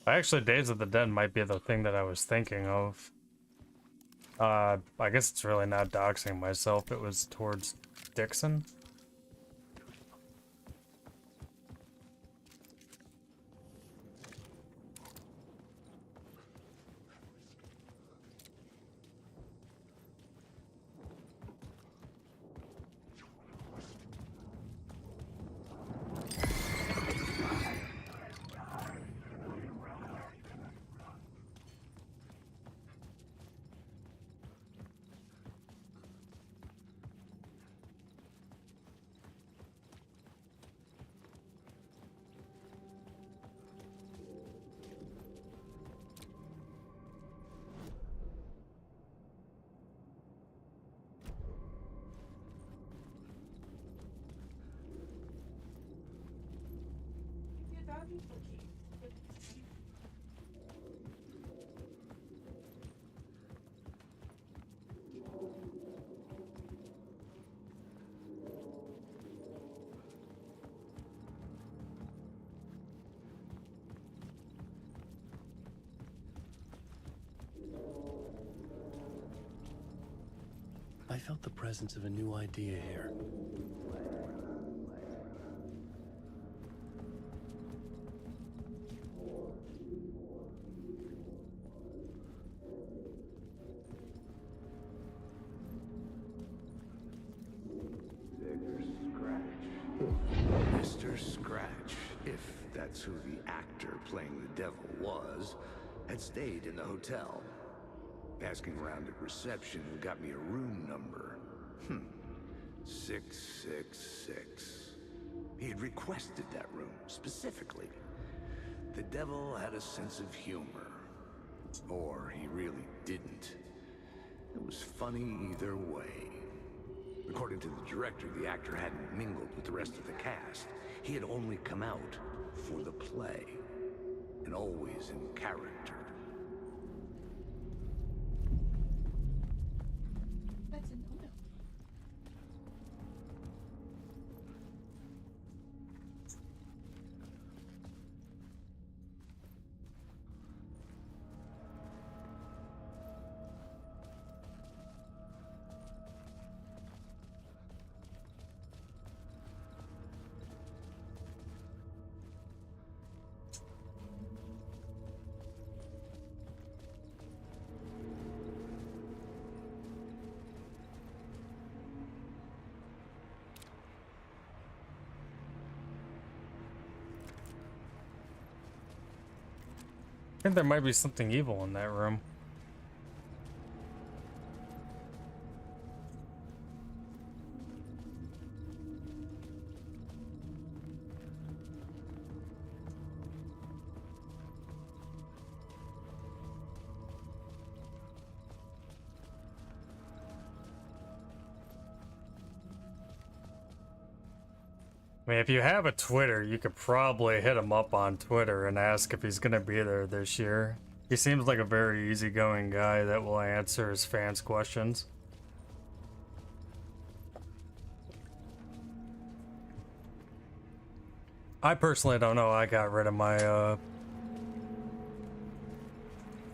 Actually, Days of the Dead might be the thing that I was thinking of. I guess it's really not doxing myself. It was towards Dixon. I felt the presence of a new idea here. Mr. Scratch, if that's who the actor playing the devil was, had stayed in the hotel. Asking around at reception got me a room number. 666. He had requested that room, specifically. The devil had a sense of humor. Or he really didn't. It was funny either way. According to the director, the actor hadn't mingled with the rest of the cast. He had only come out for the play. And always in character. That's a no-no. I think there might be something evil in that room. I mean, if you have a Twitter, you could probably hit him up on Twitter and ask if he's gonna be there this year. He seems like a very easygoing guy that will answer his fans' questions. I personally don't know. I got rid of my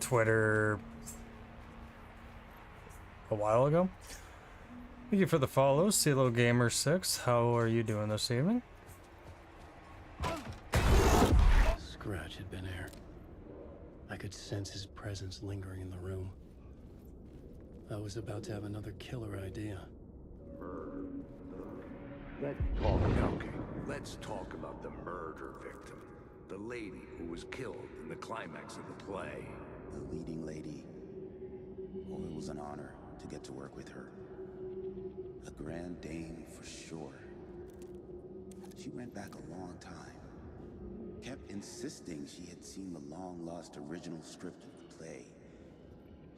Twitter a while ago. Thank you for the follow, CeeLo Gamer 6. How are you doing this evening? Scratch had been here. I could sense his presence lingering in the room. I was about to have another killer idea. Let talk talking. Let's talk about the murder victim. The lady who was killed in the climax of the play. The leading lady. Oh, it was an honor to get to work with her. A grand dame for sure. She went back a long time. Kept insisting she had seen the long-lost original script of the play.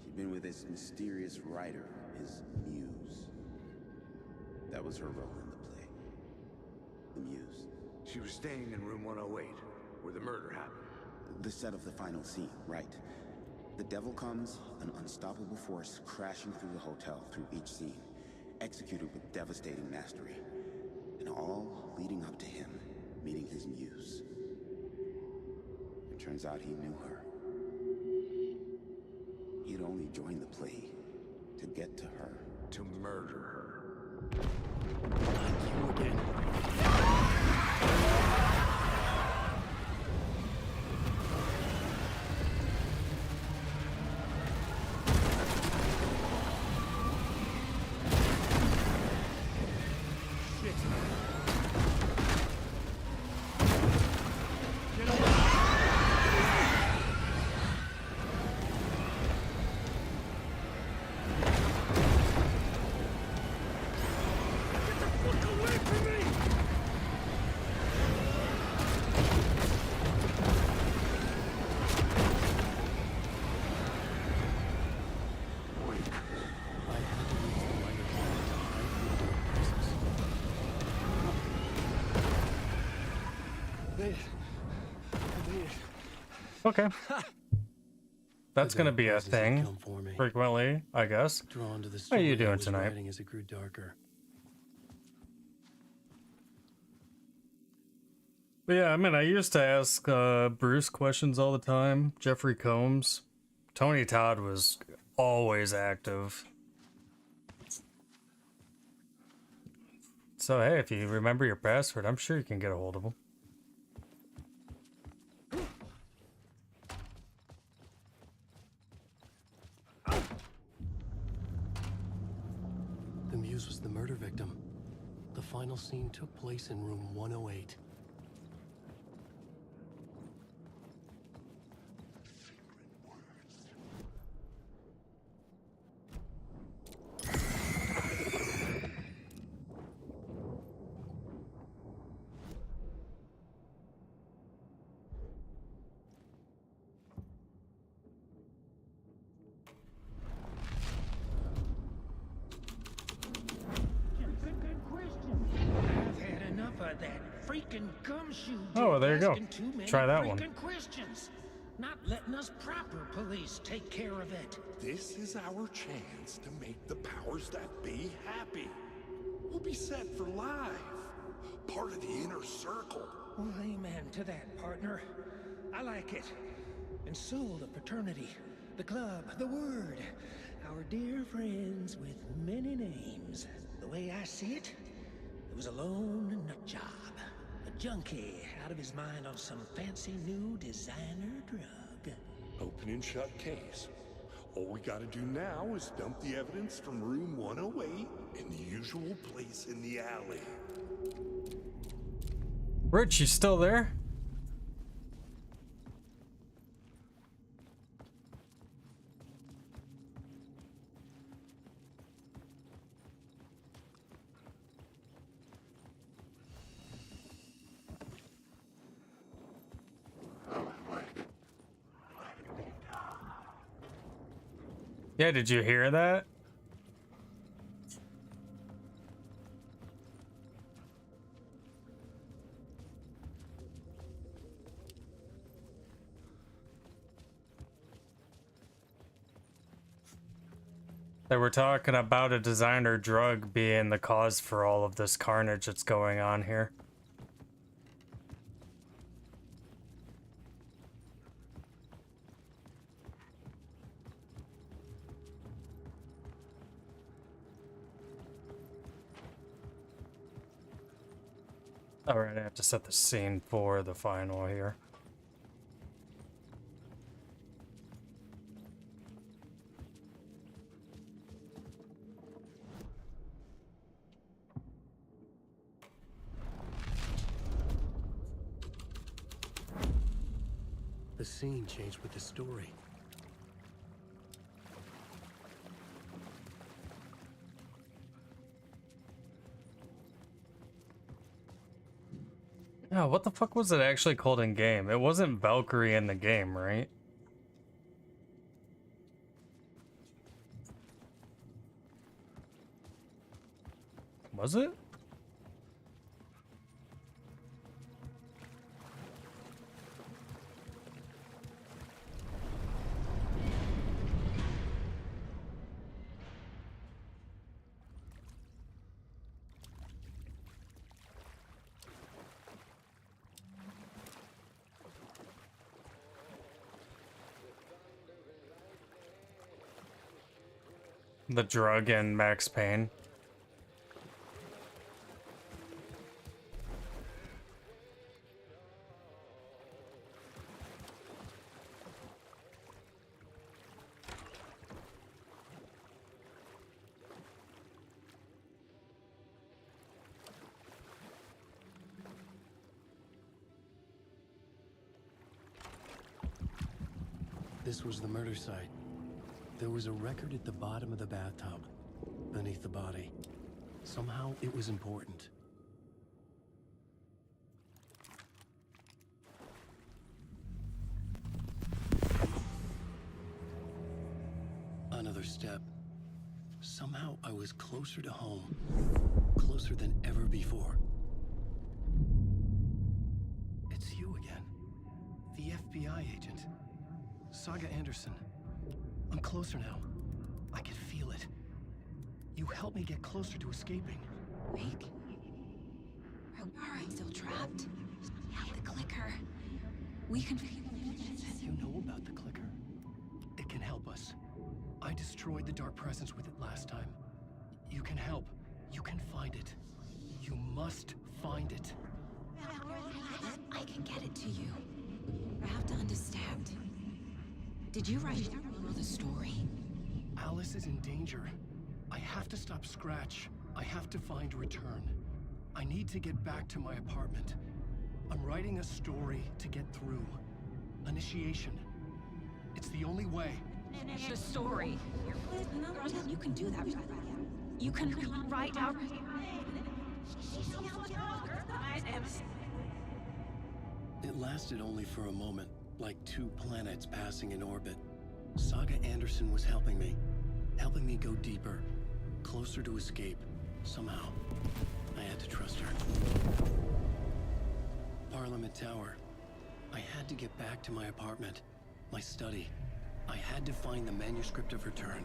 She'd been with this mysterious writer, his muse. That was her role in the play. The muse. She was staying in room 108, where the murder happened. The set of the final scene, right. The devil comes, an unstoppable force crashing through the hotel through each scene, executed with devastating mastery. And all leading up to him meeting his muse. It turns out he knew her. He had only joined the play to get to her. To murder her. You again. Okay. That's gonna be a thing frequently, I guess. Drawn to the How are you story I doing was tonight? writing as it grew darker. But yeah, I mean, I used to ask Bruce questions all the time. Jeffrey Combs. Tony Todd was always active. So hey, if you remember your password, I'm sure you can get a hold of him. The muse was the murder victim. The final scene took place in room 108. Oh, there you go. Try that one. Questions. Not letting us proper police take care of it. This is our chance to make the powers that be happy. We'll be set for life. Part of the inner circle. Well, amen to that, partner. I like it. And so the fraternity, the club, the word. Our dear friends with many names. The way I see it, it was a lone nut job. A junkie out of his mind on some fancy new designer drug. Open and shut case. All we gotta do now is dump the evidence from room 108 in the usual place in the alley. Rich, you still there? Yeah, did you hear that? They were talking about a designer drug being the cause for all of this carnage that's going on here. Alright, I have to set the scene for the final here. scene changed with the story. Yeah, what the fuck was it actually called in game? It wasn't Valkyrie in the game, right? Was it? The drug and Max Payne. This was the murder site. There was a record at the bottom of the bathtub, beneath the body. Somehow it was important. Another step. Somehow I was closer to home. Closer than ever before. It's you again. The FBI agent. Saga Anderson. I'm closer now. I can feel it. You helped me get closer to escaping. Wake? Are you still trapped? The clicker. We can... You know about the clicker? It can help us. I destroyed the dark presence with it last time. You can help. You can find it. You must find it. I can get it to you. I have to understand. Did you write the story? Alice is in danger. I have to stop Scratch. I have to find Return. I need to get back to my apartment. I'm writing a story to get through. Initiation. It's the only way. The story. You can do that. You can write out... It lasted only for a moment, like two planets passing in orbit. Saga Anderson was helping me go deeper, closer to escape. Somehow, I had to trust her. Parliament Tower. I had to get back to my apartment, my study. I had to find the manuscript of Return.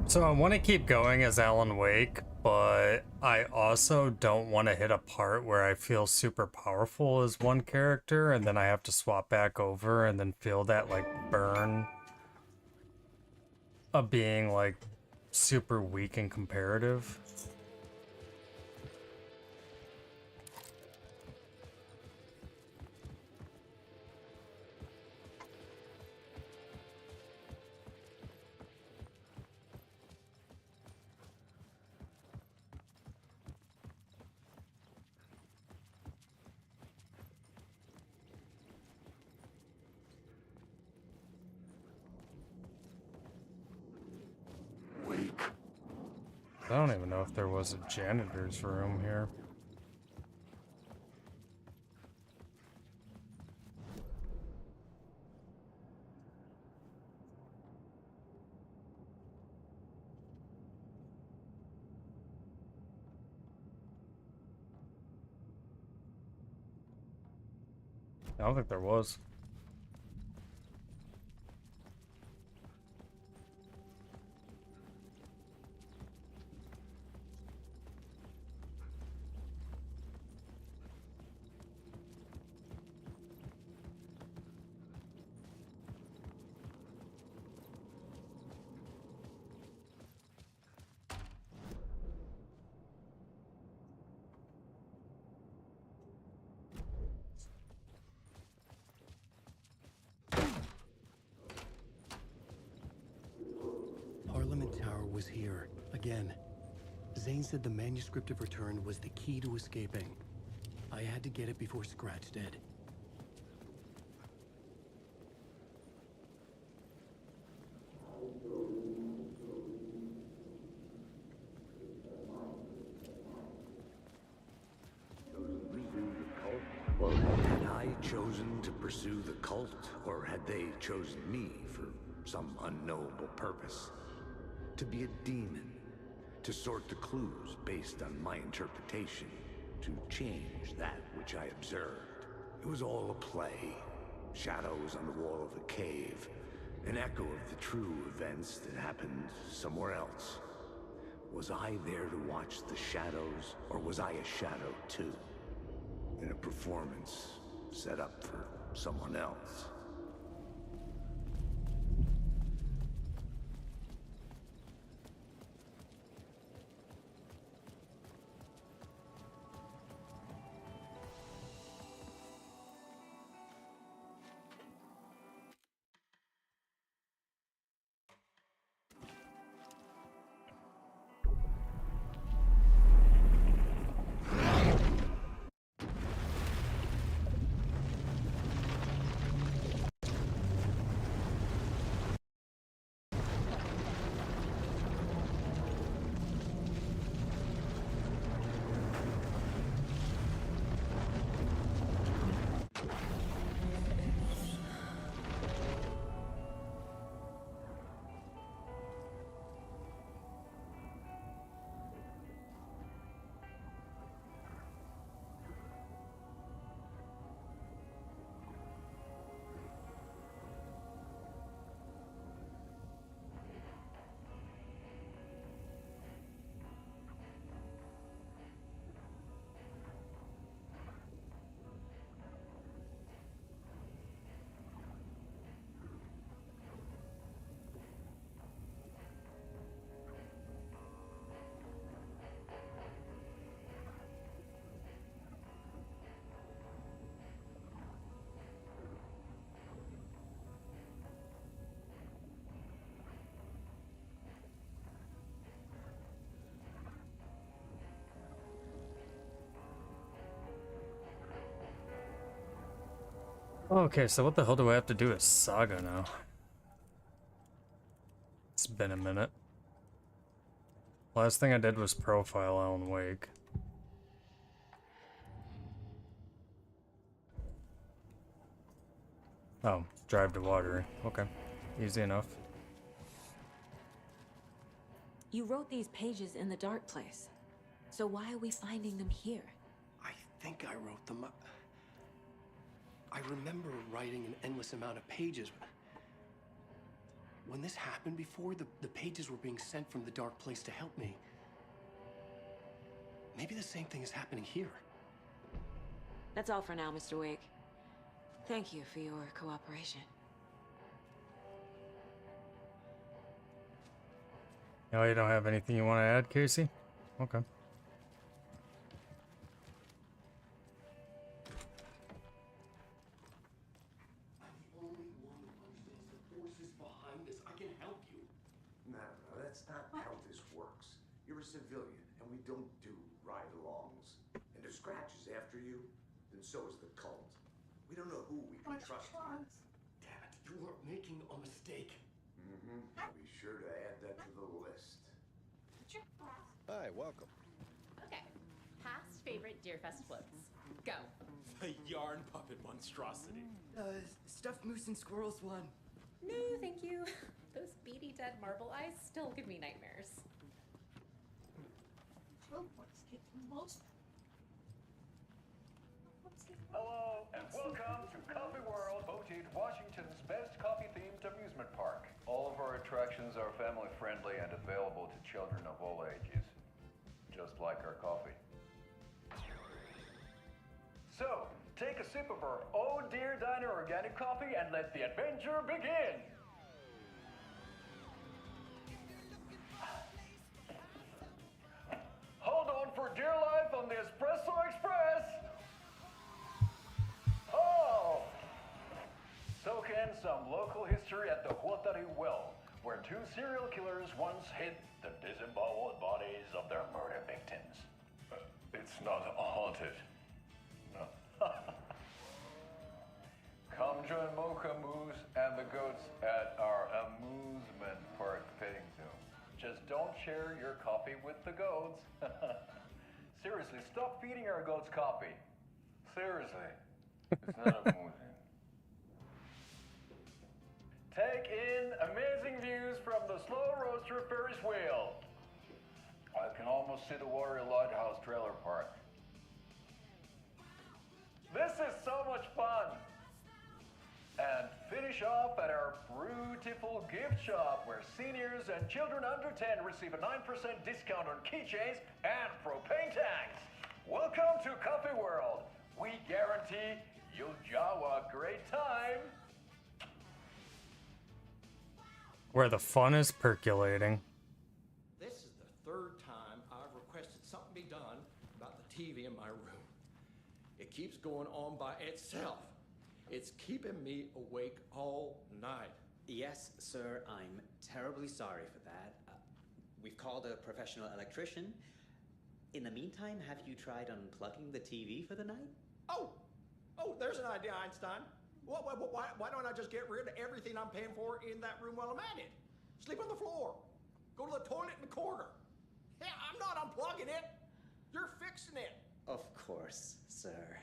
So I want to keep going as Alan Wake, but I also don't want to hit a part where I feel super powerful as one character and then I have to swap back over and then feel that like burn of being like super weak and comparative. I don't even know if there was a janitor's room here. I don't think there was. Was here, again. Zane said the manuscript of Return was the key to escaping. I had to get it before Scratch did. Well, had I chosen to pursue the cult, or had they chosen me for some unknowable purpose? To be a demon, to sort the clues based on my interpretation, to change that which I observed. It was all a play. Shadows on the wall of a cave, an echo of the true events that happened somewhere else. Was I there to watch the shadows, or was I a shadow too? In a performance set up for someone else. Okay, so what the hell do I have to do with Saga now? It's been a minute. Last thing I did was profile Alan Wake. Oh, drive to Watery. Okay, easy enough. You wrote these pages in the dark place. So why are we finding them here? I think I wrote them up. I remember writing an endless amount of pages. When this happened before, the pages were being sent from the dark place to help me. Maybe the same thing is happening here. That's all for now, Mr. Wake. Thank you for your cooperation. Oh, you don't have anything you want to add, Casey? Okay. That's not how this works. You're a civilian, and we don't do ride-alongs. And if Scratch is after you, then so is the cult. We don't know who we can trust. Damn it, you are making a mistake. I'll be sure to add that to the list. Hi, welcome. Okay. Past favorite Deerfest floats. Go. The yarn puppet monstrosity. Stuffed moose and squirrels one. No, thank you. Those beady dead marble eyes still give me nightmares. Hello, and welcome to Coffee World, voted Washington's best coffee-themed amusement park. All of our attractions are family-friendly and available to children of all ages, just like our coffee. So, take a sip of our Oh Dear Diner organic coffee and let the adventure begin! Hold on for dear life on the Espresso Express! Oh! Soak in some local history at the Huatari Well, where two serial killers once hid the disemboweled bodies of their murder victims. It's not haunted. Come join Mocha Moose and the goats at our amusement park petting zoo. Just don't share your coffee with the goats. Seriously, stop feeding our goats coffee. Seriously. It's not amusing. Take in amazing views from the Slow Roaster Ferris wheel. I can almost see the Warrior Lighthouse trailer park. This is so much fun. And finish off at our beautiful gift shop where seniors and children under 10 receive a 9% discount on keychains and propane tanks. Welcome to Coffee World. We guarantee you'll have a great time. Where the fun is percolating. This is the third time I've requested something be done about the TV in my room. It keeps going on by itself. It's keeping me awake all night. Yes, sir, I'm terribly sorry for that. We've called a professional electrician. In the meantime, have you tried unplugging the TV for the night? Oh, there's an idea, Einstein. Why don't I just get rid of everything I'm paying for in that room while I'm at it? Sleep on the floor. Go to the toilet in the corner. Hey, I'm not unplugging it. You're fixing it. Of course, sir.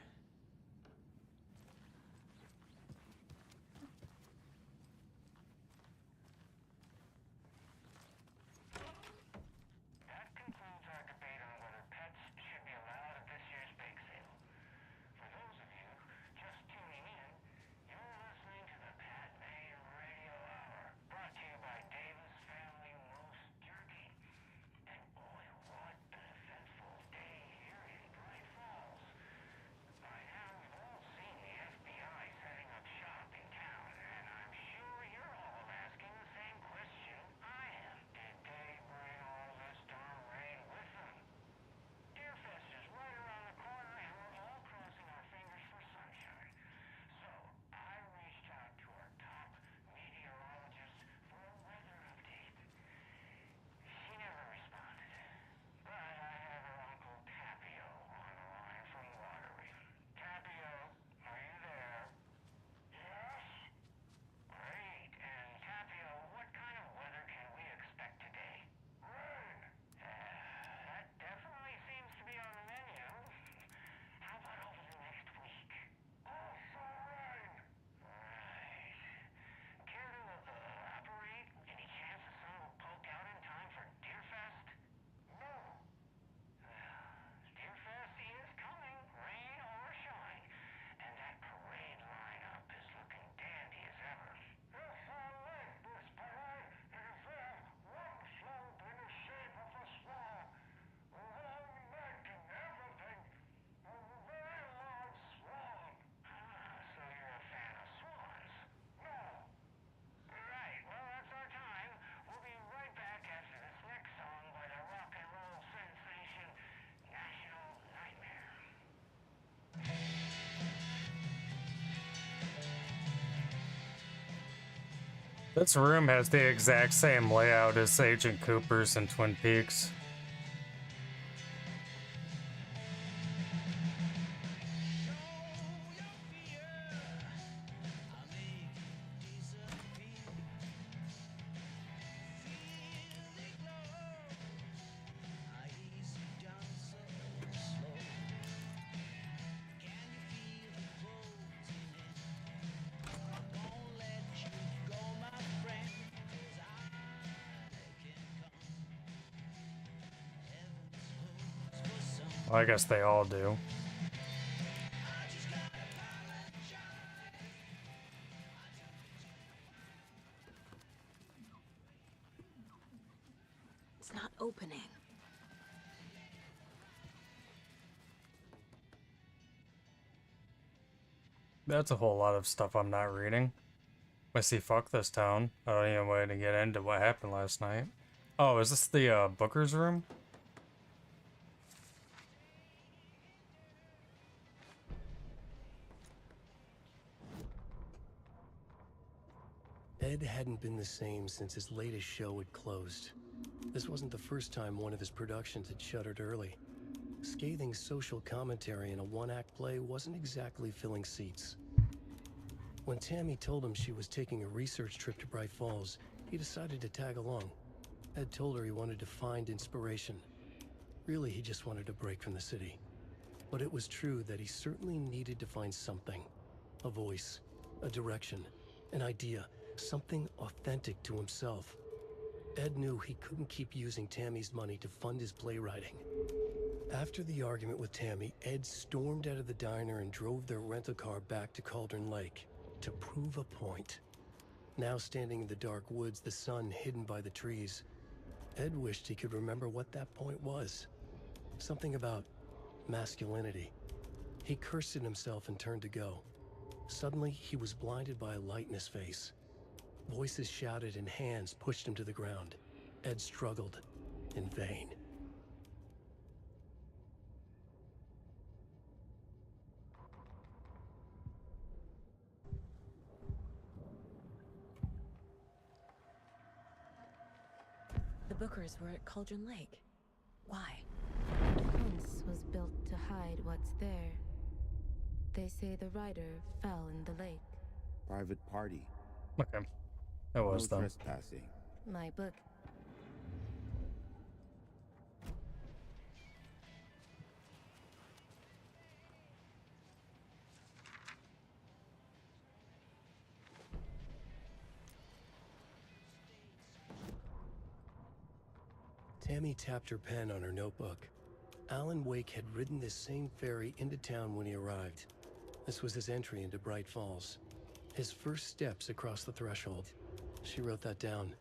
This room has the exact same layout as Agent Cooper's in Twin Peaks. Well, I guess they all do. It's not opening. That's a whole lot of stuff I'm not reading. I see fuck this town. I don't even want to get into what happened last night. Oh, is this the Booker's room? Ed hadn't been the same since his latest show had closed. This wasn't the first time one of his productions had shuttered early. Scathing social commentary in a one-act play wasn't exactly filling seats. When Tammy told him she was taking a research trip to Bright Falls, he decided to tag along. Ed told her he wanted to find inspiration. Really, he just wanted a break from the city. But it was true that he certainly needed to find something. A voice, a direction, an idea, something authentic to himself. Ed knew he couldn't keep using Tammy's money to fund his playwriting. After the argument with Tammy, Ed stormed out of the diner and drove their rental car back to Cauldron Lake to prove a point. Now standing in the dark woods, the sun hidden by the trees, Ed wished he could remember what that point was. Something about masculinity. He cursed at himself and turned to go. Suddenly, he was blinded by a light in his face. Voices shouted and hands pushed him to the ground. Ed struggled, in vain. The Bookers were at Cauldron Lake. Why? The fence was built to hide what's there. They say the rider fell in the lake. Private party. Okay. That was no them. trespassing. My book. Tammy tapped her pen on her notebook. Alan Wake had ridden this same ferry into town when he arrived. This was his entry into Bright Falls. His first steps across the threshold. She wrote that down.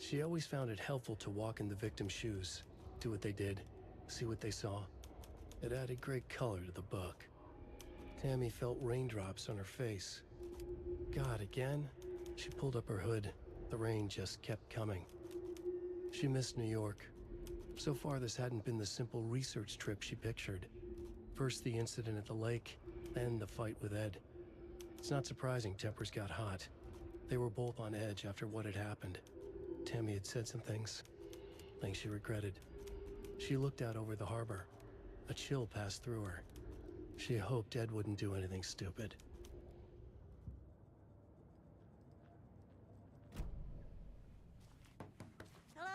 She always found it helpful to walk in the victim's shoes, do what they did, see what they saw. It added great color to the book. Tammy felt raindrops on her face. God, again? She pulled up her hood. The rain just kept coming. She missed New York. So far, this hadn't been the simple research trip she pictured. First the incident at the lake, then the fight with Ed. It's not surprising tempers got hot. They were both on edge after what had happened. Tammy had said some things she regretted. She looked out over the harbor. A chill passed through her. She hoped Ed wouldn't do anything stupid. Hello?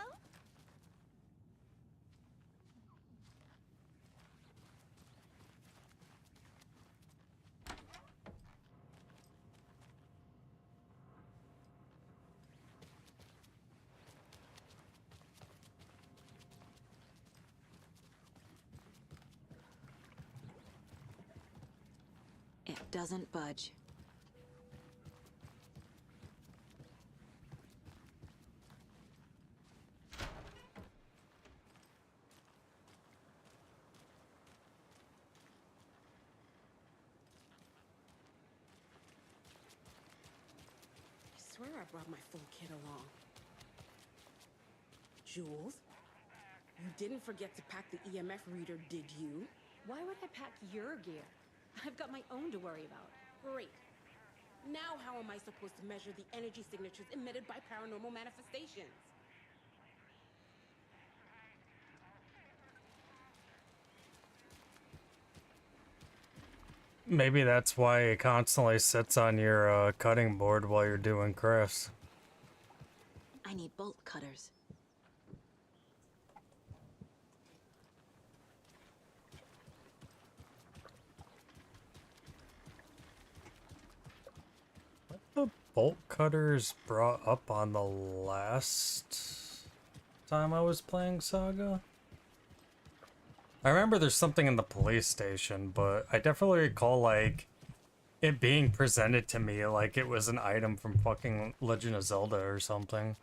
It doesn't budge. I swear I brought my full kit along. Jules, you didn't forget to pack the EMF reader, did you? Why would I pack your gear? I've got my own to worry about. Great. Now how am I supposed to measure the energy signatures emitted by paranormal manifestations? Maybe that's why it constantly sits on your cutting board while you're doing crafts. I need bolt cutters. The bolt cutters brought up on the last time I was playing Saga? I remember there's something in the police station, but I definitely recall, like, it being presented to me like it was an item from fucking Legend of Zelda or something.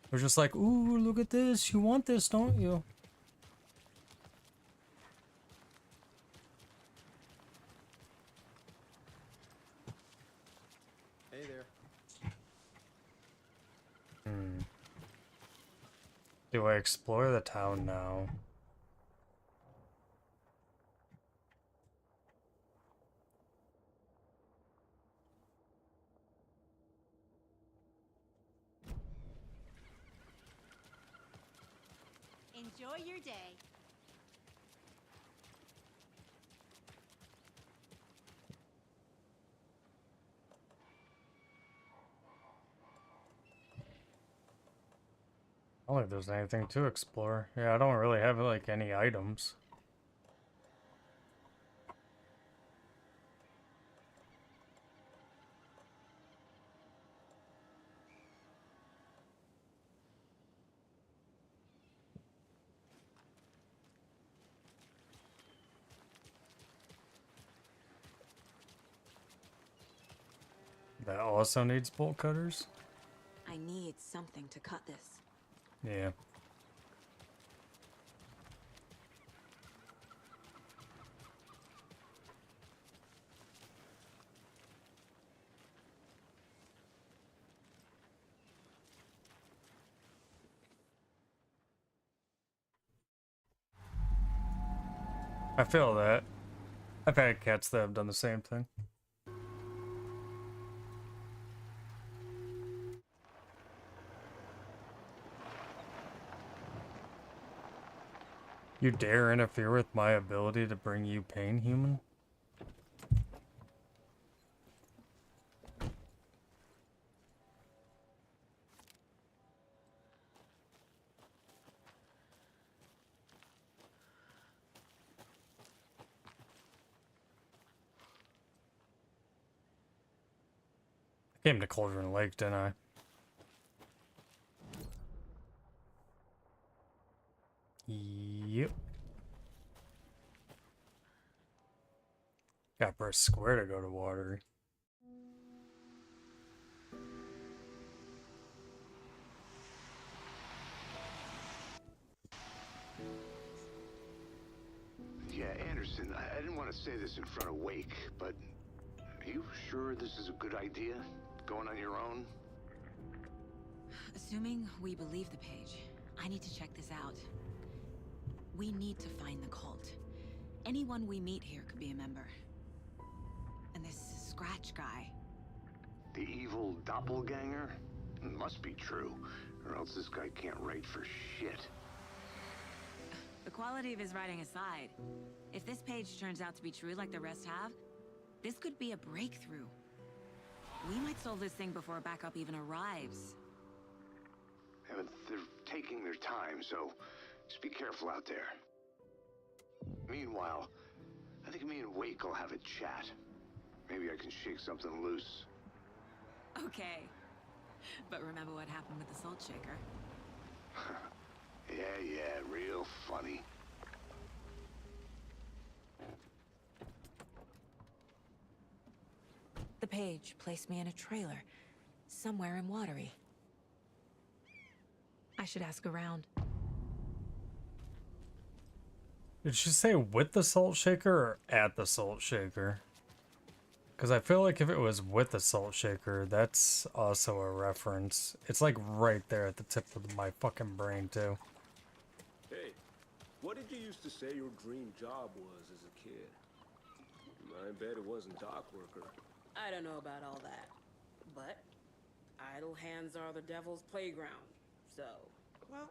It was just like, ooh, look at this, you want this, don't you? Hey there. Do I explore the town now? Enjoy your day. don't think there's anything to explore. Yeah, I don't really have like any items. That also needs bolt cutters? I need something to cut this. Yeah. I feel that. I've had cats that have done the same thing. You dare interfere with my ability to bring you pain, human? I came to Cauldron Lake, didn't I? Yep. Got press square to go to water. Yeah, Anderson, I didn't want to say this in front of Wake, but are you sure this is a good idea? Going on your own? Assuming we believe the page, I need to check this out. We need to find the cult. Anyone we meet here could be a member. And this Scratch guy. The evil doppelganger? Must be true, or else this guy can't write for shit. The quality of his writing aside, if this page turns out to be true like the rest have, this could be a breakthrough. We might solve this thing before backup even arrives. Yeah, but they're taking their time, so just be careful out there. Meanwhile, I think me and Wake will have a chat. Maybe I can shake something loose. Okay. But remember what happened with the salt shaker? Yeah, real funny. The page placed me in a trailer, somewhere in Watery. I should ask around. Did she say with the salt shaker or at the salt shaker? Because I feel like if it was with the salt shaker, that's also a reference. It's like right there at the tip of my fucking brain too. Hey, what did you used to say your dream job was as a kid? I bet it wasn't dock worker. I don't know about all that, but idle hands are the devil's playground, so... Well,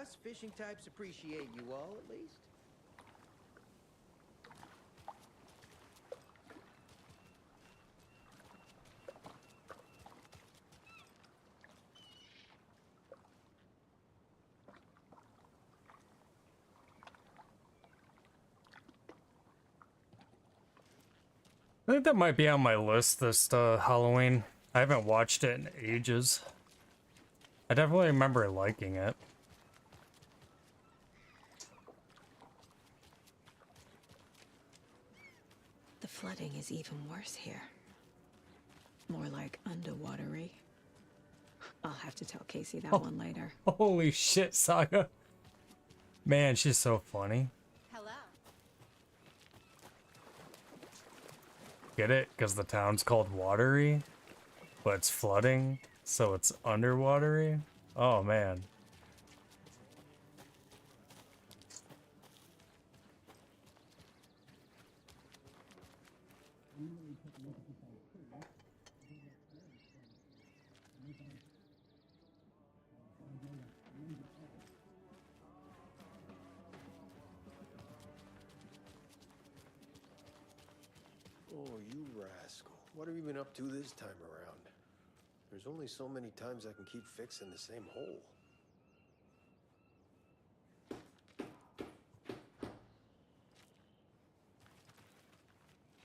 us fishing types appreciate you all, at least. I think that might be on my list this Halloween. I haven't watched it in ages. I definitely remember liking it. The flooding is even worse here. More like underwatery. I'll have to tell Casey that one later. Holy shit, Saga. Man, she's so funny. Hello. Get it? Because the town's called Watery, but it's flooding, so it's underwatery? Oh, man. Oh, you rascal. What have you been up to this time around? There's only so many times I can keep fixing the same hole.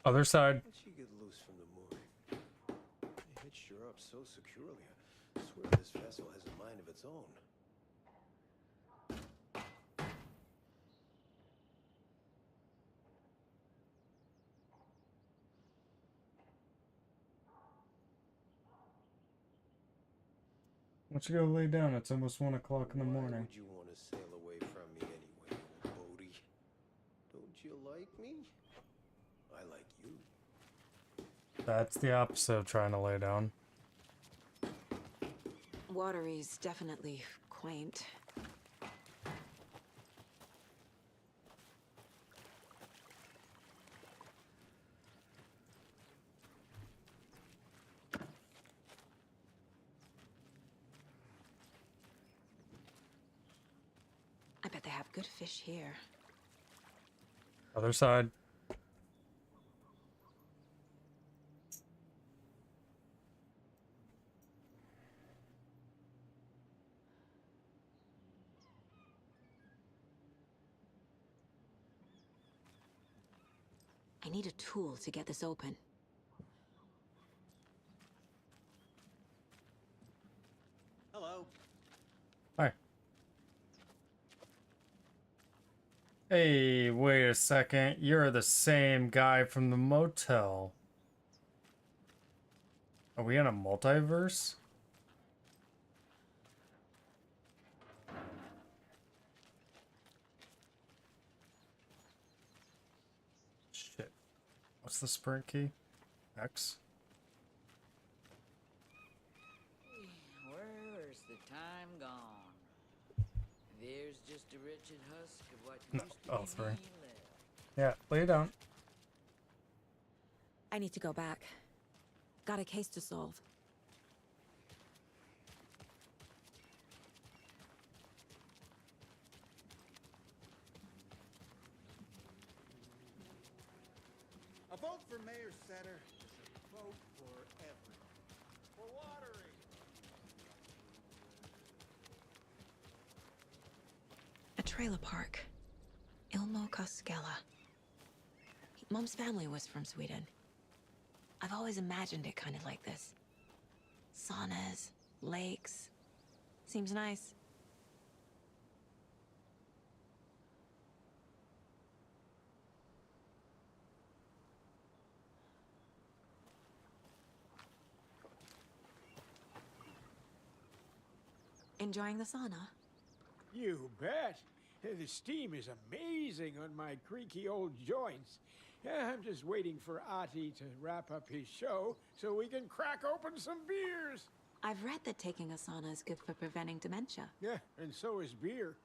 Other side. How'd she get loose from the mooring? They hitched her up so securely. I swear this vessel has a mind of its own. Why don't you go lay down? It's almost 1 o'clock in the morning. Why would you want to sail away from me anyway, old Bodhi? Don't you like me? I like you. That's the opposite of trying to lay down. Watery's definitely quaint. I bet they have good fish here. Other side. I need a tool to get this open. Hello. Hi. Hey, wait a second. You're the same guy from the motel. Are we in a multiverse? Shit. What's the sprint key? X? Where's the time gone? There's just a wretched husk of what No. used to Oh, be 3. me left. Yeah, lay down. I need to go back. Got a case to solve. A vote for Mayor Setter is a vote for everyone. For Watery. A trailer park. Ilmo Koskela. Mom's family was from Sweden. I've always imagined it kind of like this. Saunas, lakes. Seems nice. Enjoying the sauna? You bet. The steam is amazing on my creaky old joints. I'm just waiting for Ati to wrap up his show so we can crack open some beers. I've read that taking a sauna is good for preventing dementia. Yeah, and so is beer.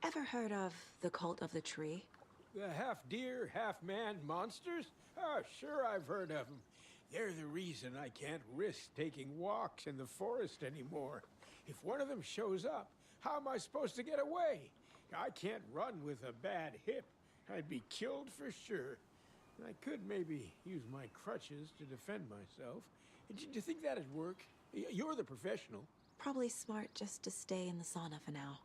Ever heard of the Cult of the Tree? The half-deer, half-man monsters? Oh, sure I've heard of them. They're the reason I can't risk taking walks in the forest anymore. If one of them shows up, how am I supposed to get away? I can't run with a bad hip. I'd be killed for sure. I could maybe use my crutches to defend myself. Do you think that'd work? You're the professional. Probably smart just to stay in the sauna for now.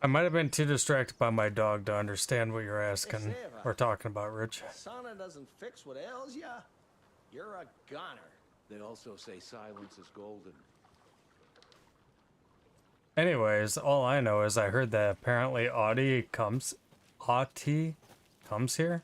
I might have been too distracted by my dog to understand what you're asking Sarah. or talking about, Rich. Sauna doesn't fix what ails ya. You're a goner. They also say silence is golden. Anyways, all I know is I heard that apparently Ati comes here.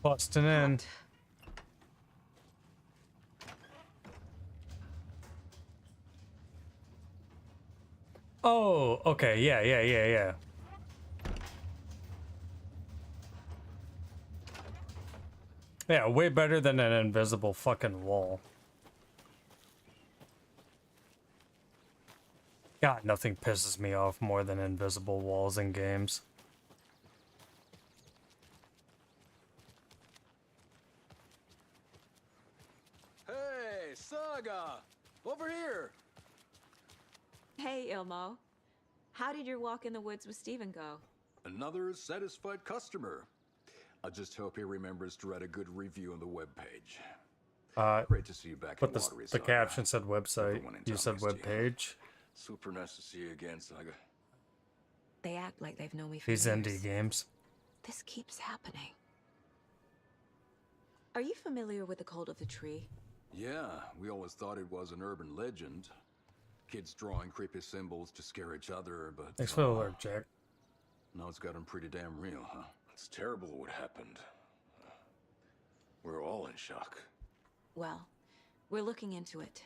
Busting in. Oh, okay, yeah. Yeah, way better than an invisible fucking wall. God, nothing pisses me off more than invisible walls in games. Hey, Saga! Over here! Hey, Ilmo. How did your walk in the woods with Steven go? Another satisfied customer. I just hope he remembers to write a good review on the webpage. Great to see you back But in the Watery, the Saga. caption said website. Everyone in You town said missed you. webpage. Super nice to see you again, Saga. They act like they've known me for These years. indie games. This keeps happening. Are you familiar with the Cult of the Tree? Yeah, we always thought it was an urban legend. Kids drawing creepy symbols to scare each other, but... Thanks for the alert, Jack. Now it's gotten pretty damn real, huh? It's terrible what happened. We're all in shock. Well, we're looking into it.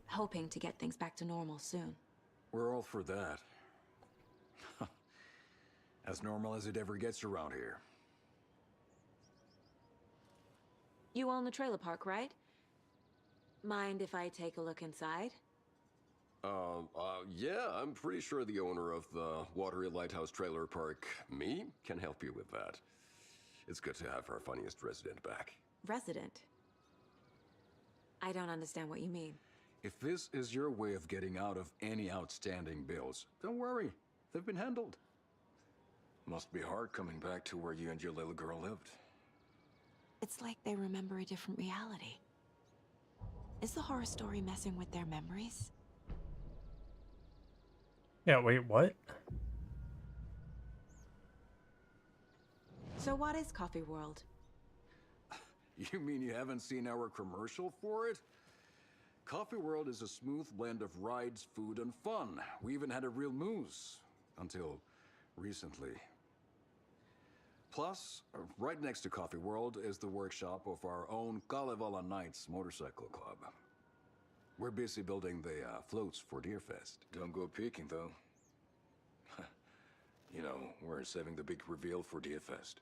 Hoping to get things back to normal soon. We're all for that. As normal as it ever gets around here. You own the trailer park, right? Mind if I take a look inside? Yeah, I'm pretty sure the owner of the Watery Lighthouse Trailer Park, me, can help you with that. It's good to have our funniest resident back. Resident? I don't understand what you mean. If this is your way of getting out of any outstanding bills, don't worry. They've been handled. Must be hard coming back to where you and your little girl lived. It's like they remember a different reality. Is the horror story messing with their memories? Yeah, wait, what? So what is Coffee World? You mean you haven't seen our commercial for it? Coffee World is a smooth blend of rides, food, and fun. We even had a real moose. Until recently. Plus, right next to Coffee World is the workshop of our own Kalevala Knights Motorcycle Club. We're busy building the floats for Deerfest. Don't go peeking, though. You know, we're saving the big reveal for Deerfest.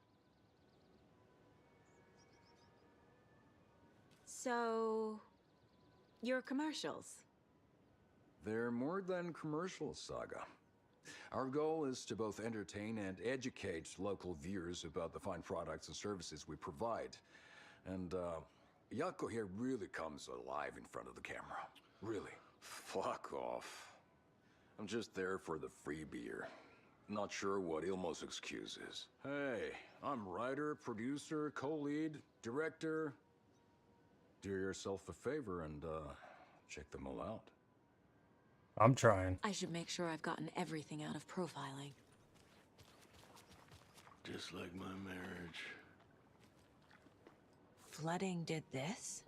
So... your commercials? They're more than commercials, Saga. Our goal is to both entertain and educate local viewers about the fine products and services we provide. And, Jaakko here really comes alive in front of the camera. Really. Fuck off. I'm just there for the free beer. Not sure what Ilmo's excuse is. Hey, I'm writer, producer, co-lead, director. Do yourself a favor and, check them all out. I'm trying. I should make sure I've gotten everything out of profiling. Just like my marriage. Flooding did this?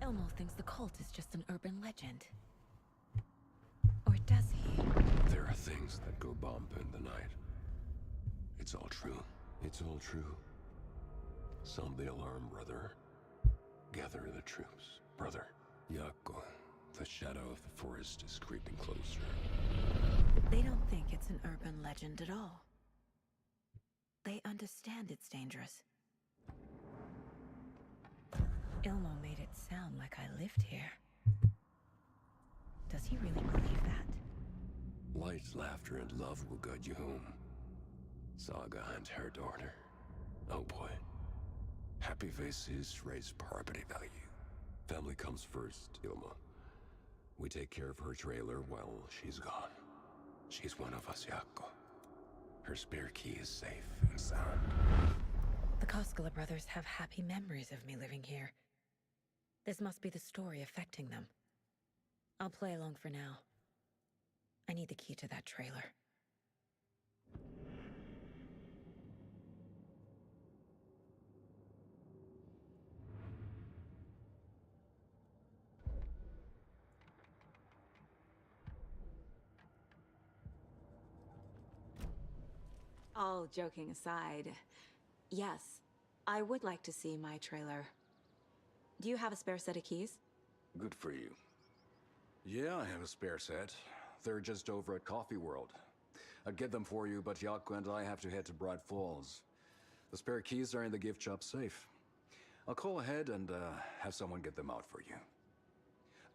Ilmo thinks the cult is just an urban legend. Or does he? There are things that go bump in the night. It's all true. It's all true. Sound the alarm, brother. Gather the troops, brother. Jaakko, the shadow of the forest is creeping closer. They don't think it's an urban legend at all. They understand it's dangerous. Ilmo made it sound like I lived here. Does he really believe that? Light, laughter, and love will guide you home. Saga and her daughter. Oh boy. Happy faces raise property value. Family comes first, Ilma. We take care of her trailer while she's gone. She's one of us, Jaakko. Her spare key is safe and sound. The Koskela brothers have happy memories of me living here. This must be the story affecting them. I'll play along for now. I need the key to that trailer. All joking aside, yes, I would like to see my trailer. Do you have a spare set of keys? Good for you. Yeah, I have a spare set. They're just over at Coffee World. I'd get them for you, but Yako and I have to head to Bright Falls. The spare keys are in the gift shop safe. I'll call ahead and have someone get them out for you.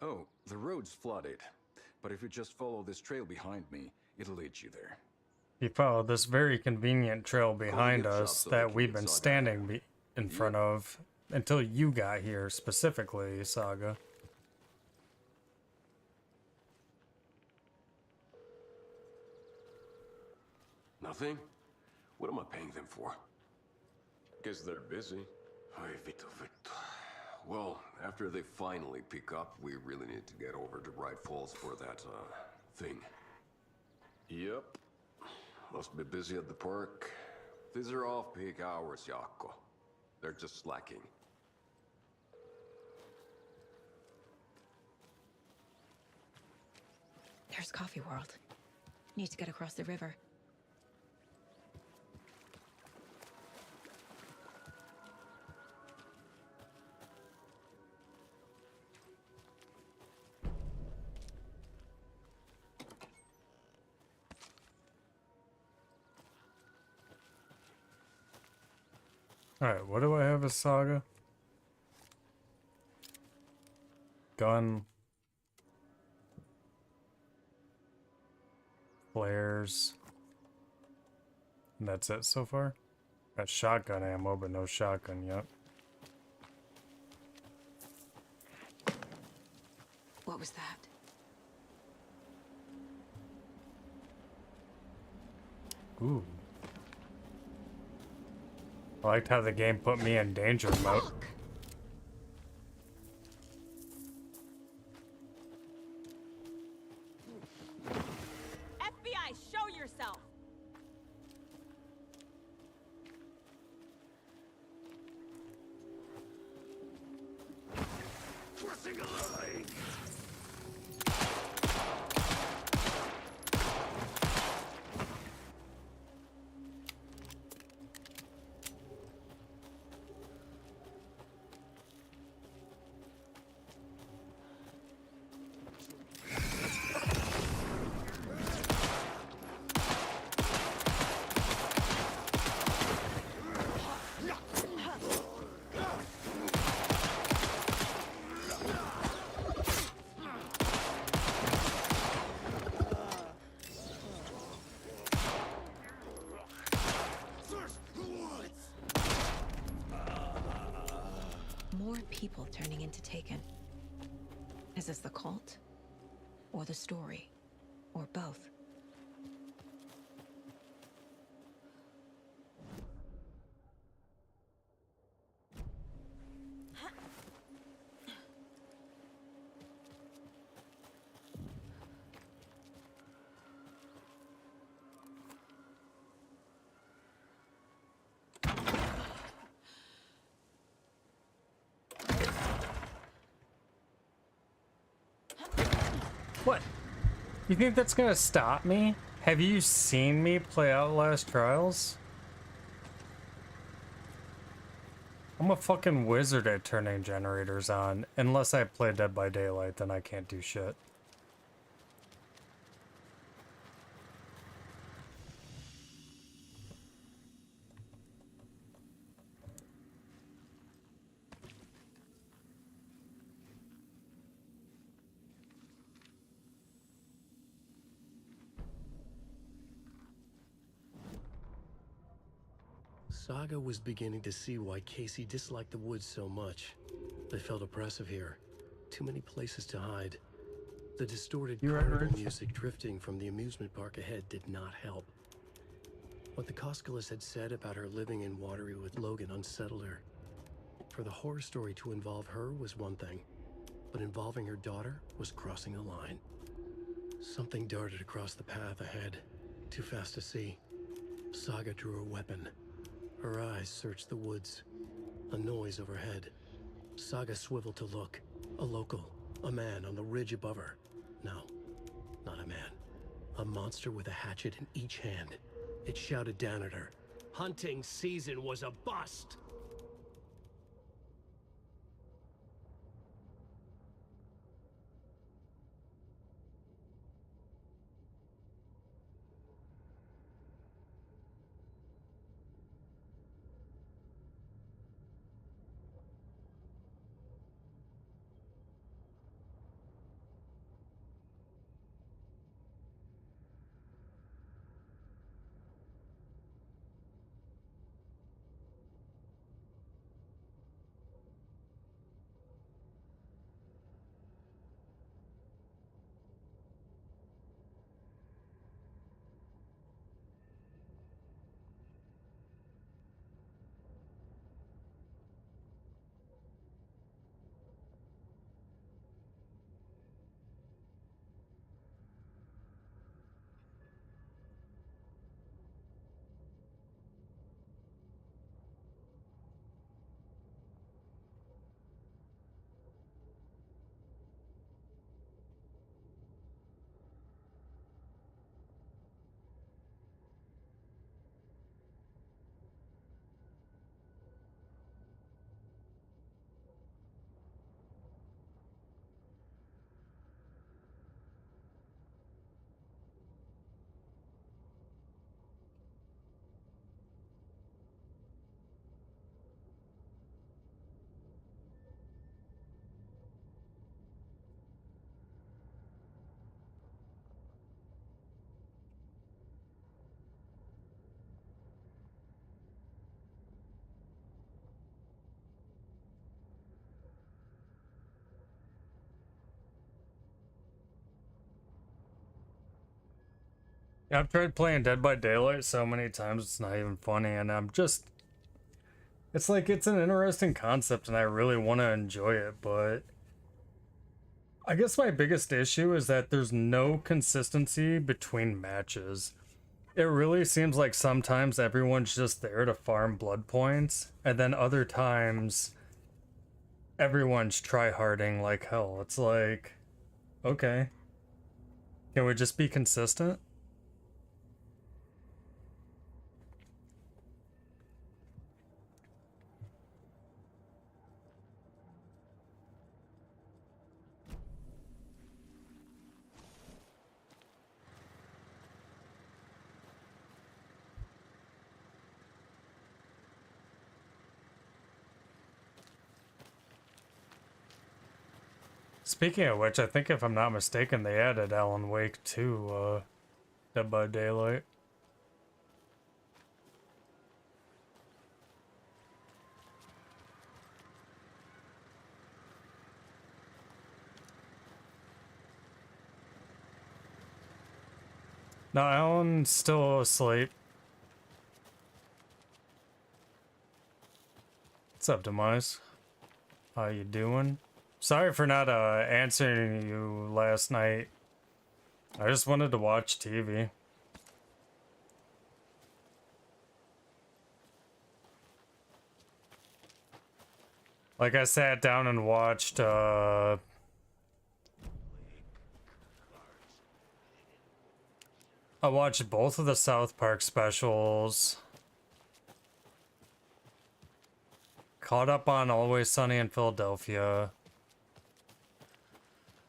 Oh, the road's flooded, but if you just follow this trail behind me, it'll lead you there. You follow this very convenient trail behind gift shop us so they that can we've get been Saga standing in front of until you got here, specifically, Saga. Nothing? What am I paying them for? Guess they're busy. Ay, Vito. Well, after they finally pick up, we really need to get over to Bright Falls for that, thing. Yep. Must be busy at the park. These are off-peak hours, Yako. They're just slacking. There's Coffee World. Need to get across the river. Alright, what do I have as Saga? Gun. Flares. And that's it so far? Got shotgun ammo, but no shotgun yet. What was that? Ooh. I liked how the game put me in danger mode. FBI, show yourself! Crossing a line! More people turning into Taken. Is this the cult? Or the story? Or both? What? You think that's gonna stop me? Have you seen me play Outlast Trials? I'm a fucking wizard at turning generators on. Unless I play Dead by Daylight, then I can't do shit. Saga was beginning to see why Casey disliked the woods so much. They felt oppressive here. Too many places to hide. The distorted carnival music drifting from the amusement park ahead did not help. What the Koskalis had said about her living in Watery with Logan unsettled her. For the horror story to involve her was one thing, but involving her daughter was crossing a line. Something darted across the path ahead, too fast to see. Saga drew her weapon. Her eyes searched the woods. A noise overhead. Saga swiveled to look. A local. A man on the ridge above her. No, not a man. A monster with a hatchet in each hand. It shouted down at her. Hunting season was a bust! I've tried playing Dead by Daylight so many times it's not even funny, and it's like it's an interesting concept and I really want to enjoy it, but I guess my biggest issue is that there's no consistency between matches. It really seems like sometimes everyone's just there to farm blood points, and then other times everyone's tryharding like hell. It's like, okay, can we just be consistent? Speaking of which, I think if I'm not mistaken, they added Alan Wake to Dead by Daylight. No, Alan's still asleep. What's up, Demise? How you doing? Sorry for not answering you last night. I just wanted to watch TV. Like I sat down and watched I watched both of the South Park specials. Caught up on Always Sunny in Philadelphia.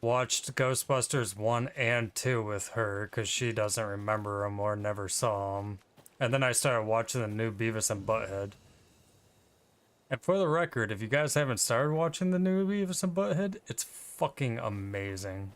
Watched Ghostbusters 1 and 2 with her because she doesn't remember them or never saw them. And then I started watching the new Beavis and Butthead. And for the record, if you guys haven't started watching the new Beavis and Butthead, it's fucking amazing.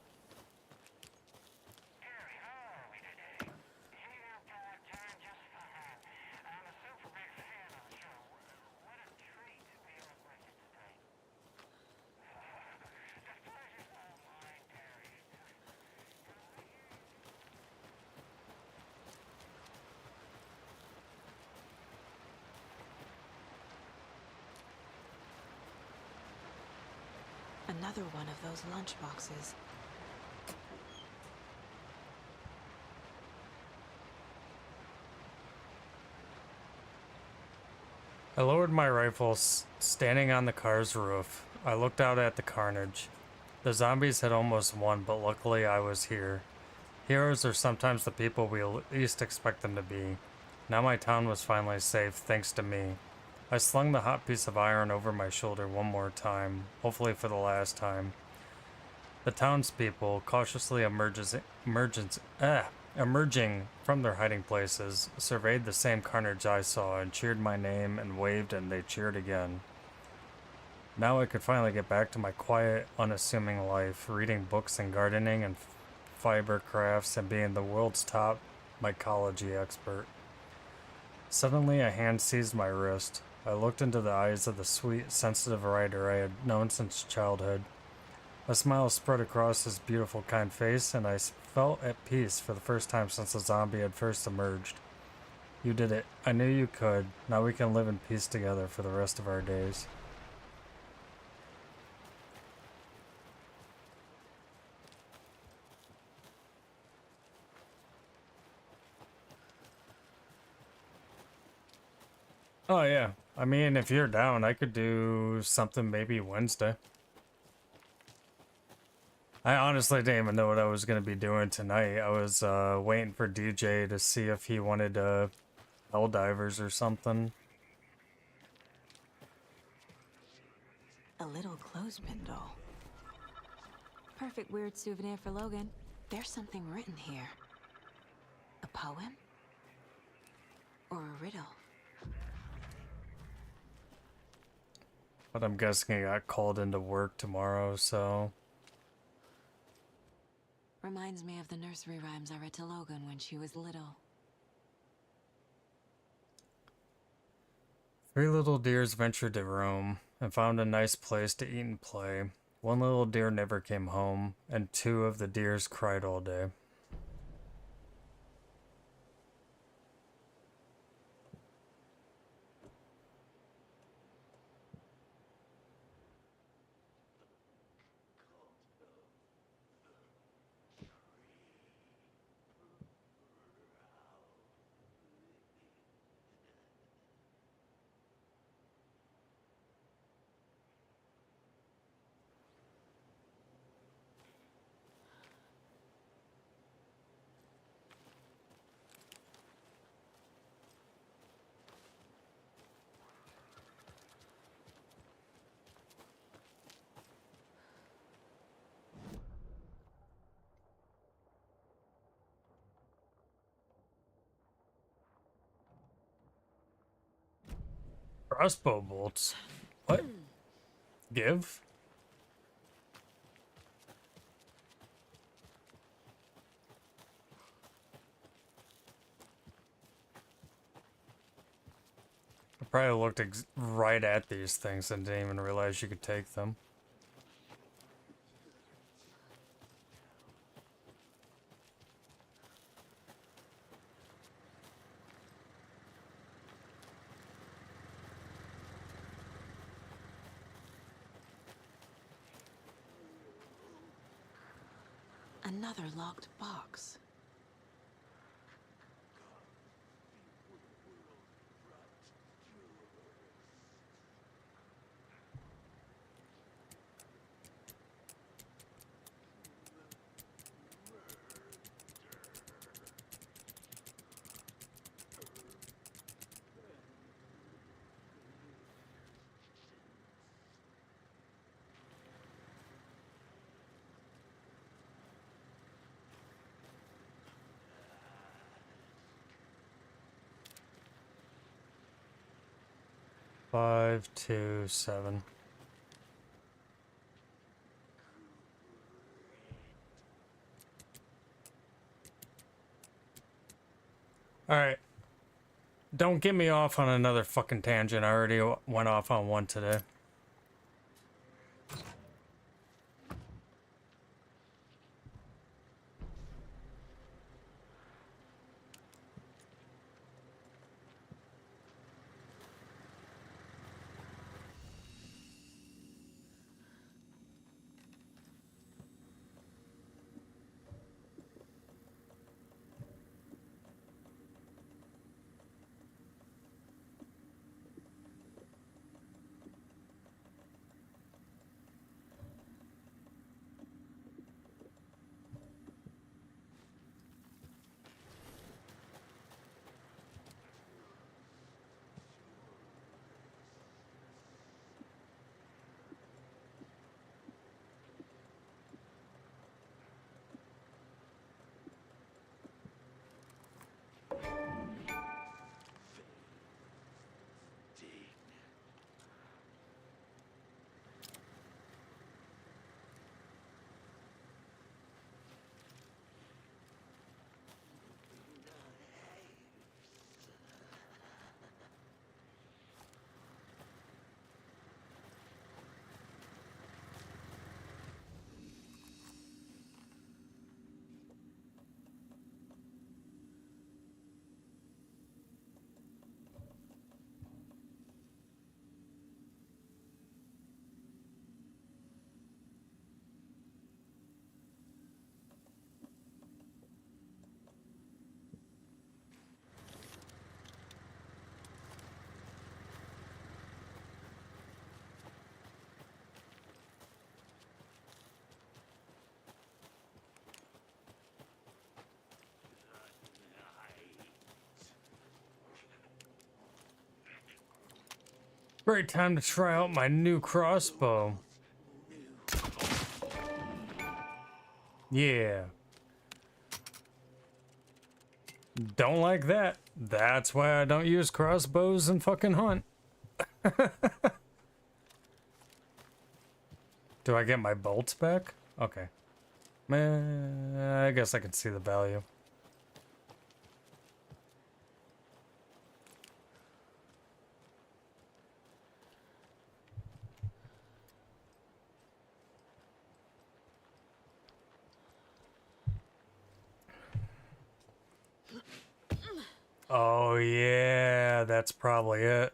Another one of those lunchboxes. I lowered my rifle, standing on the car's roof. I looked out at the carnage. The zombies had almost won, but luckily I was here. Heroes are sometimes the people we least expect them to be. Now my town was finally safe, thanks to me. I slung the hot piece of iron over my shoulder one more time, hopefully for the last time. The townspeople, cautiously emerging from their hiding places, surveyed the same carnage I saw and cheered my name and waved, and they cheered again. Now I could finally get back to my quiet, unassuming life, reading books and gardening and fiber crafts and being the world's top mycology expert. Suddenly a hand seized my wrist. I looked into the eyes of the sweet, sensitive writer I had known since childhood. A smile spread across his beautiful, kind face, and I felt at peace for the first time since the zombie had first emerged. You did it. I knew you could. Now we can live in peace together for the rest of our days. Oh yeah, I mean, if you're down, I could do something maybe Wednesday. I honestly didn't even know what I was going to be doing tonight. I was waiting for DJ to see if he wanted Helldivers or something. A little clothespin doll. Perfect weird souvenir for Logan. There's something written here. A poem? Or a riddle? But I'm guessing he got called into work tomorrow, so... Reminds me of the nursery rhymes I read to Logan when she was little. 3 little deers ventured to roam, and found a nice place to eat and play. 1 little deer never came home, and 2 of the deers cried all day. Crossbow bolts. What? Give? I probably looked right at these things and didn't even realize you could take them. Another locked box. Five, 2, 7. Alright. Don't get me off on another fucking tangent. I already went off on one today. Great time to try out my new crossbow. Yeah. Don't like that. That's why I don't use crossbows and fucking hunt. Do I get my bolts back? Okay. I guess I can see the value. Oh yeah, that's probably it.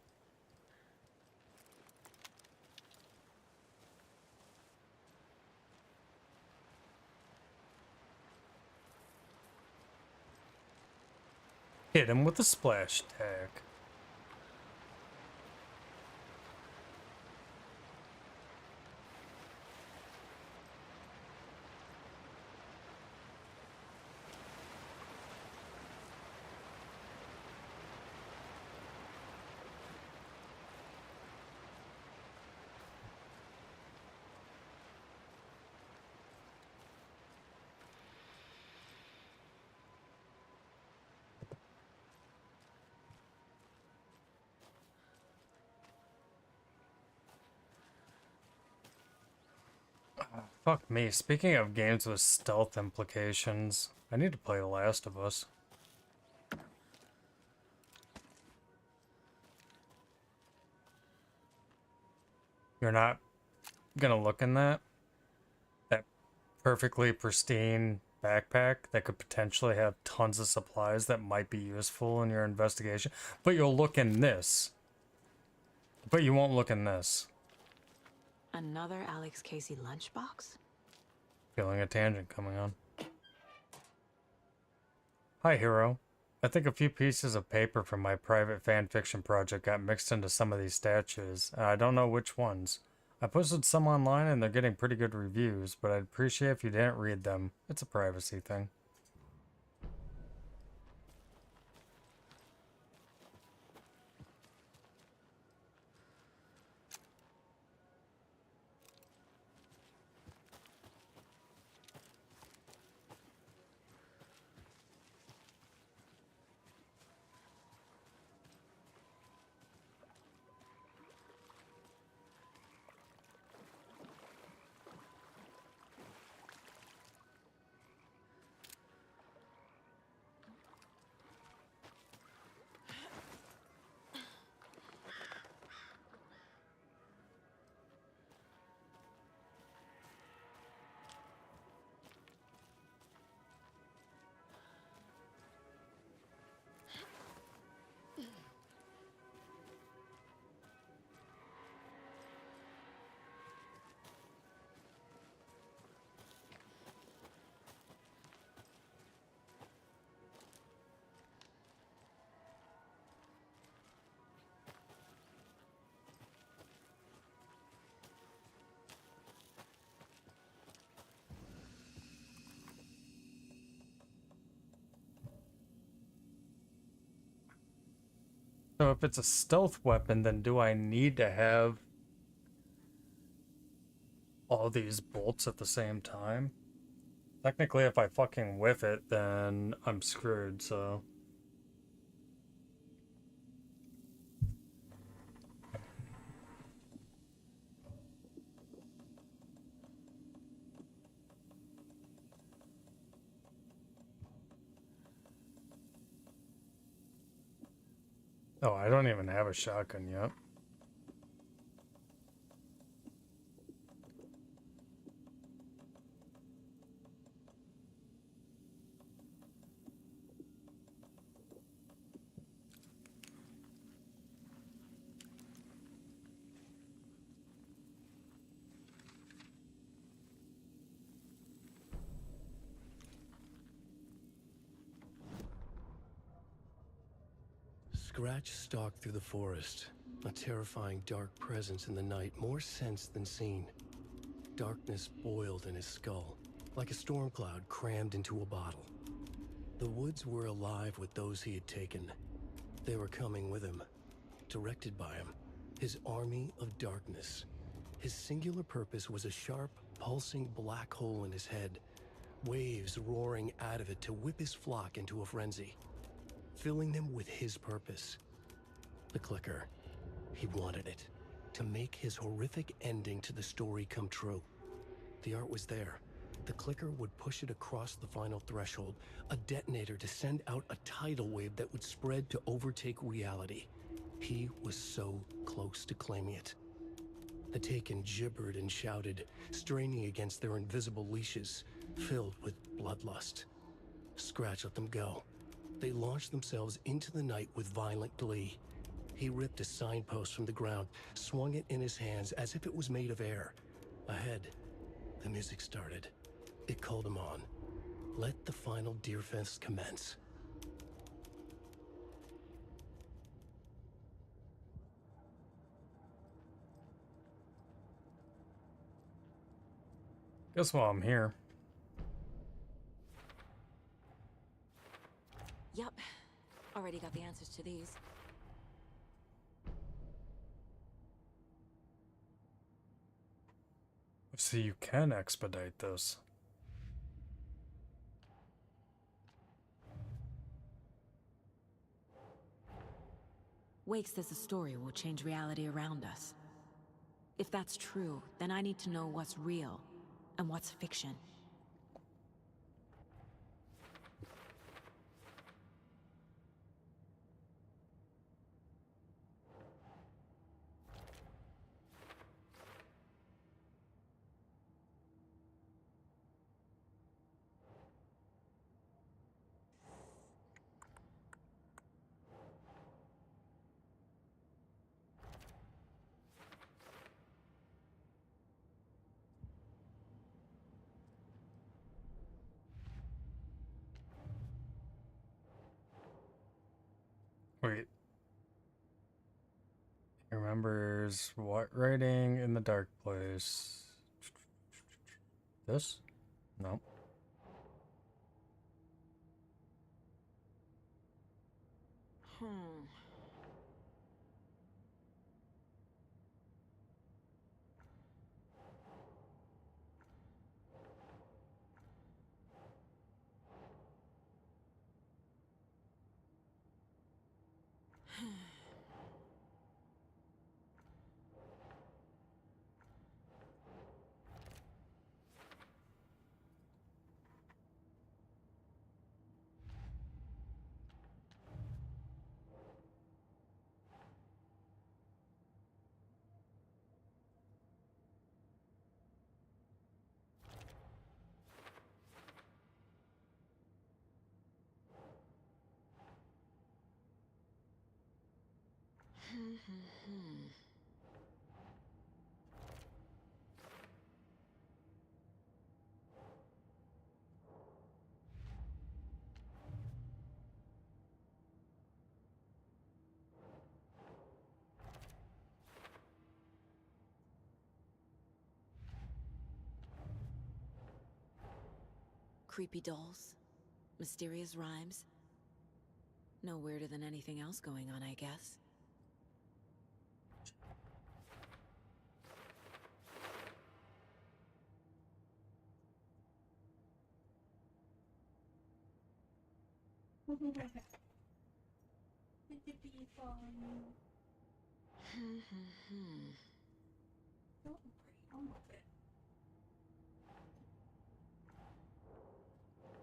Hit him with a splash tag. Fuck me. Speaking of games with stealth implications, I need to play The Last of Us. You're not gonna look in that? That perfectly pristine backpack that could potentially have tons of supplies that might be useful in your investigation. But you'll look in this. But you won't look in this. Another Alex Casey lunchbox? Feeling a tangent coming on. Hi, hero. I think a few pieces of paper from my private fanfiction project got mixed into some of these statues, and I don't know which ones. I posted some online and they're getting pretty good reviews, but I'd appreciate if you didn't read them. It's a privacy thing. So if it's a stealth weapon, then do I need to have all these bolts at the same time? Technically, if I fucking whiff it, then I'm screwed, so... Oh, I don't even have a shotgun yet. Scratch stalked through the forest, a terrifying dark presence in the night, more sensed than seen. Darkness boiled in his skull, like a storm cloud crammed into a bottle. The woods were alive with those he had taken. They were coming with him, directed by him, his army of darkness. His singular purpose was a sharp, pulsing black hole in his head, waves roaring out of it to whip his flock into a frenzy, filling them with his purpose. The clicker. He wanted it, to make his horrific ending to the story come true. The art was there. The clicker would push it across the final threshold, a detonator to send out a tidal wave that would spread to overtake reality. He was so close to claiming it. The Taken gibbered and shouted, straining against their invisible leashes, filled with bloodlust. Scratch let them go. They launched themselves into the night with violent glee. He ripped a signpost from the ground, swung it in his hands as if it was made of air. Ahead, the music started. It called him on. Let the final Deerfest commence. Guess while I'm here. Yup. Already got the answers to these. So you can expedite this. Wake says the story will change reality around us. If that's true, then I need to know what's real. and what's fiction. Wait. He remembers what writing in the dark place? This? No. Creepy dolls, mysterious rhymes. No weirder than anything else going on, I guess.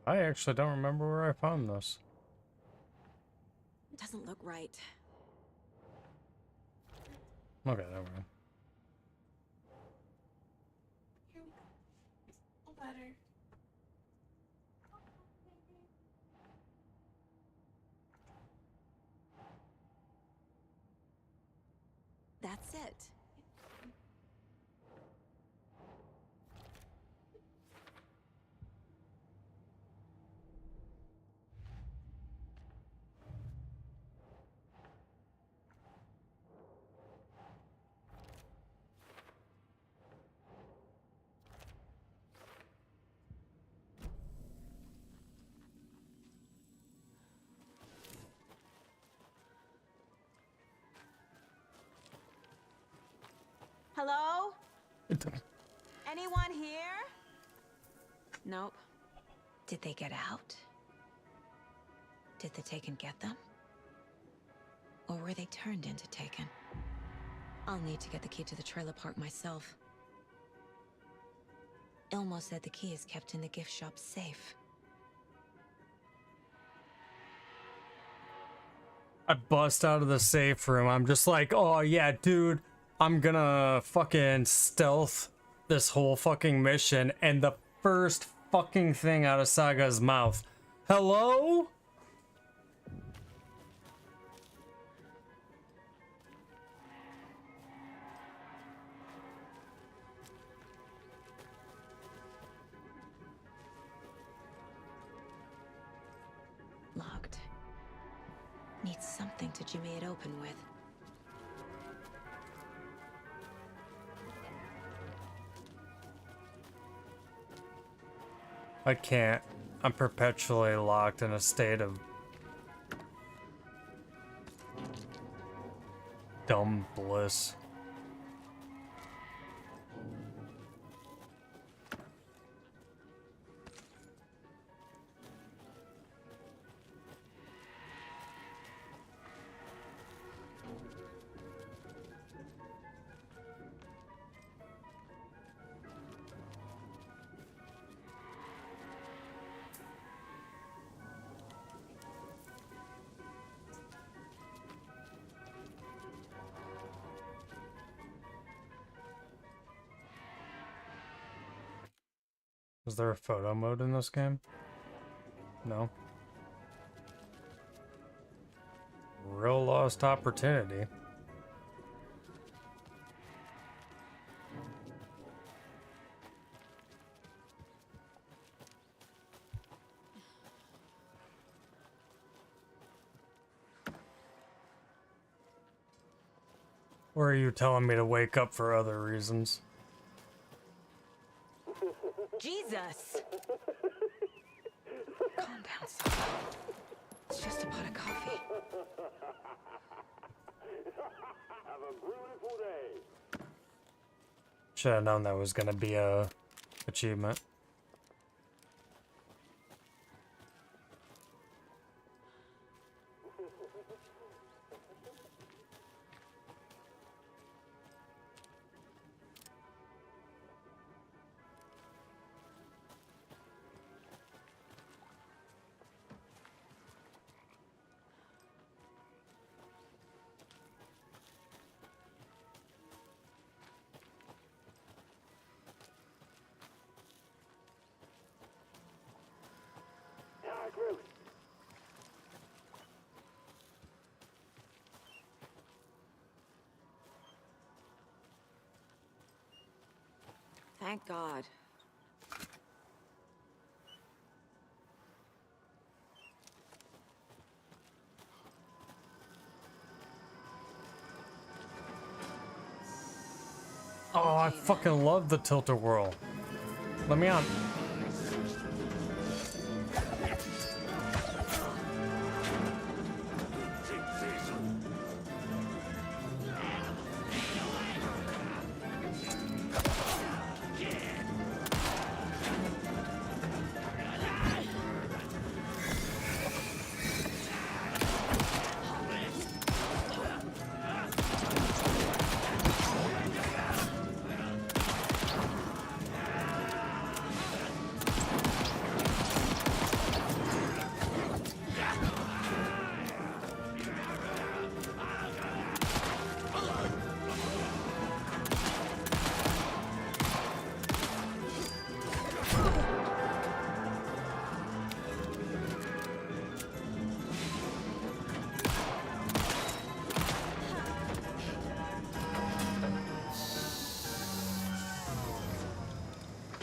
I actually don't remember where I found this. Doesn't look right. Okay, never mind. Letter. That's it. Hello? Anyone here? Nope. Did they get out? Did the Taken get them? Or were they turned into Taken? I'll need to get the key to the trailer park myself. Ilmo said the key is kept in the gift shop safe. I bust out of the safe room. I'm just like, oh yeah, dude, I'm gonna fucking stealth this whole fucking mission. And the first fucking thing out of Saga's mouth, hello? Locked. Needs something to jimmy it open with. I can't. I'm perpetually locked in a state of dumb bliss. Is there a photo mode in this game? No. Real lost opportunity. Or are you telling me to wake up for other reasons? Jesus! Calm down, son. It's just a pot of coffee. Have a beautiful day. Should have known that was gonna be a achievement. Thank God. Oh, I fucking love the tilt-a-whirl. Let me on.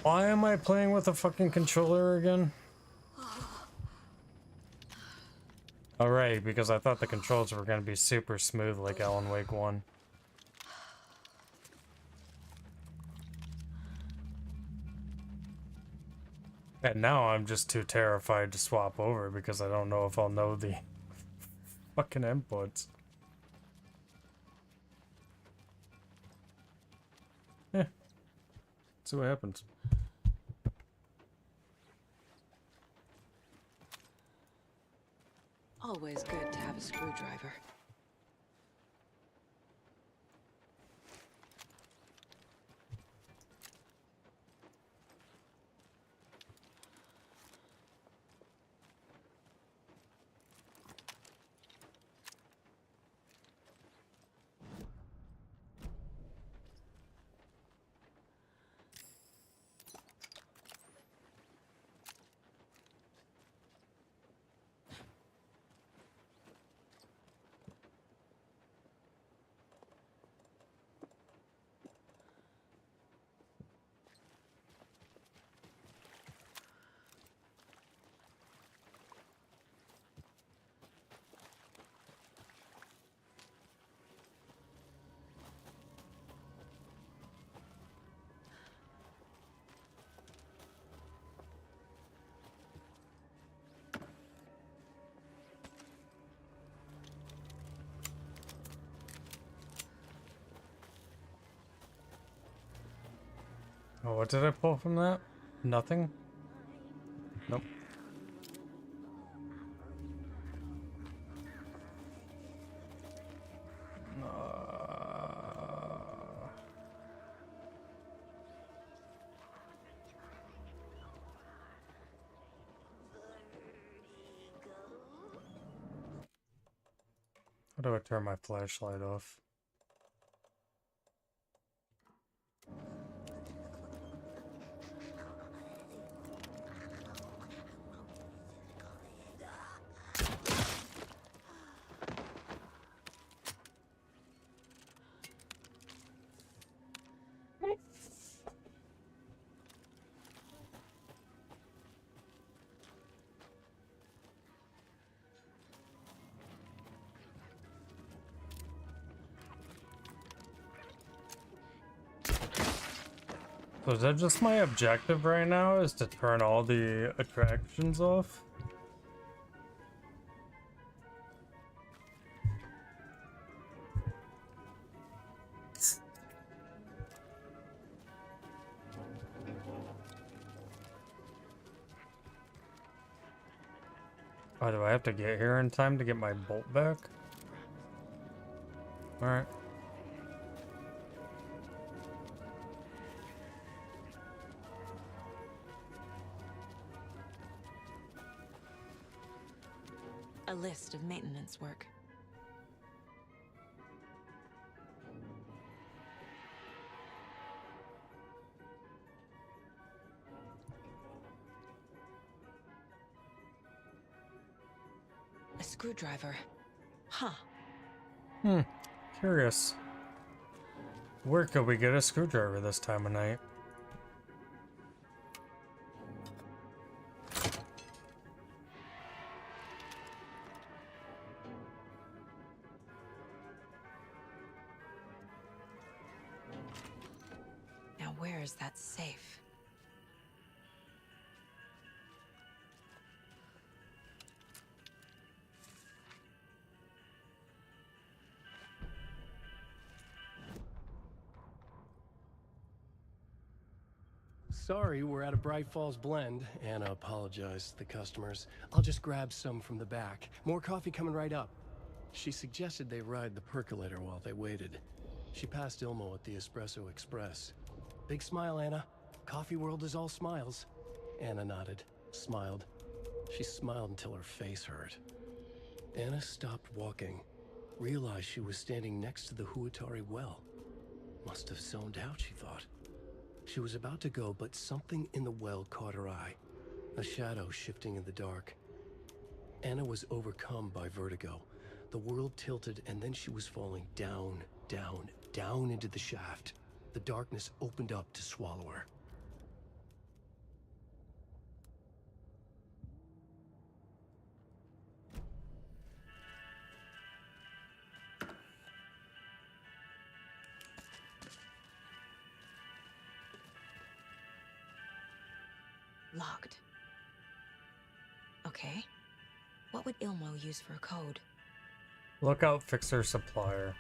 Why am I playing with a fucking controller again? Alright, because I thought the controls were gonna be super smooth like Alan Wake 1. And now I'm just too terrified to swap over because I don't know if I'll know the fucking inputs. Yeah. See what happens. Always good to have a screwdriver. Oh, what did I pull from that? Nothing? Nope. How do I turn my flashlight off? So is that just my objective right now, is to turn all the attractions off? Oh, do I have to get here in time to get my bolt back? Alright. A list of maintenance work. A screwdriver. Huh. Curious. Where could we get a screwdriver this time of night? Now where is that safe? Sorry, we're at a Bright Falls blend. Anna apologized to the customers. I'll just grab some from the back. More coffee coming right up. She suggested they ride the percolator while they waited. She passed Ilmo at the Espresso Express. Big smile, Anna. Coffee world is all smiles. Anna nodded, smiled. She smiled until her face hurt. Anna stopped walking, realized she was standing next to the Huatari well. Must have zoned out, she thought. She was about to go, but something in the well caught her eye. A shadow shifting in the dark. Anna was overcome by vertigo. The world tilted, and then she was falling down, down, down into the shaft. The darkness opened up to swallow her. Locked. Okay. What would Ilmo use for a code? Lookout fixer supplier.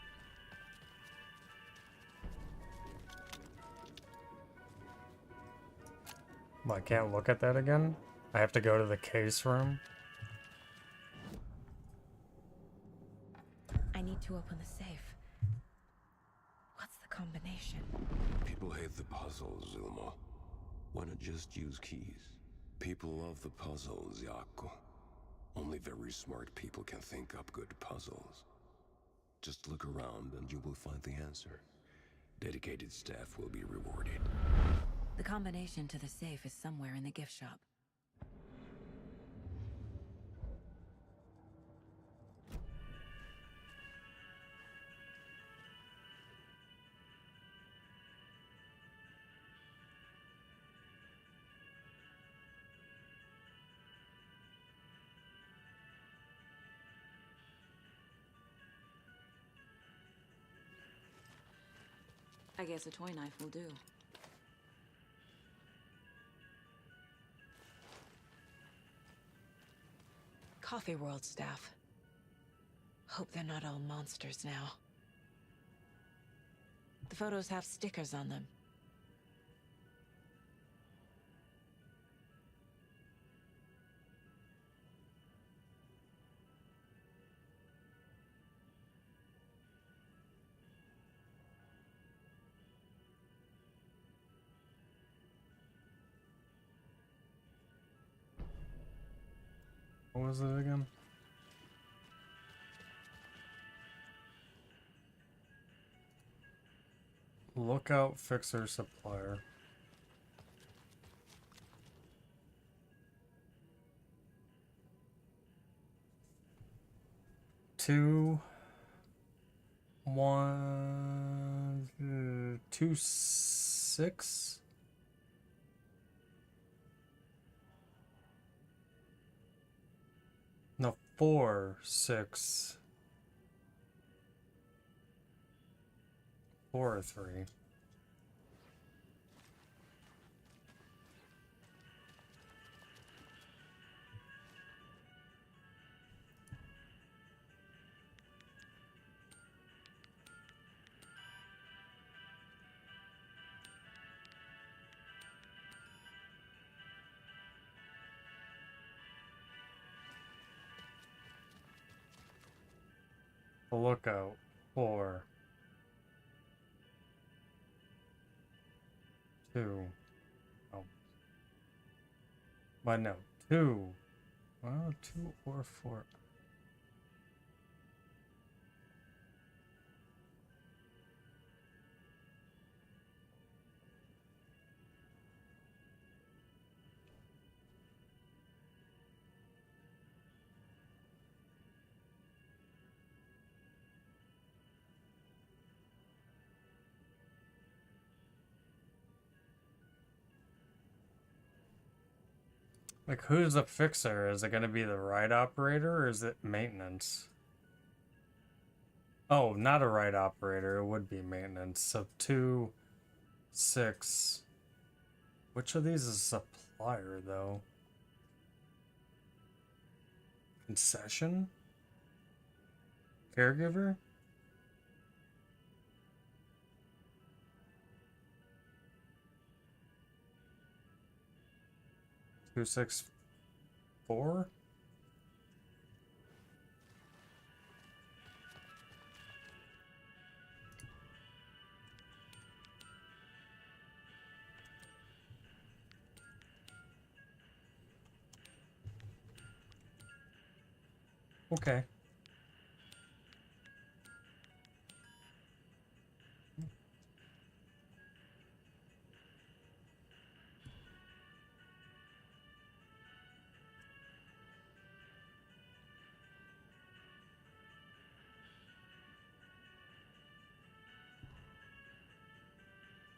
Well, I can't look at that again? I have to go to the case room? I need to open the safe. What's the combination? People hate the puzzles, Ilmo. Why not just use keys? People love the puzzles, Yaku. Only very smart people can think up good puzzles. Just look around and you will find the answer. Dedicated staff will be rewarded. The combination to the safe is somewhere in the gift shop. I guess a toy knife will do. Coffee World staff. Hope they're not all monsters now. The photos have stickers on them. What was it again? Lookout fixer supplier. Two, one, 2, 6. No, 4, 6. 4 or 3. The lookout for 2. Oh. But no, 2. Well, 2 or 4. Like, who's the fixer? Is it going to be the ride operator or is it maintenance? Oh, not a ride operator. It would be maintenance. So 2, 6. Which of these is supplier, though? Concession? Caregiver? 2, 6, 4? Okay.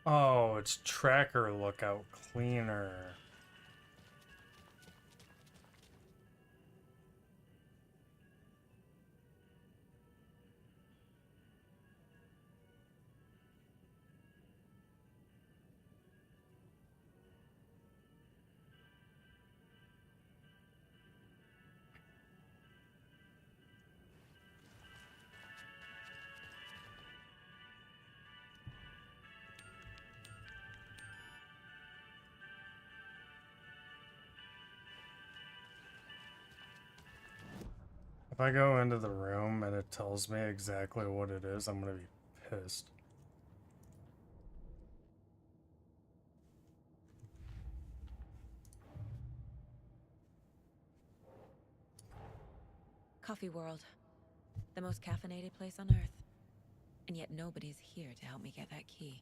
Oh, it's tracker lookout cleaner. If I go into the room and it tells me exactly what it is, I'm gonna be pissed. Coffee World. The most caffeinated place on Earth. And yet nobody's here to help me get that key.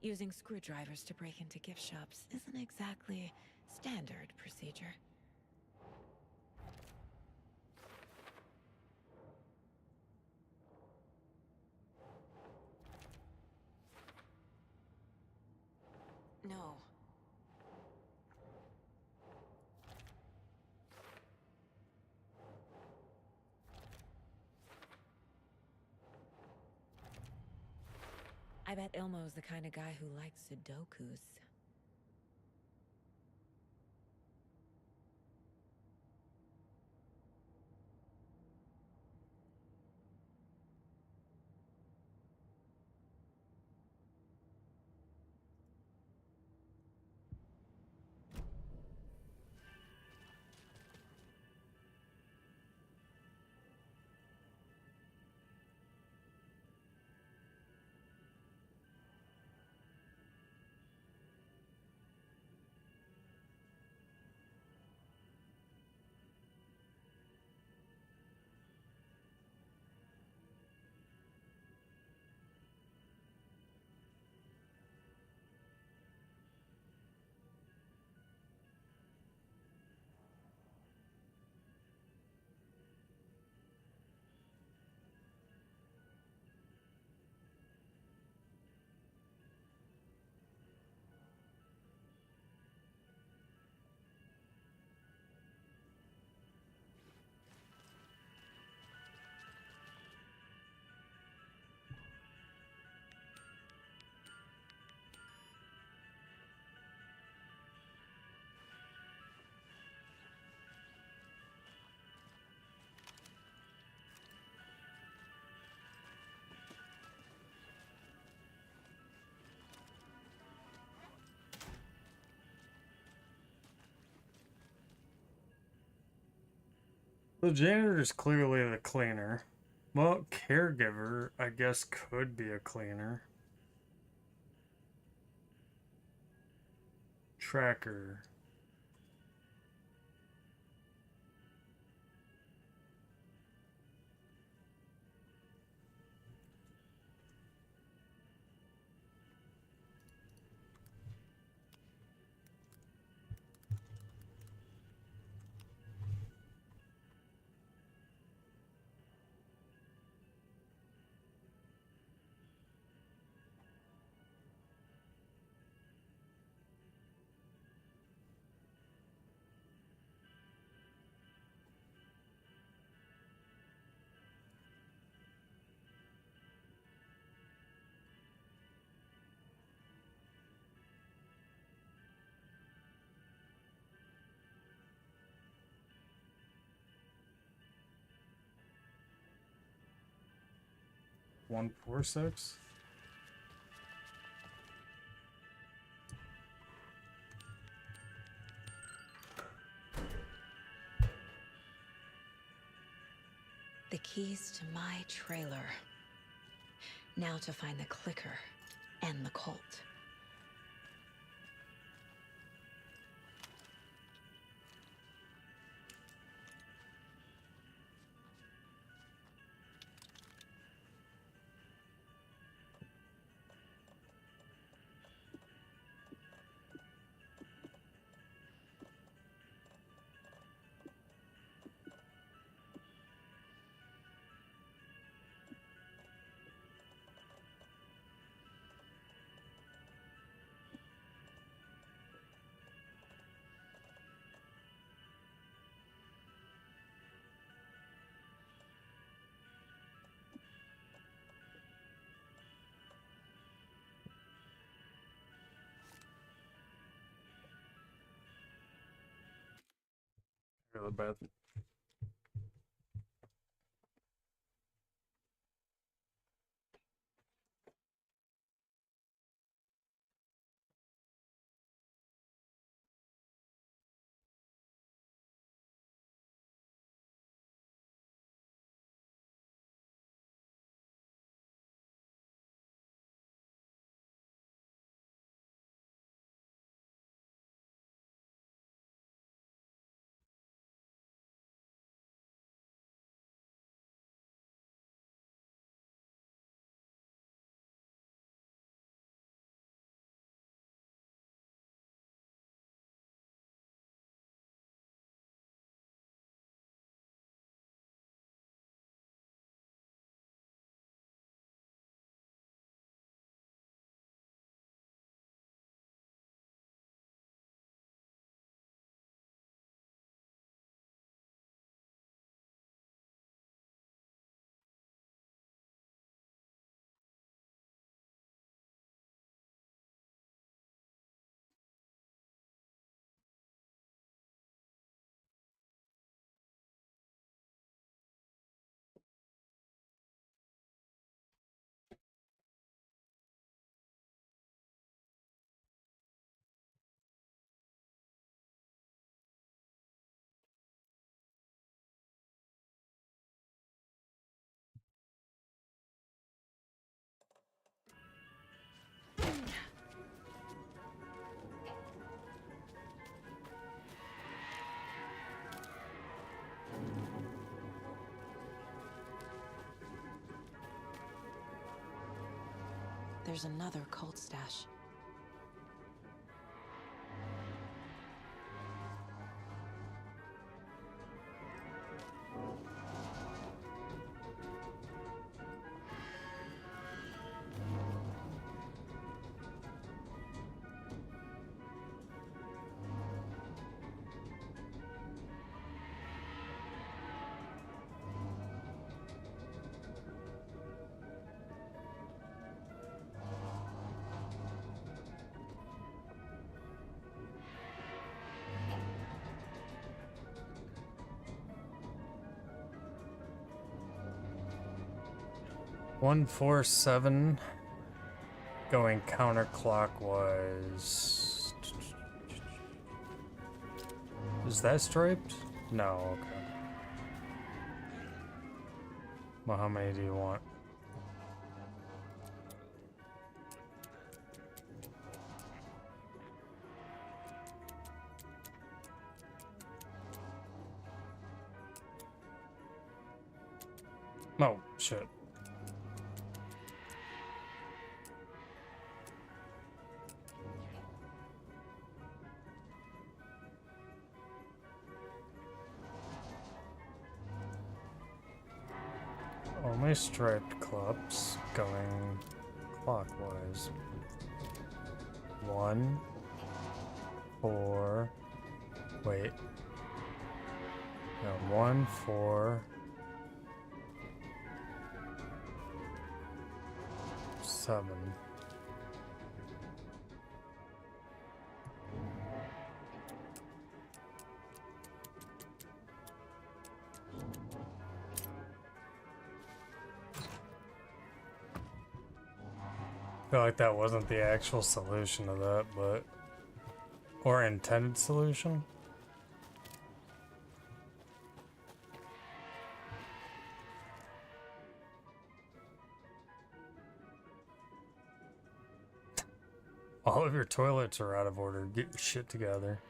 Using screwdrivers to break into gift shops isn't exactly standard procedure. No. I bet Ilmo's the kind of guy who likes Sudokus. The janitor is clearly the cleaner. Well, caregiver, I guess, could be a cleaner. Tracker. One, 4, 6. The keys to my trailer. Now to find the clicker and the Colt. Really bad. There's another Colt stash. One, 4, 7. Going counterclockwise. Is that striped? No, okay. Well, how many do you want? Oh, shit. Only striped clubs going clockwise. 1, 4, wait. No, 1, 4, 7. I feel like that wasn't the actual solution to that, but... Or intended solution? All of your toilets are out of order. Get your shit together.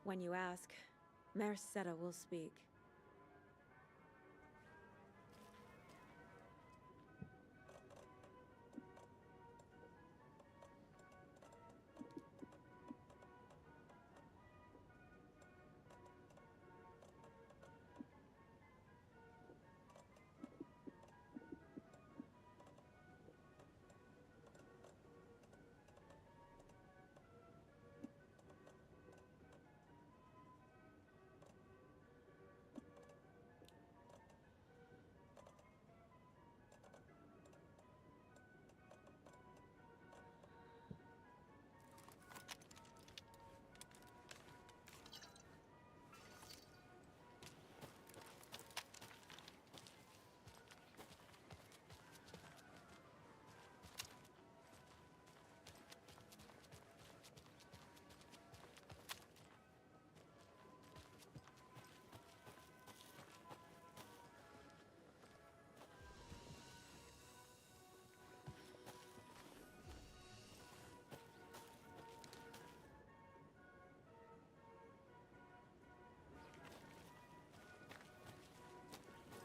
When you ask, Mayor Seta will speak.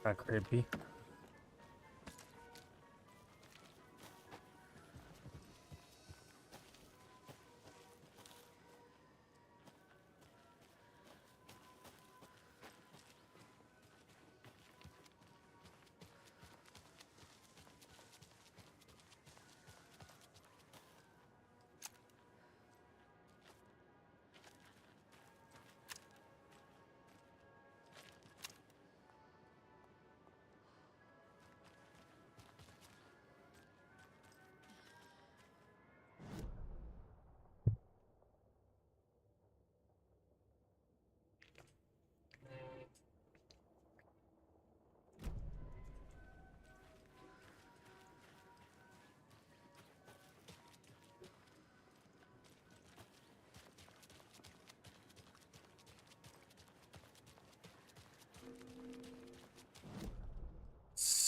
Not creepy.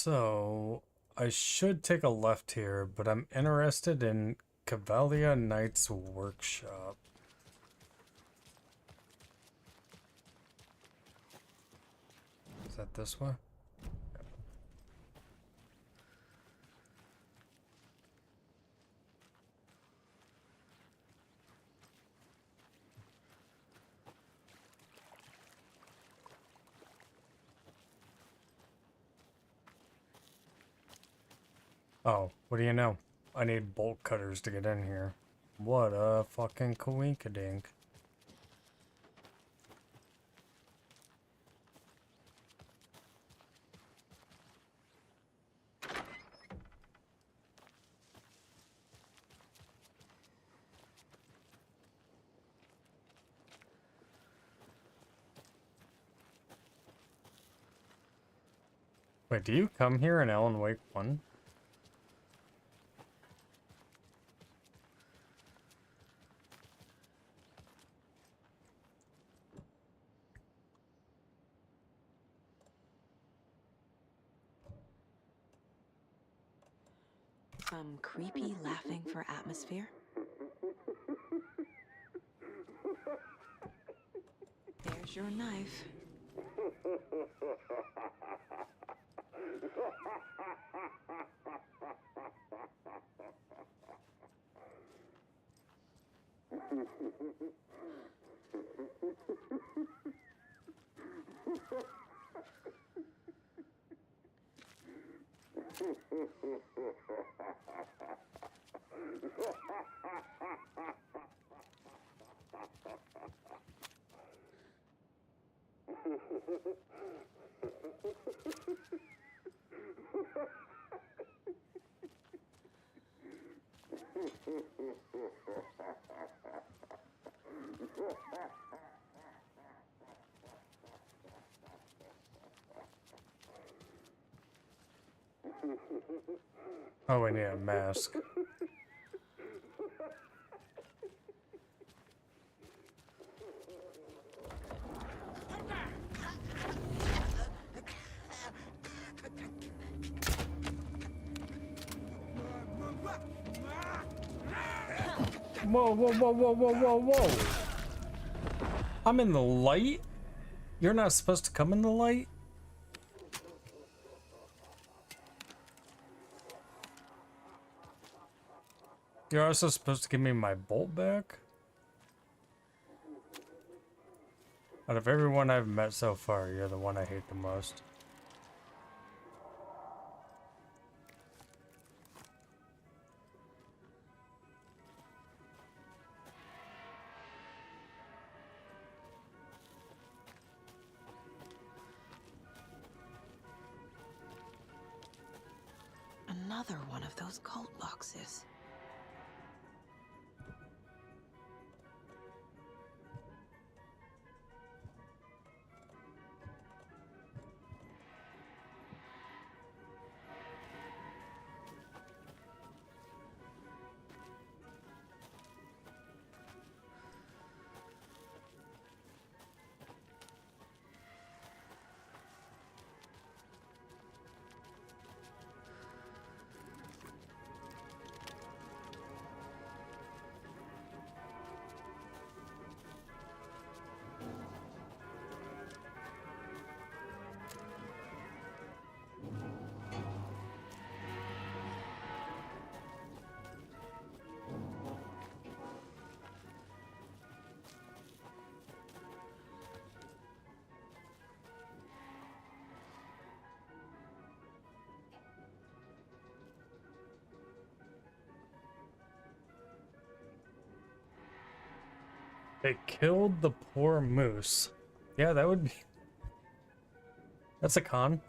So, I should take a left here, but I'm interested in Cavalia Knight's workshop. Is that this way? Oh, what do you know? I need bolt cutters to get in here. What a fucking coinkadink. Wait, do you come here in Alan Wake 1? Some creepy laughing for atmosphere. There's your knife. Oh, we need a mask. Whoa, whoa, whoa, whoa, whoa, whoa, whoa. I'm in the light? You're not supposed to come in the light? You're also supposed to give me my bolt back? Out of everyone I've met so far, you're the one I hate the most. Another one of those cult boxes. They killed the poor moose. Yeah, that would be... That's a con.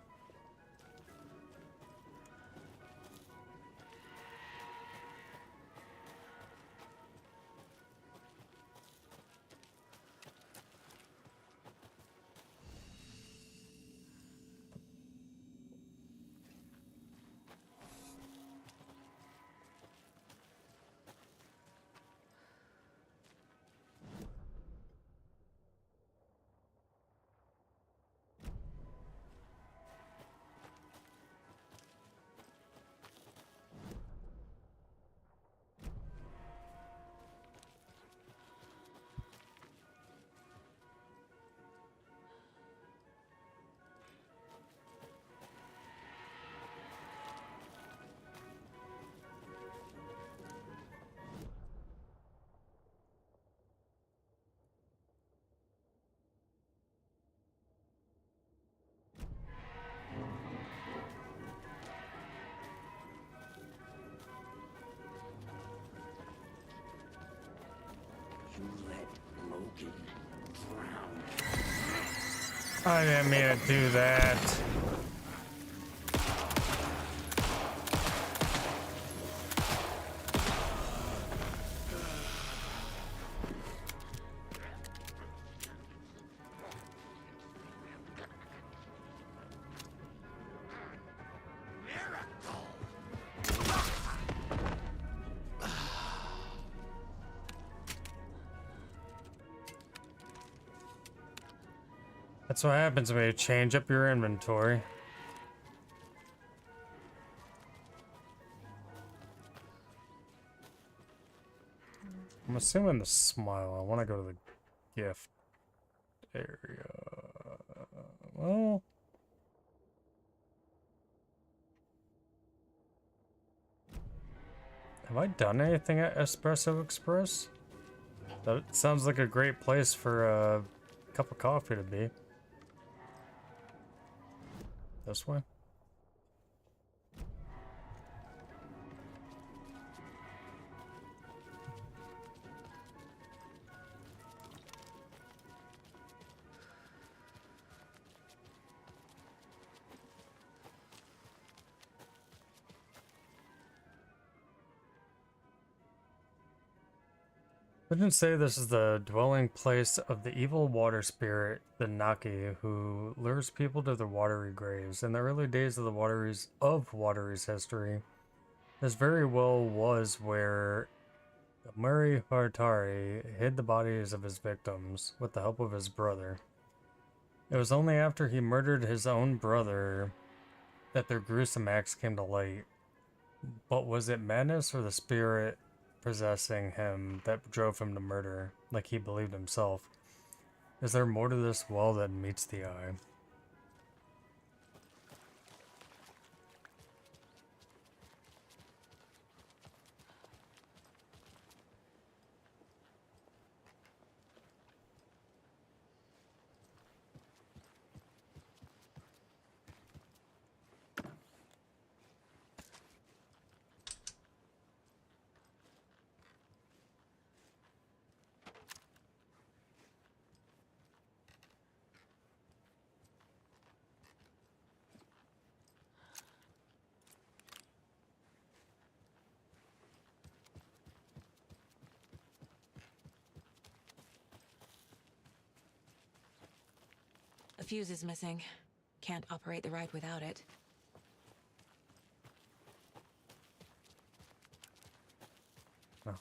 I didn't mean to do that. That's what happens when you change up your inventory. I'm assuming the smile. I want to go to the gift area. Well, have I done anything at Espresso Express? That sounds like a great place for a cup of coffee to be. This way? I didn't say this is the dwelling place of the evil water spirit, the Naki, who lures people to the watery graves. In the early days of the Watery's history, this very well was where Murray Hartari hid the bodies of his victims with the help of his brother. It was only after he murdered his own brother that their gruesome acts came to light. But was it madness or the spirit possessing him that drove him to murder, like he believed himself? Is there more to this well than meets the eye? A fuse is missing. Can't operate the ride without it. Oh.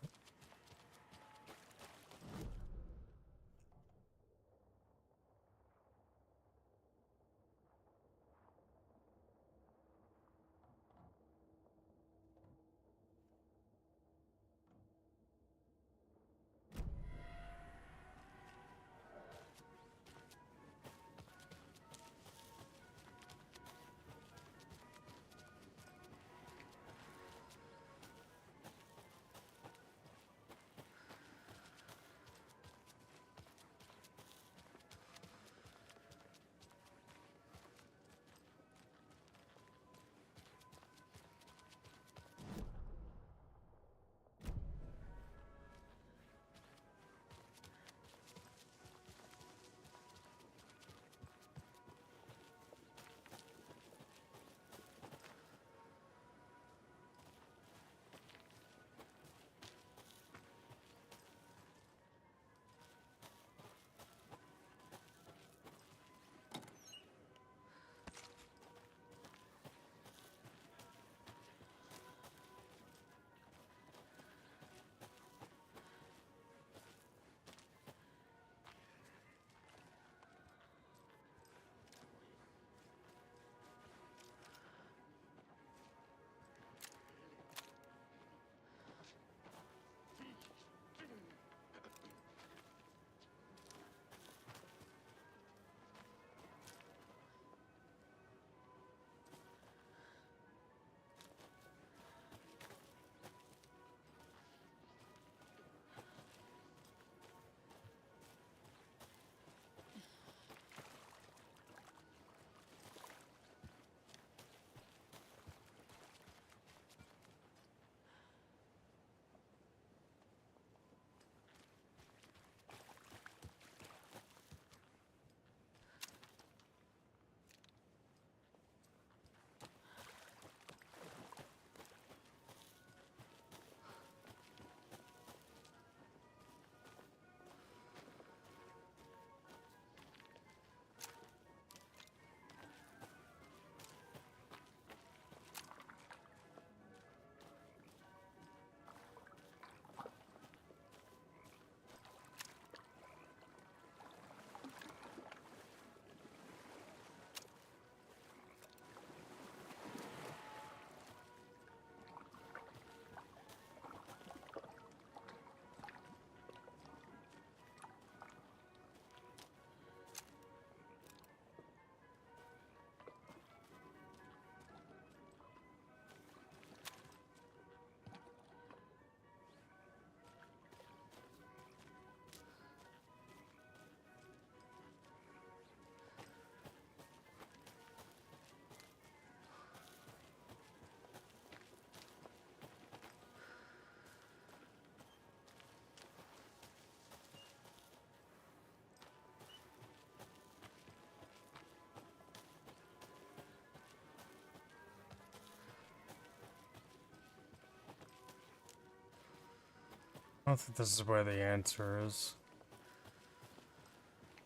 don't think this is where the answer is.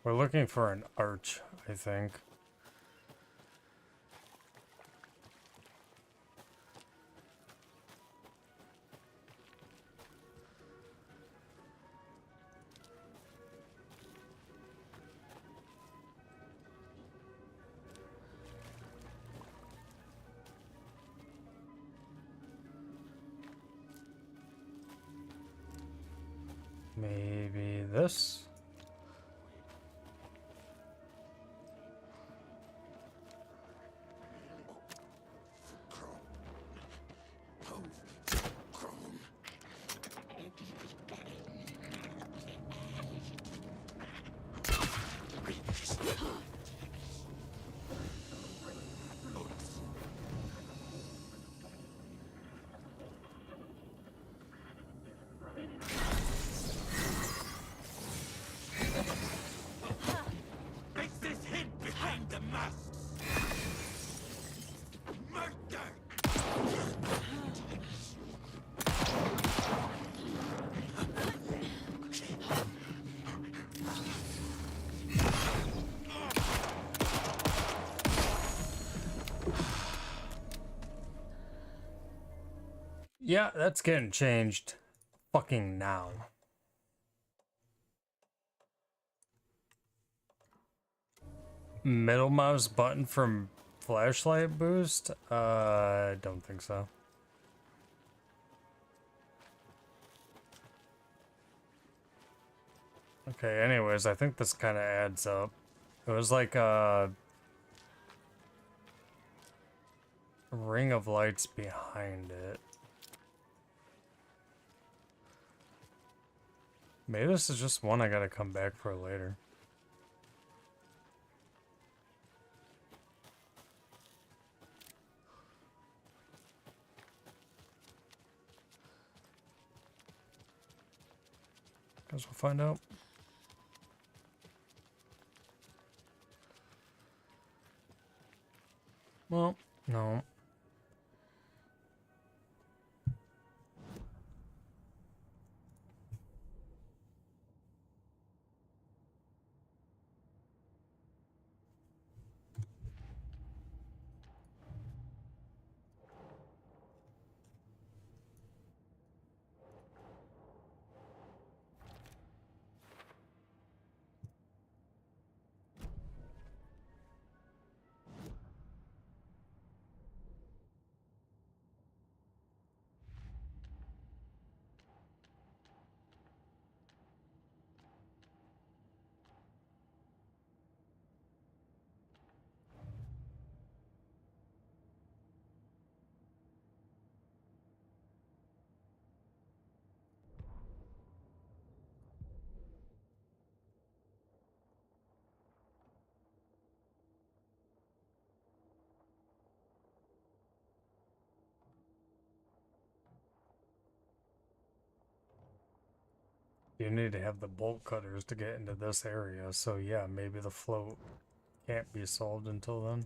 We're looking for an arch, I think. Maybe this? Yeah, that's getting changed fucking now. Middle mouse button from flashlight boost? I don't think so. Okay, anyways, I think this kind of adds up. It was like a ring of lights behind it. Maybe this is just one I gotta come back for later. Guess we'll find out. Well, no. You need to have the bolt cutters to get into this area, so yeah, maybe the float can't be solved until then.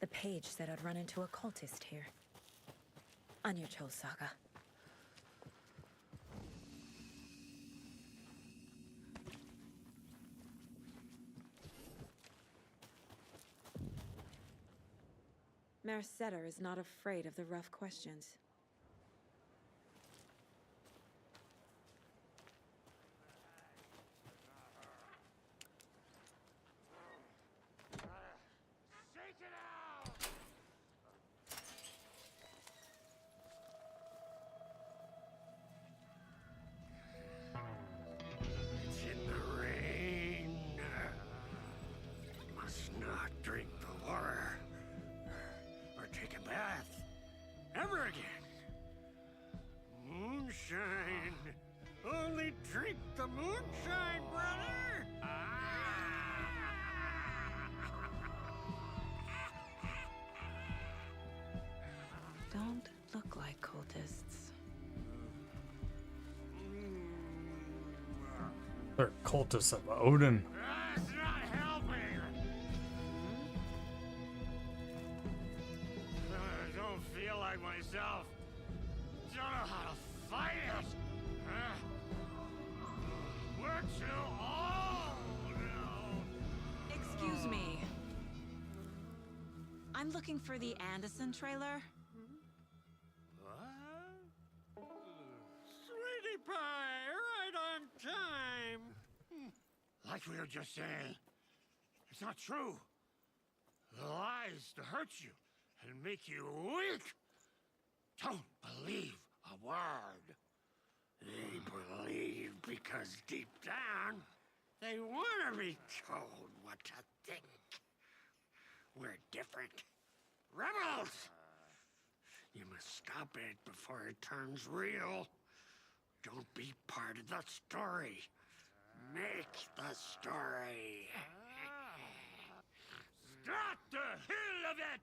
The page said I'd run into a cultist here. On your Cho Saga. Mercetter is not afraid of the rough questions. They're cultists of Odin. That's not helping. I don't feel like myself. Don't know how to fight it. We're too old now. Excuse me. I'm looking for the Anderson trailer. What? Sweetie pie, right on time. Like we were just saying, it's not true. The lies to hurt you and make you weak. Don't believe a word. They believe because deep down, they want to be told what to think. We're different. Rebels! You must stop it before it turns real. Don't be part of the story. Make the story. Start the hell of it!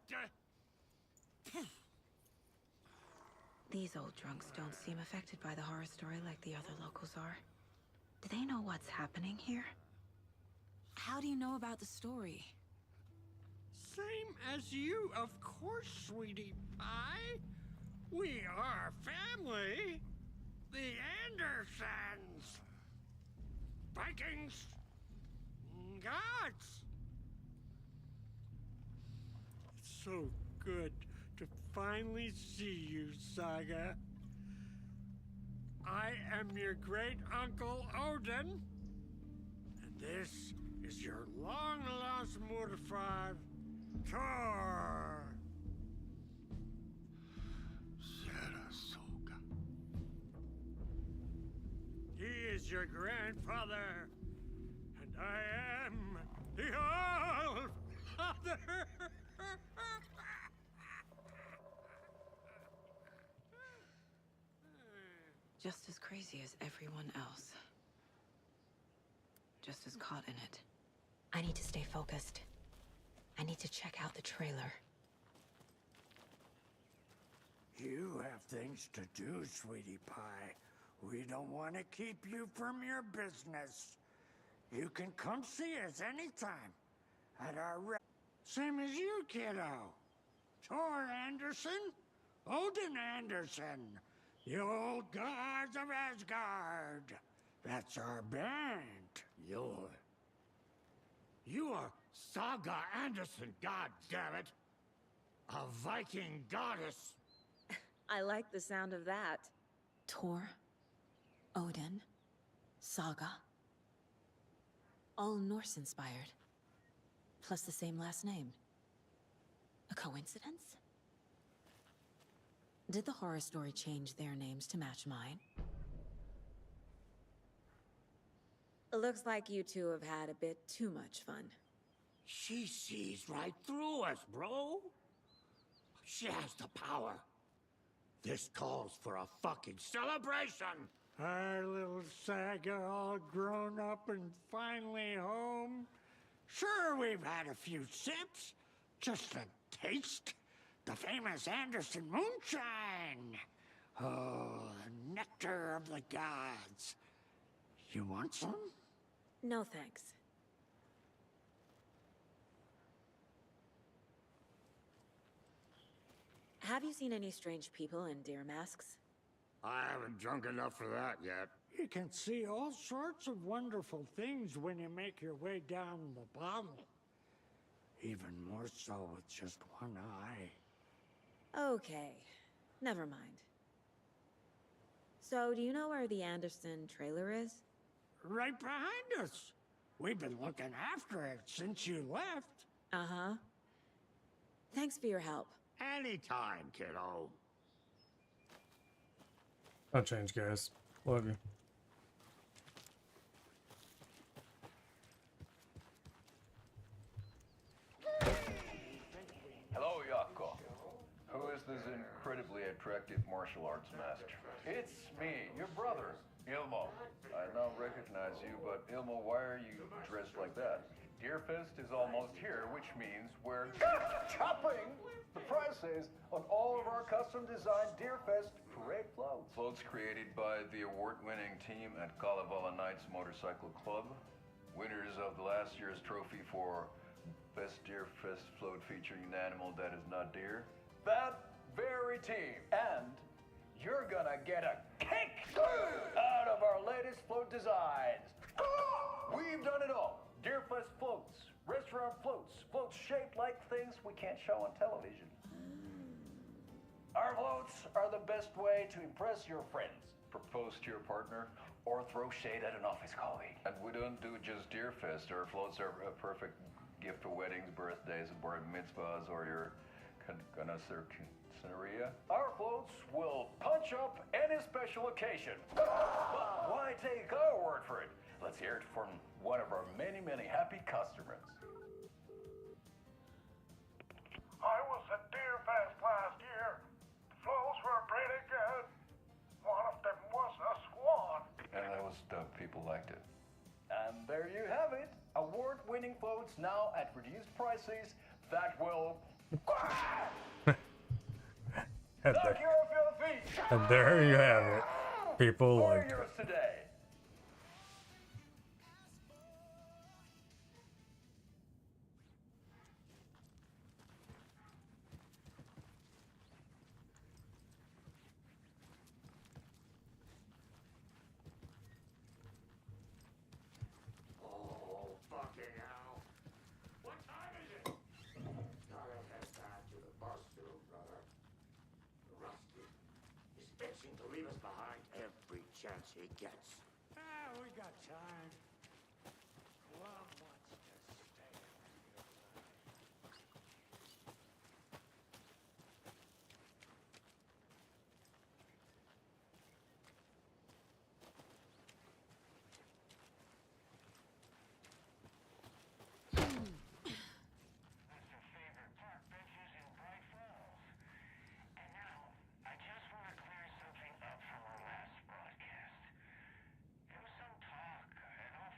These old drunks don't seem affected by the horror story like the other locals are. Do they know what's happening here? How do you know about the story? Same as you, of course, sweetie pie. We are family. The Andersons. Vikings. Gods. It's so good to finally see you, Saga. I am your great uncle Odin. And this is your long-lost Murfrev, Thor. Sarasota. He is your grandfather, and I am the All-Father. Just as crazy as everyone else. Just as caught in it. I need to stay focused. I need to check out the trailer. You have things to do, sweetie pie. We don't want to keep you from your business. You can come see us anytime at our same as you, kiddo. Thor Anderson, Odin Anderson, the old gods of Asgard. That's our band. You are Saga Anderson, goddammit. A Viking goddess. I like the sound of that. Thor, Odin, Saga. All Norse-inspired. Plus the same last name. A coincidence? Did the horror story change their names to match mine? It looks like you two have had a bit too much fun. She sees right through us, bro. She has the power. This calls for a fucking celebration. Our little Saga all grown up and finally home. Sure, we've had a few sips. Just a taste. The famous Anderson moonshine. Oh, the nectar of the gods. You want some? No thanks. Have you seen any strange people in deer masks? I haven't drunk enough for that yet. You can see all sorts of wonderful things when you make your way down the bottle. Even more so with just one eye. Okay, never mind. So, do you know where the Anderson trailer is? Right behind us. We've been looking after it since you left. Uh-huh. Thanks for your help. Anytime, kiddo. I'll change, guys. Love you. Hello, Yako. Who is this incredibly attractive martial arts master? It's me, your brother, Ilmo. I now recognize you, but Ilmo, why are you dressed like that? Deerfest is almost here, which means we're chopping the prices on all of our custom-designed Deerfest parade floats. Floats created by the award-winning team at Kalevala Knights Motorcycle Club, winners of the last year's trophy for Best Deerfest float featuring an animal that is not deer. That very team. And you're gonna get a kick out of our latest float designs. We've done it all. Deerfest floats, restaurant floats, floats shaped like things we can't show on television. Our floats are the best way to impress your friends, propose to your partner, or throw shade at an office colleague. And we don't do just Deerfest. Our floats are a perfect gift for weddings, birthdays, bar mitzvahs, or your connoisseuria. Our floats will punch up any special occasion. But why take our word for it? Let's hear it from one of our many, many happy customers. I was at Deerfest last year. The flows were pretty good. One of them was a swan. And people liked it. And there you have it. Award-winning floats now at reduced prices that will... And there you have it. People liked it. yours today. Oh, fucking hell. What time is it? Gotta head back to the bus soon, brother. Rusty is itching to leave us behind every chance he gets. Ah, we got time. Love wants to stay alive. I just want to clear something up from our last broadcast. There was some talk, an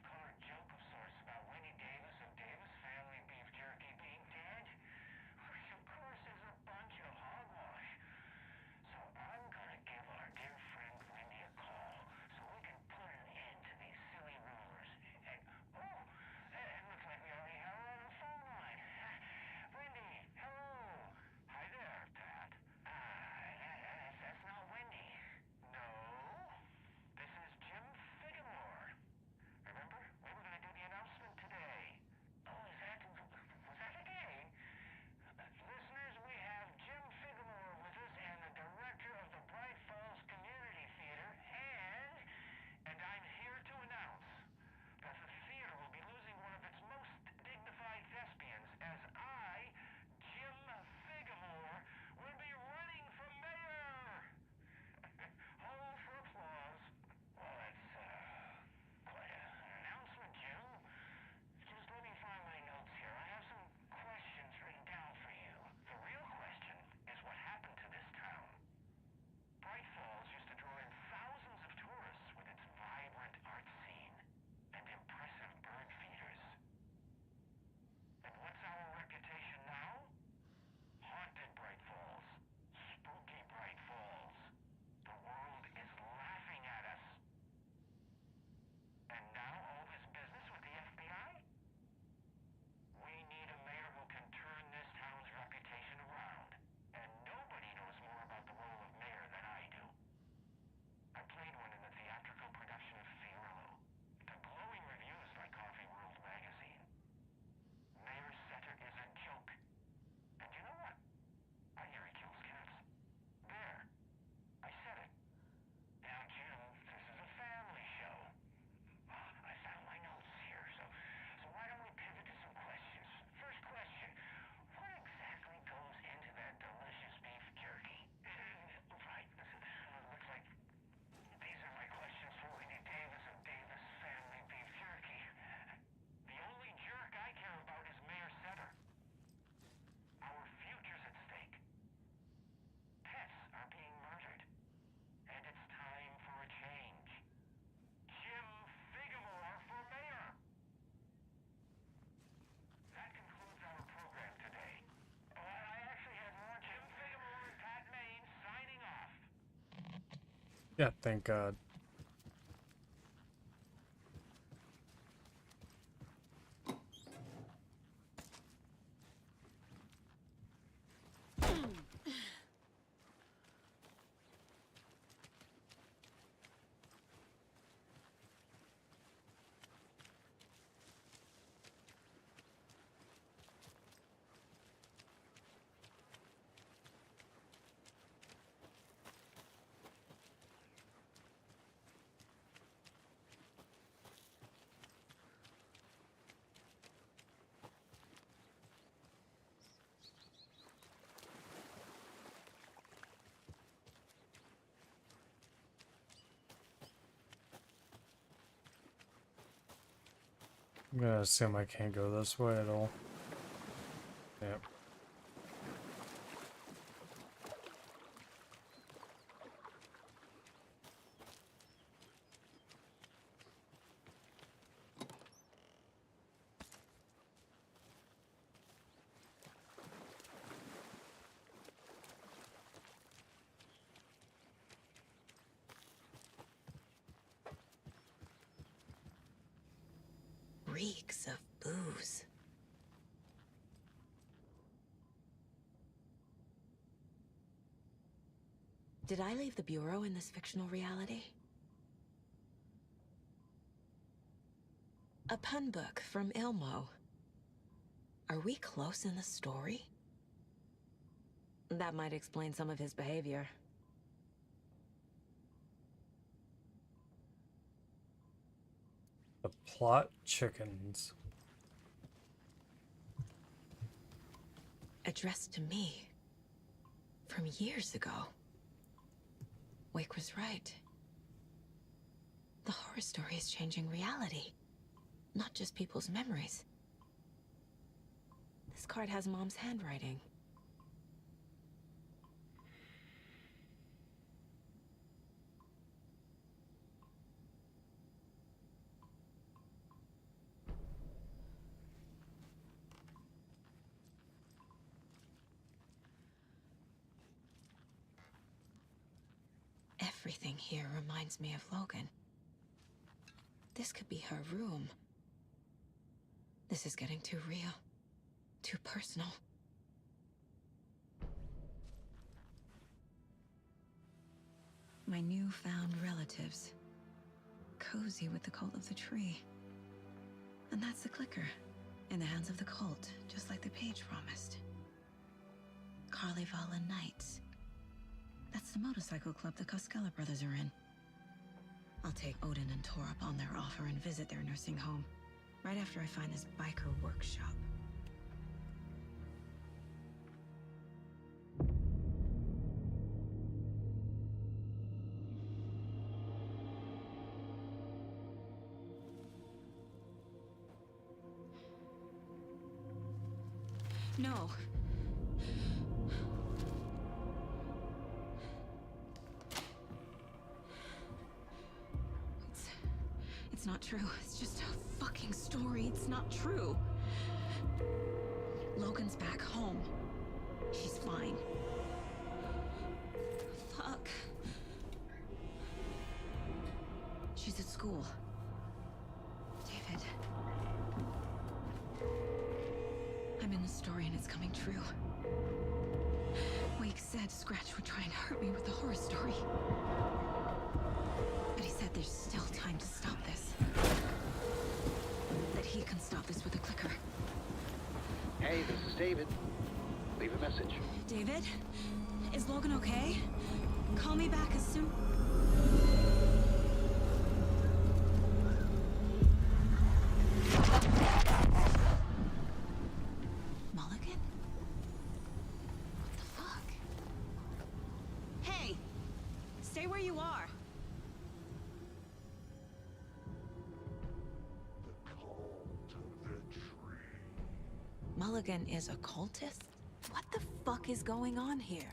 Yeah, thank God. I'm gonna assume I can't go this way at all. Yep. Reeks of booze. Did I leave the Bureau in this fictional reality? A pun book from Ilmo. Are we close in the story? That might explain some of his behavior. The plot chickens. Addressed to me. From years ago. Wake was right. The horror story is changing reality. Not just people's memories. This card has Mom's handwriting. Everything here reminds me of Logan. This could be her room. This is getting too real. Too personal. My newfound relatives. Cozy with the cult of the tree. And that's the clicker. In the hands of the cult, just like the page promised. Carnival Knights. That's the motorcycle club the Koskela brothers are in. I'll take Odin and Tor up on their offer and visit their nursing home. Right after I find this biker workshop. No. It's not true. It's just a fucking story. It's not true. Logan's back home. She's fine. Fuck. She's at school. David. I'm in the story and it's coming true. Wake said Scratch would try and hurt me with the horror story. But he said there's still time to stop this. That he can stop this with a clicker. Hey, this is David. Leave a message. David? Is Logan okay? Call me back as soon... Mulligan? What the fuck? Hey! Stay where you are! Mulligan is a cultist? What the fuck is going on here?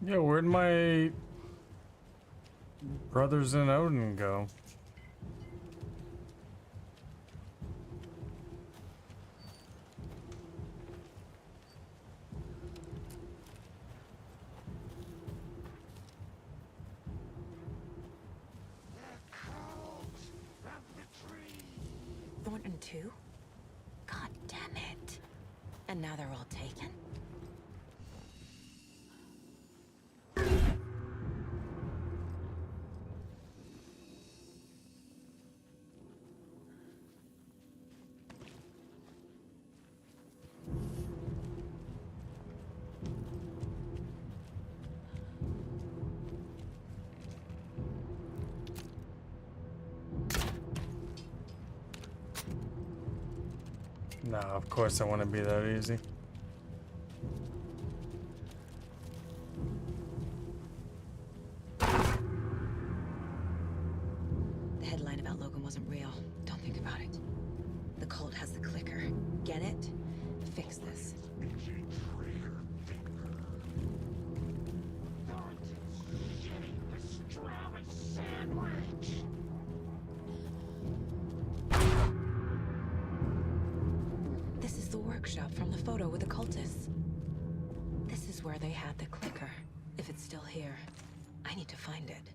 Yeah, where'd my brothers in Odin go? too? God damn it. And now they're all taken? Nah, of course I want to be that easy. The headline about Logan wasn't real. Don't think about it. The cult has the clicker. Get it? Fix this. This is the workshop from the photo with the cultists. This is where they had the clicker. If it's still here, I need to find it.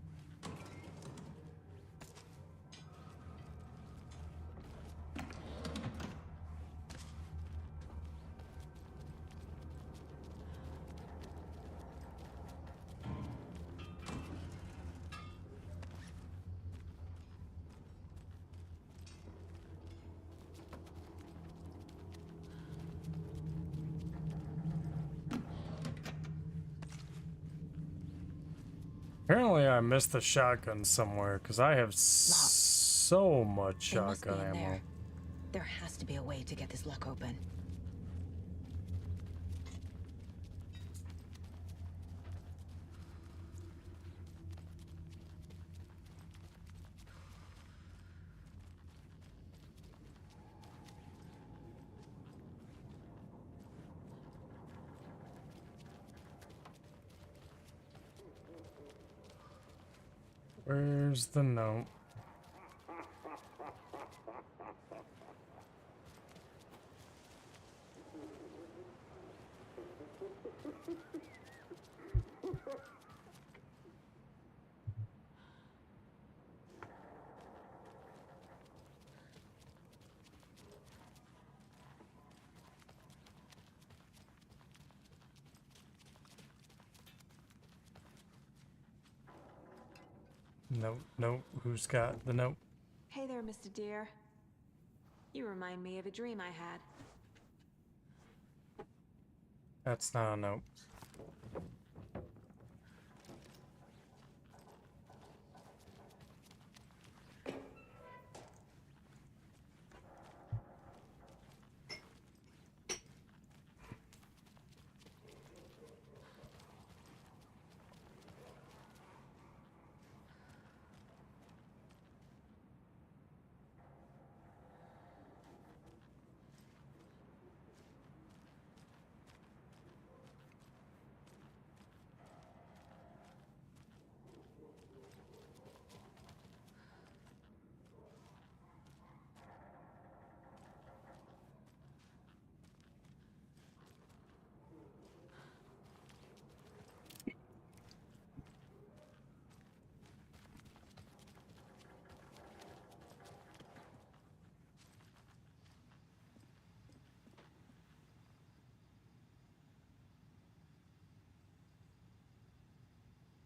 Apparently I missed the shotgun somewhere, because I have so much They must be shotgun in ammo. there. There has to be a way to get this lock open. Where's the note? Nope, nope. Who's got the note? Hey there, Mr. Deer. You remind me of a dream I had. That's not a note.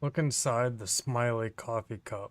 Look inside the smiley coffee cup.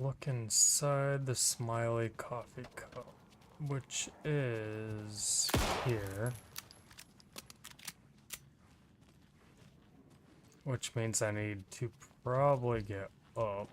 Look inside the Smiley coffee cup, which is here. Which means I need to probably get up.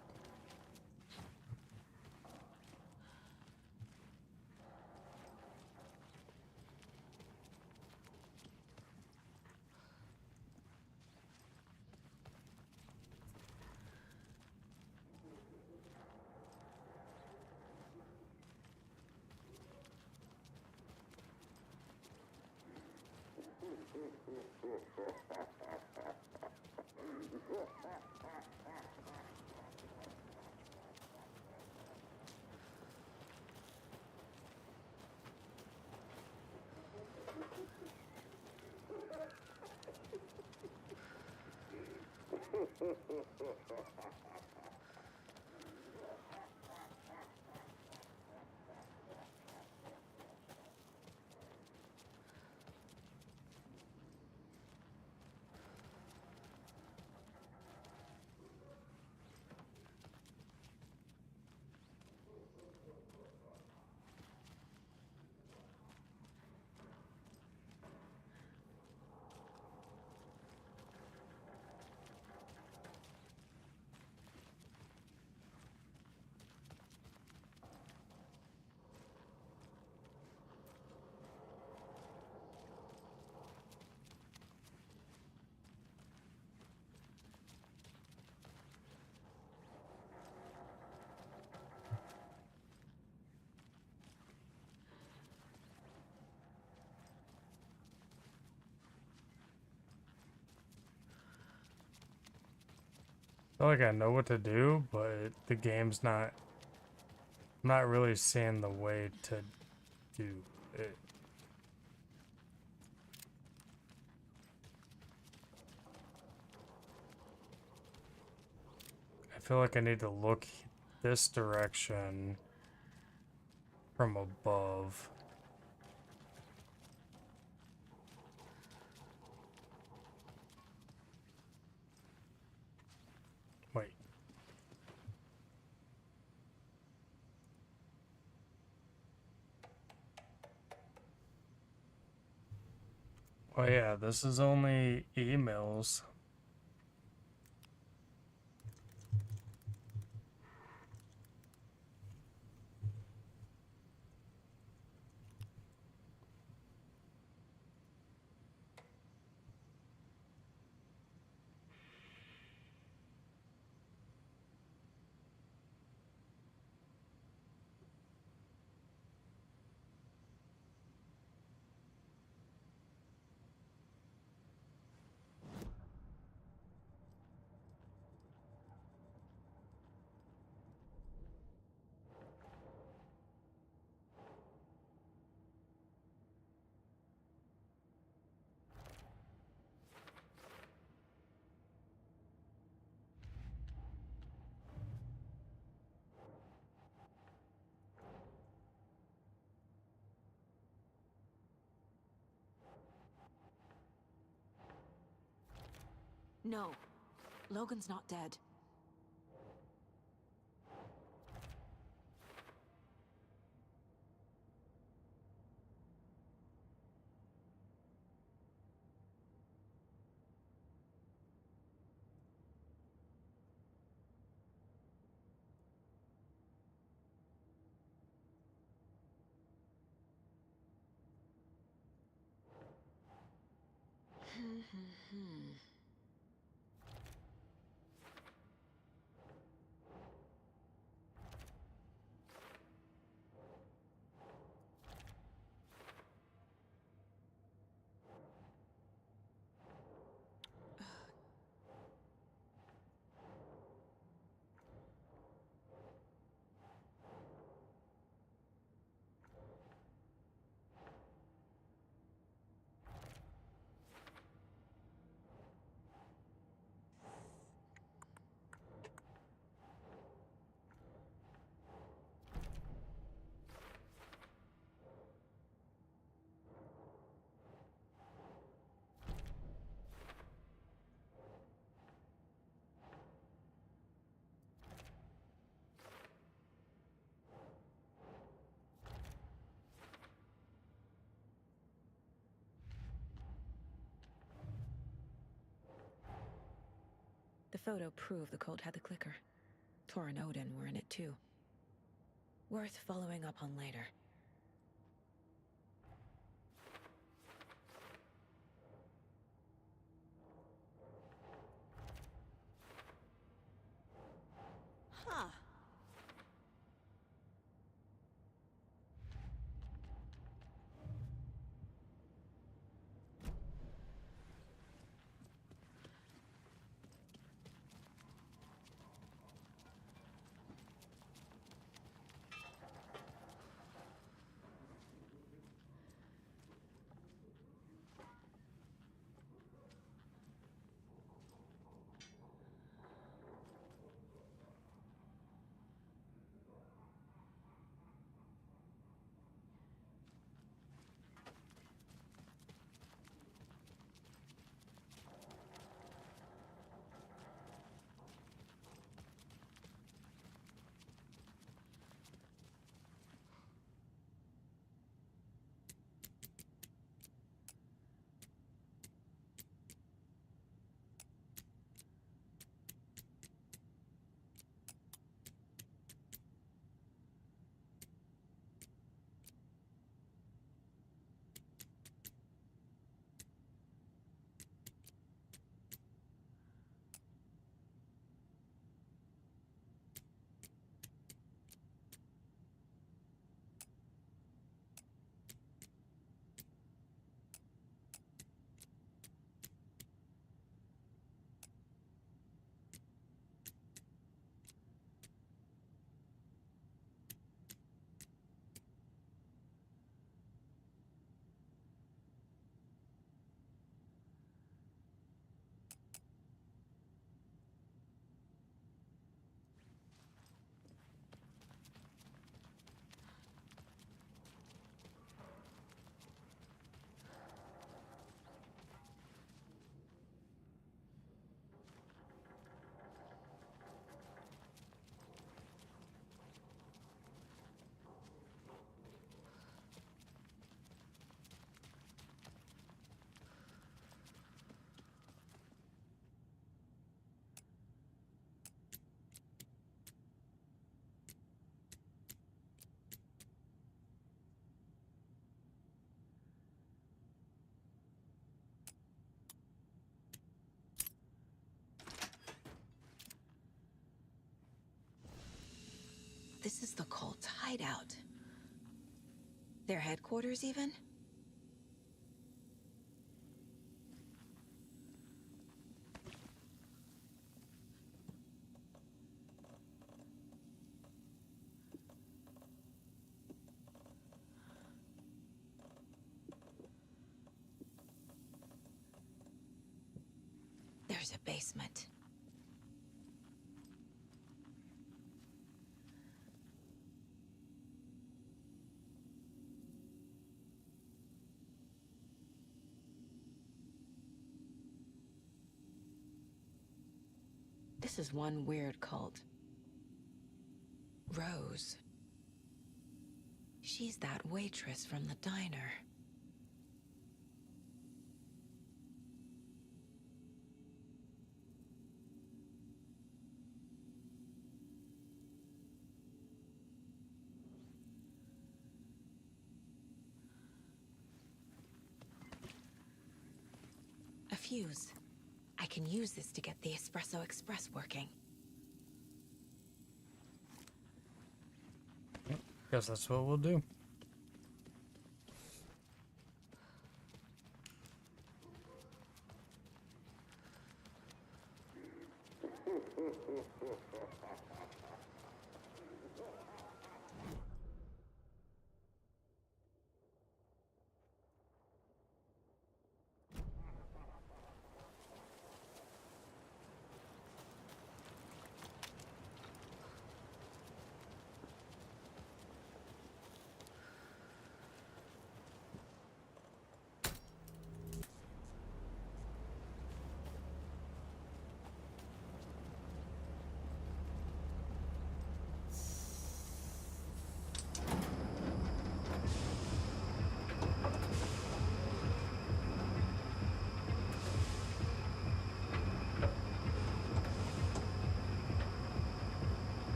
I feel like I know what to do, but the game's not... I'm not really seeing the way to do it. I feel like I need to look this direction from above. Wait. Oh yeah, this is only emails. No, Logan's not dead. photo proved the cult had the clicker. Tor and Odin were in it too. Worth following up on later. Huh. This is the cult's hideout. Their headquarters, even? There's a basement. This is one weird cult. Rose. She's that waitress from the diner. A fuse. I can use this to get the Espresso Express working. Guess that's what we'll do.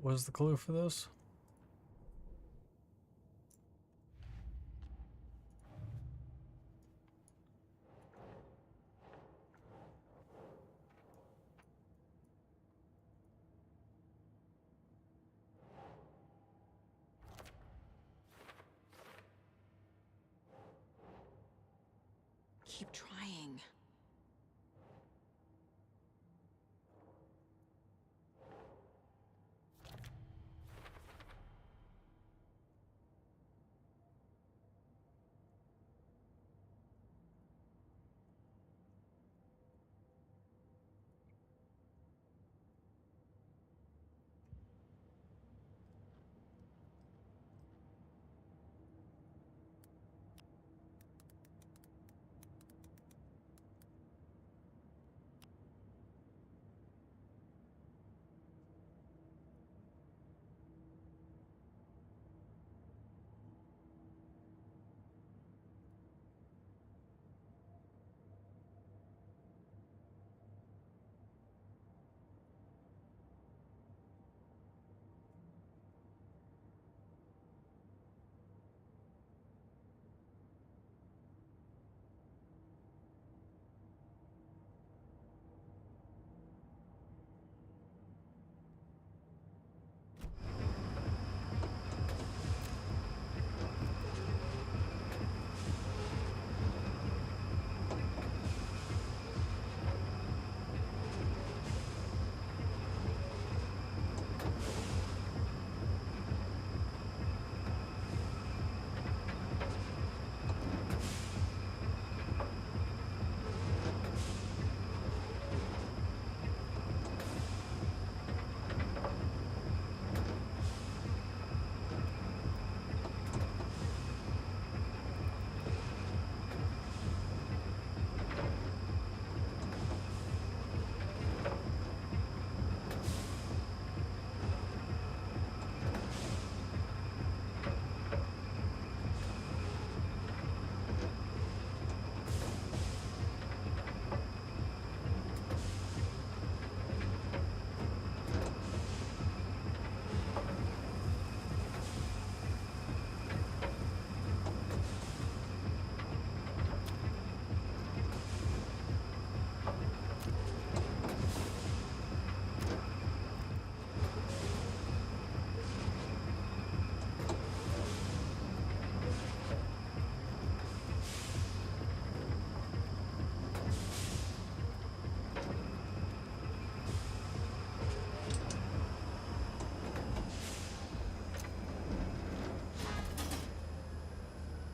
was the clue for this? Keep trying.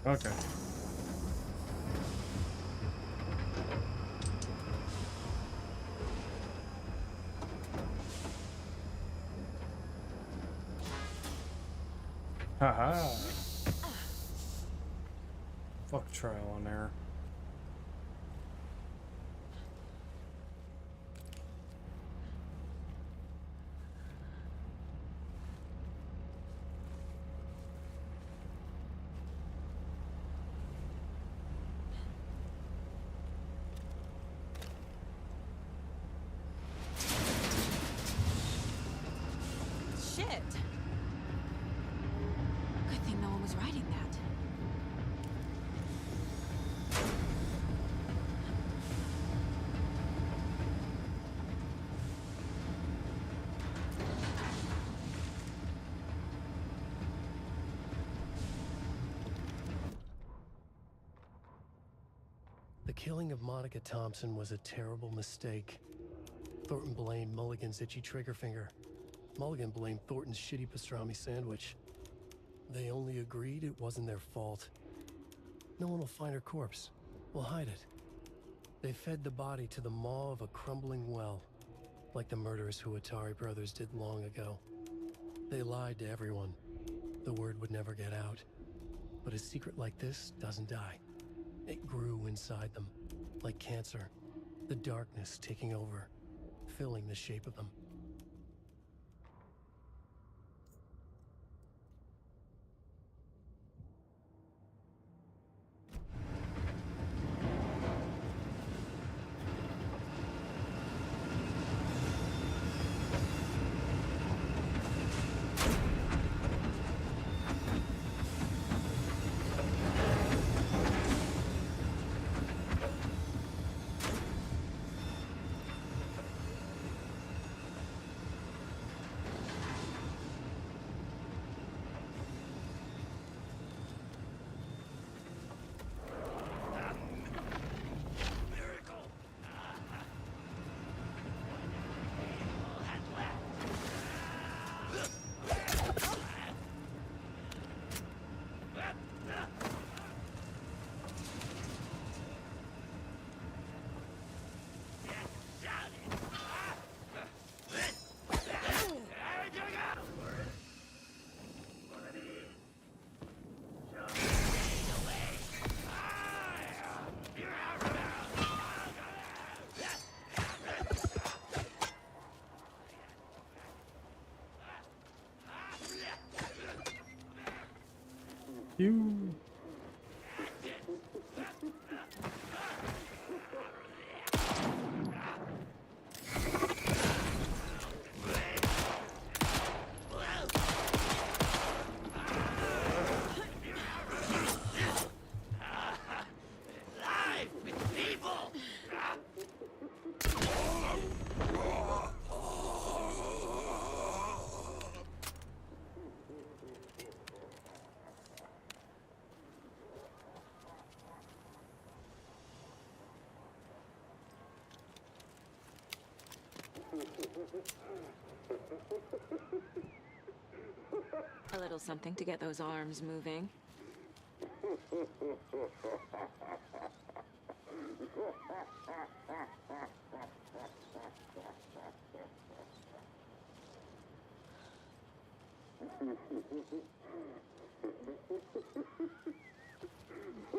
Okay. Haha. Fuck trial and error. Shit! Good thing no one was writing that. The killing of Monica Thompson was a terrible mistake. Thornton blamed Mulligan's itchy trigger finger. Mulligan blamed Thornton's shitty pastrami sandwich. They only agreed it wasn't their fault. No one will find her corpse. We'll hide it. They fed the body to the maw of a crumbling well, like the murderous Huatari brothers did long ago. They lied to everyone. The word would never get out. But a secret like this doesn't die. It grew inside them, like cancer, the darkness taking over, filling the shape of them. you. A little something to get those arms moving.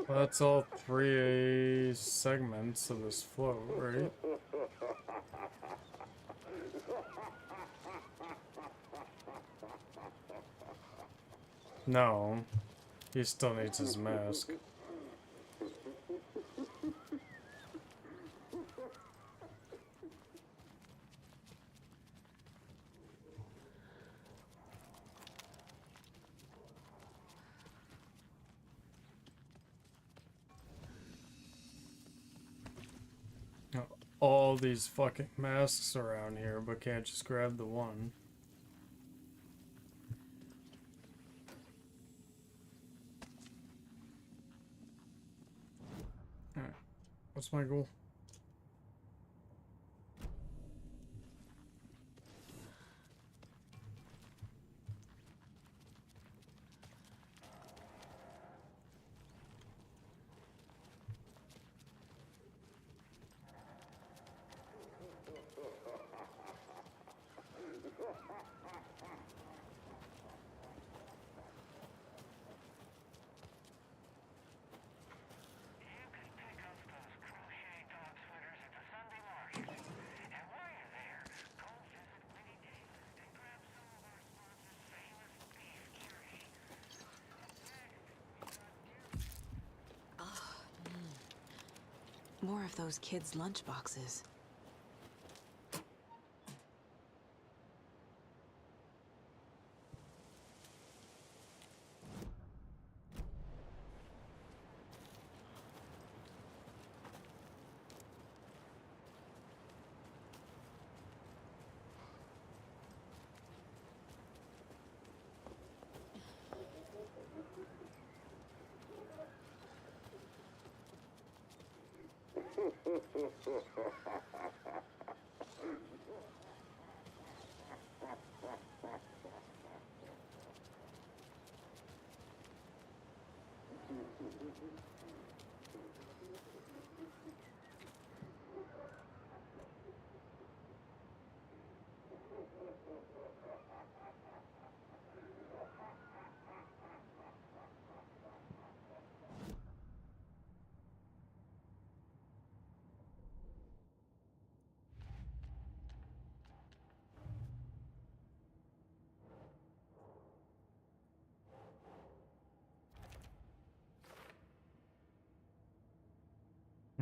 Well, that's all 3 segments of this float, right? No, he still needs his mask. All these fucking masks around here, but can't just grab the one. Alright, what's my goal? More of those kids' lunchboxes.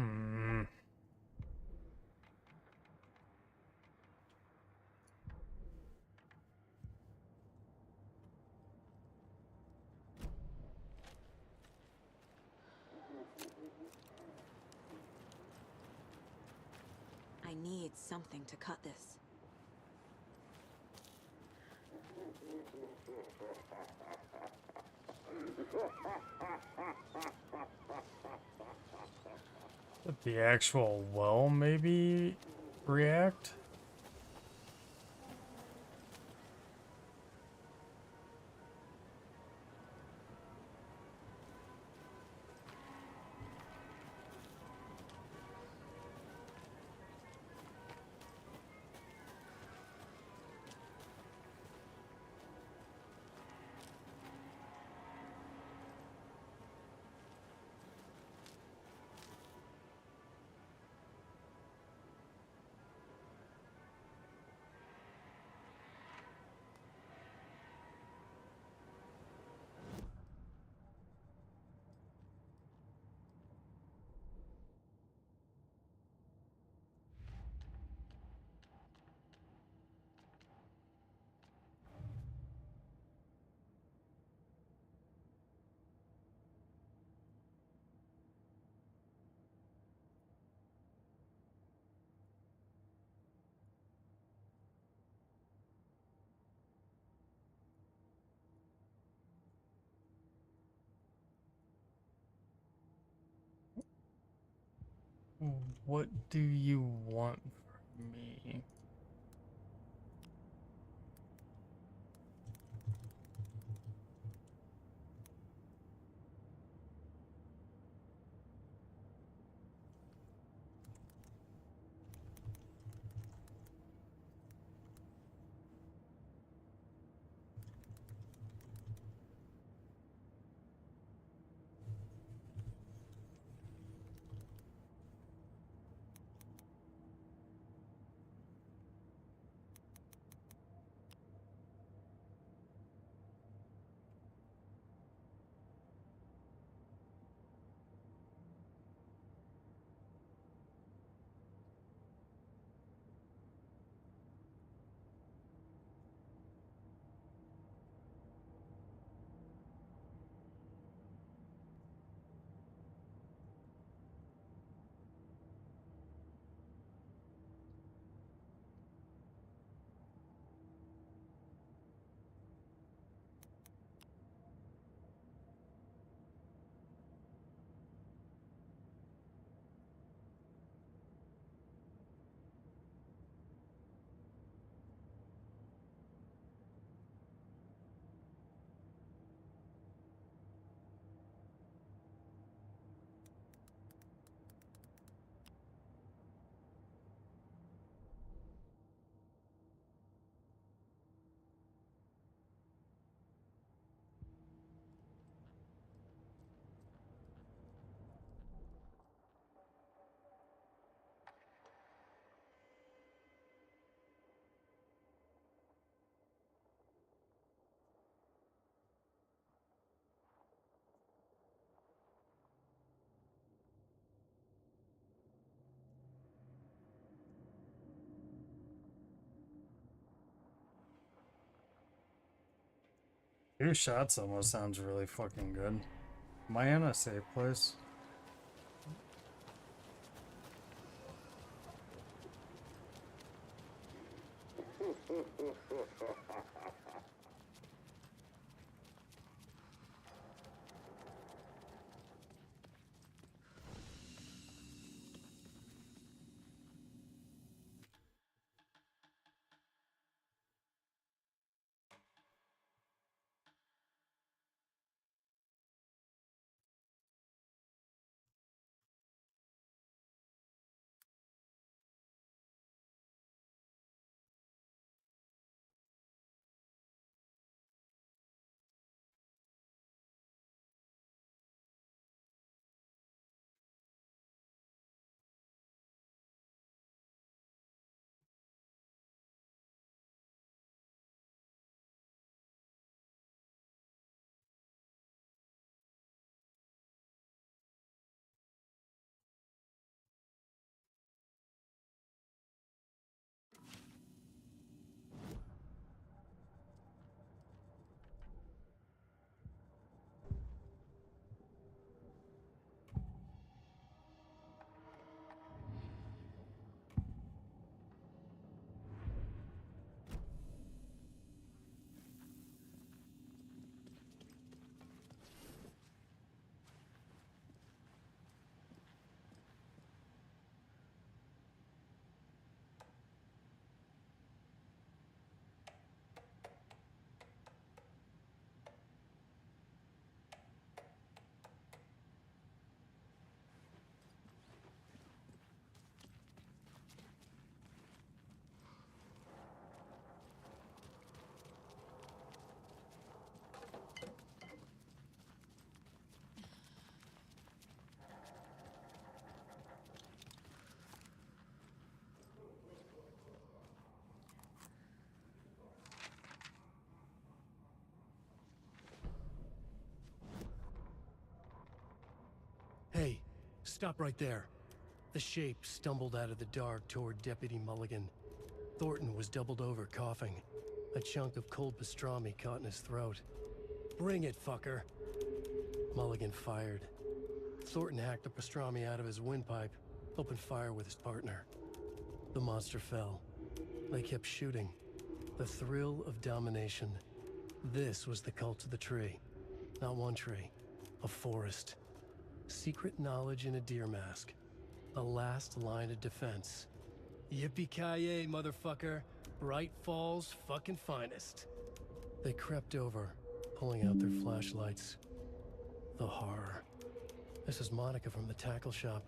Hmm. I need something to cut this. The actual well maybe react? What do you want from me? Two shots almost sounds really fucking good. Am I in a safe place? Hey, stop right there. The shape stumbled out of the dark toward Deputy Mulligan. Thornton was doubled over, coughing. A chunk of cold pastrami caught in his throat. Bring it, fucker! Mulligan fired. Thornton hacked the pastrami out of his windpipe, opened fire with his partner. The monster fell. They kept shooting. The thrill of domination. This was the cult of the tree. Not one tree. A forest. Secret knowledge in a deer mask. The last line of defense. Yippee-ki-yay, motherfucker. Bright Falls' fucking finest. They crept over, pulling out their flashlights. The horror. This is Monica from the tackle shop.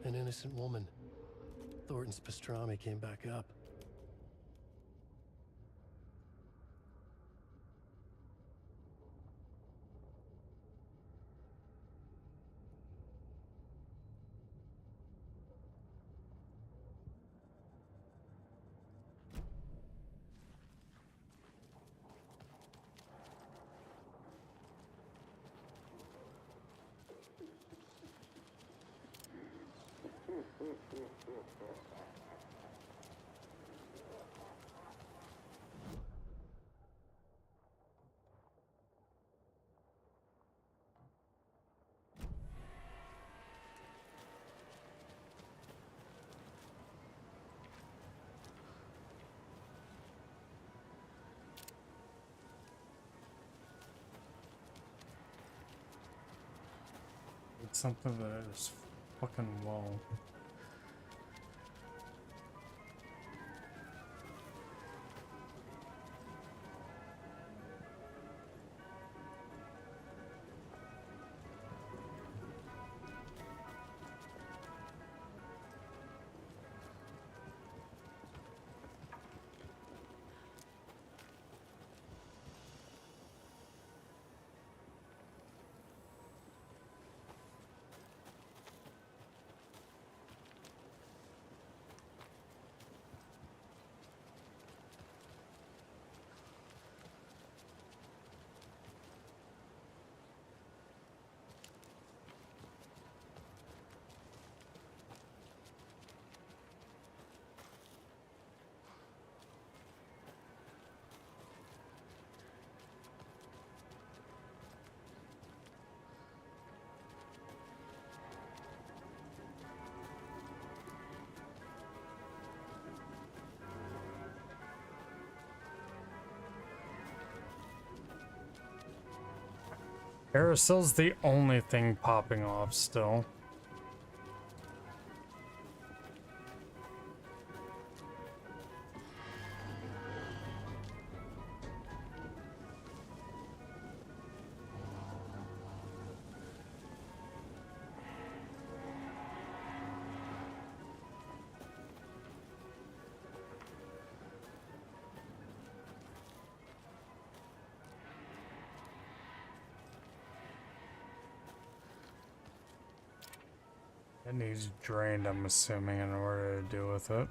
An innocent woman. Thornton's pastrami came back up. It's something that is fucking wall. Carousel's the only thing popping off still. It needs drained, I'm assuming, in order to deal with it.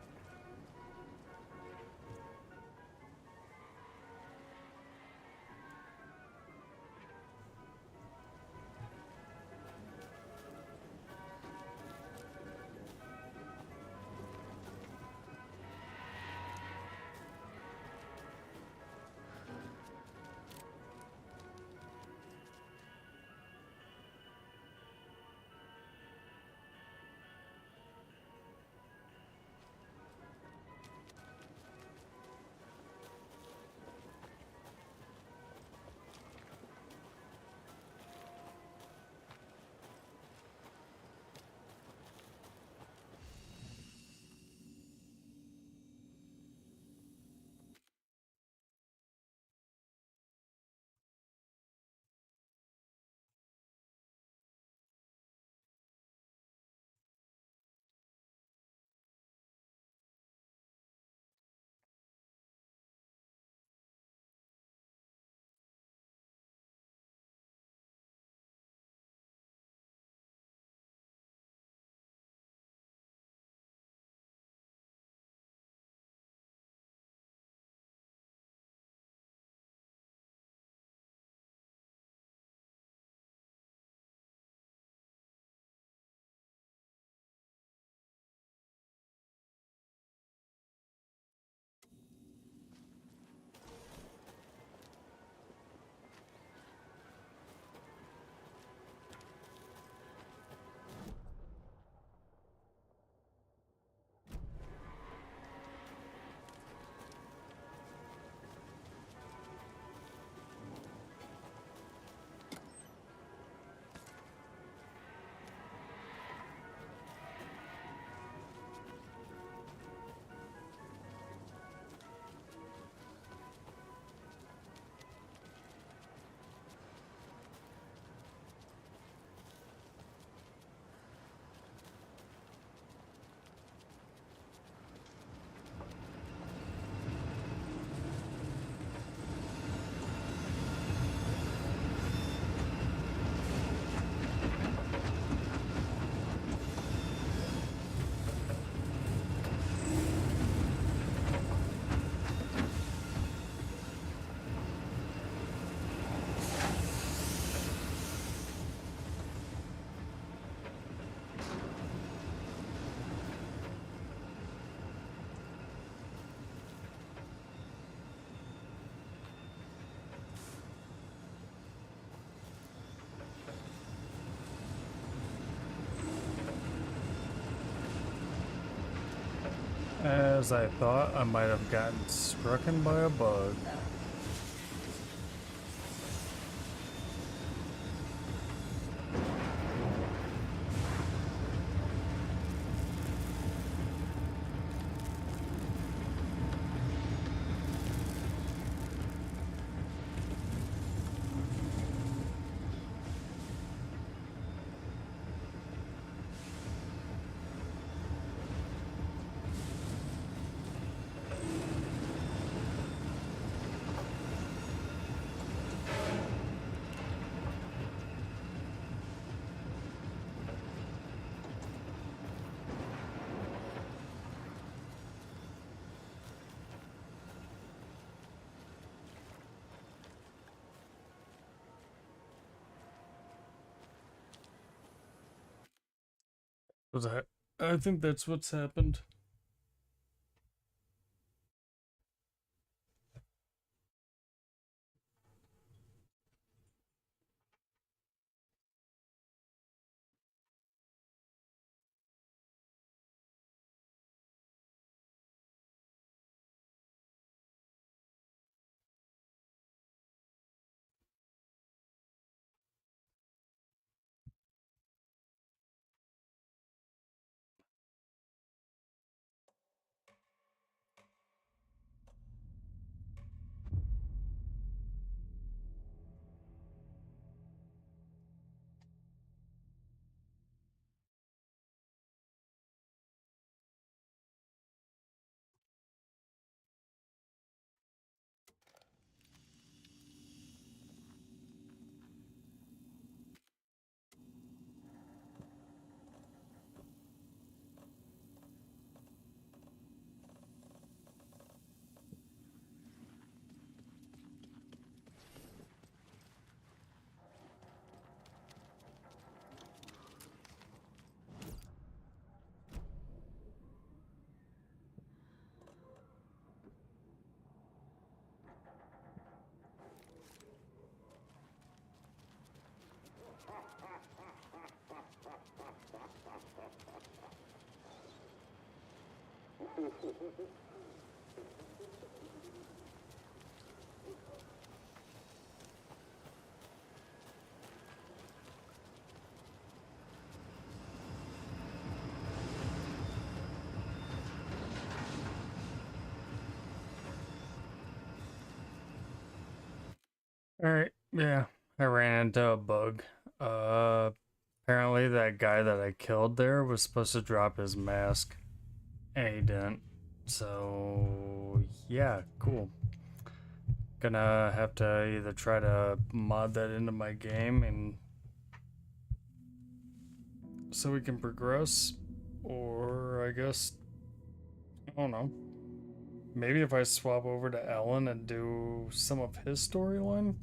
As I thought, I might have gotten strucken by a bug. I think that's what's happened. Alright, yeah, I ran into a bug. Apparently that guy that I killed there was supposed to drop his mask, and he didn't. So, yeah, cool. Gonna have to either try to mod that into my game and so we can progress, or I guess, I don't know. Maybe if I swap over to Alan and do some of his storyline?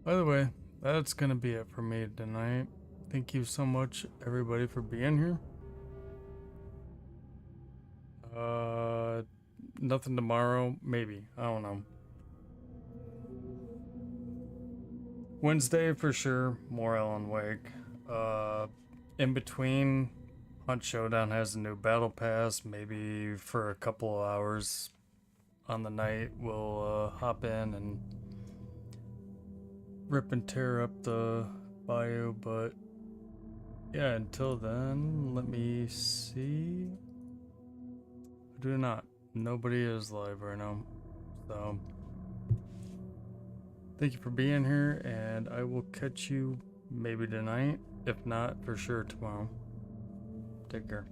By the way, that's gonna be it for me tonight. Thank you so much, everybody, for being here. Nothing tomorrow, maybe. I don't know. Wednesday for sure, more Alan Wake. In between, Hunt Showdown has a new battle pass. Maybe for a couple of hours on the night, we'll hop in and rip and tear up the bayou. But yeah, until then, let me see. I do not. Nobody is live right now. So thank you for being here, and I will catch you maybe tonight. If not, for sure tomorrow. Take care.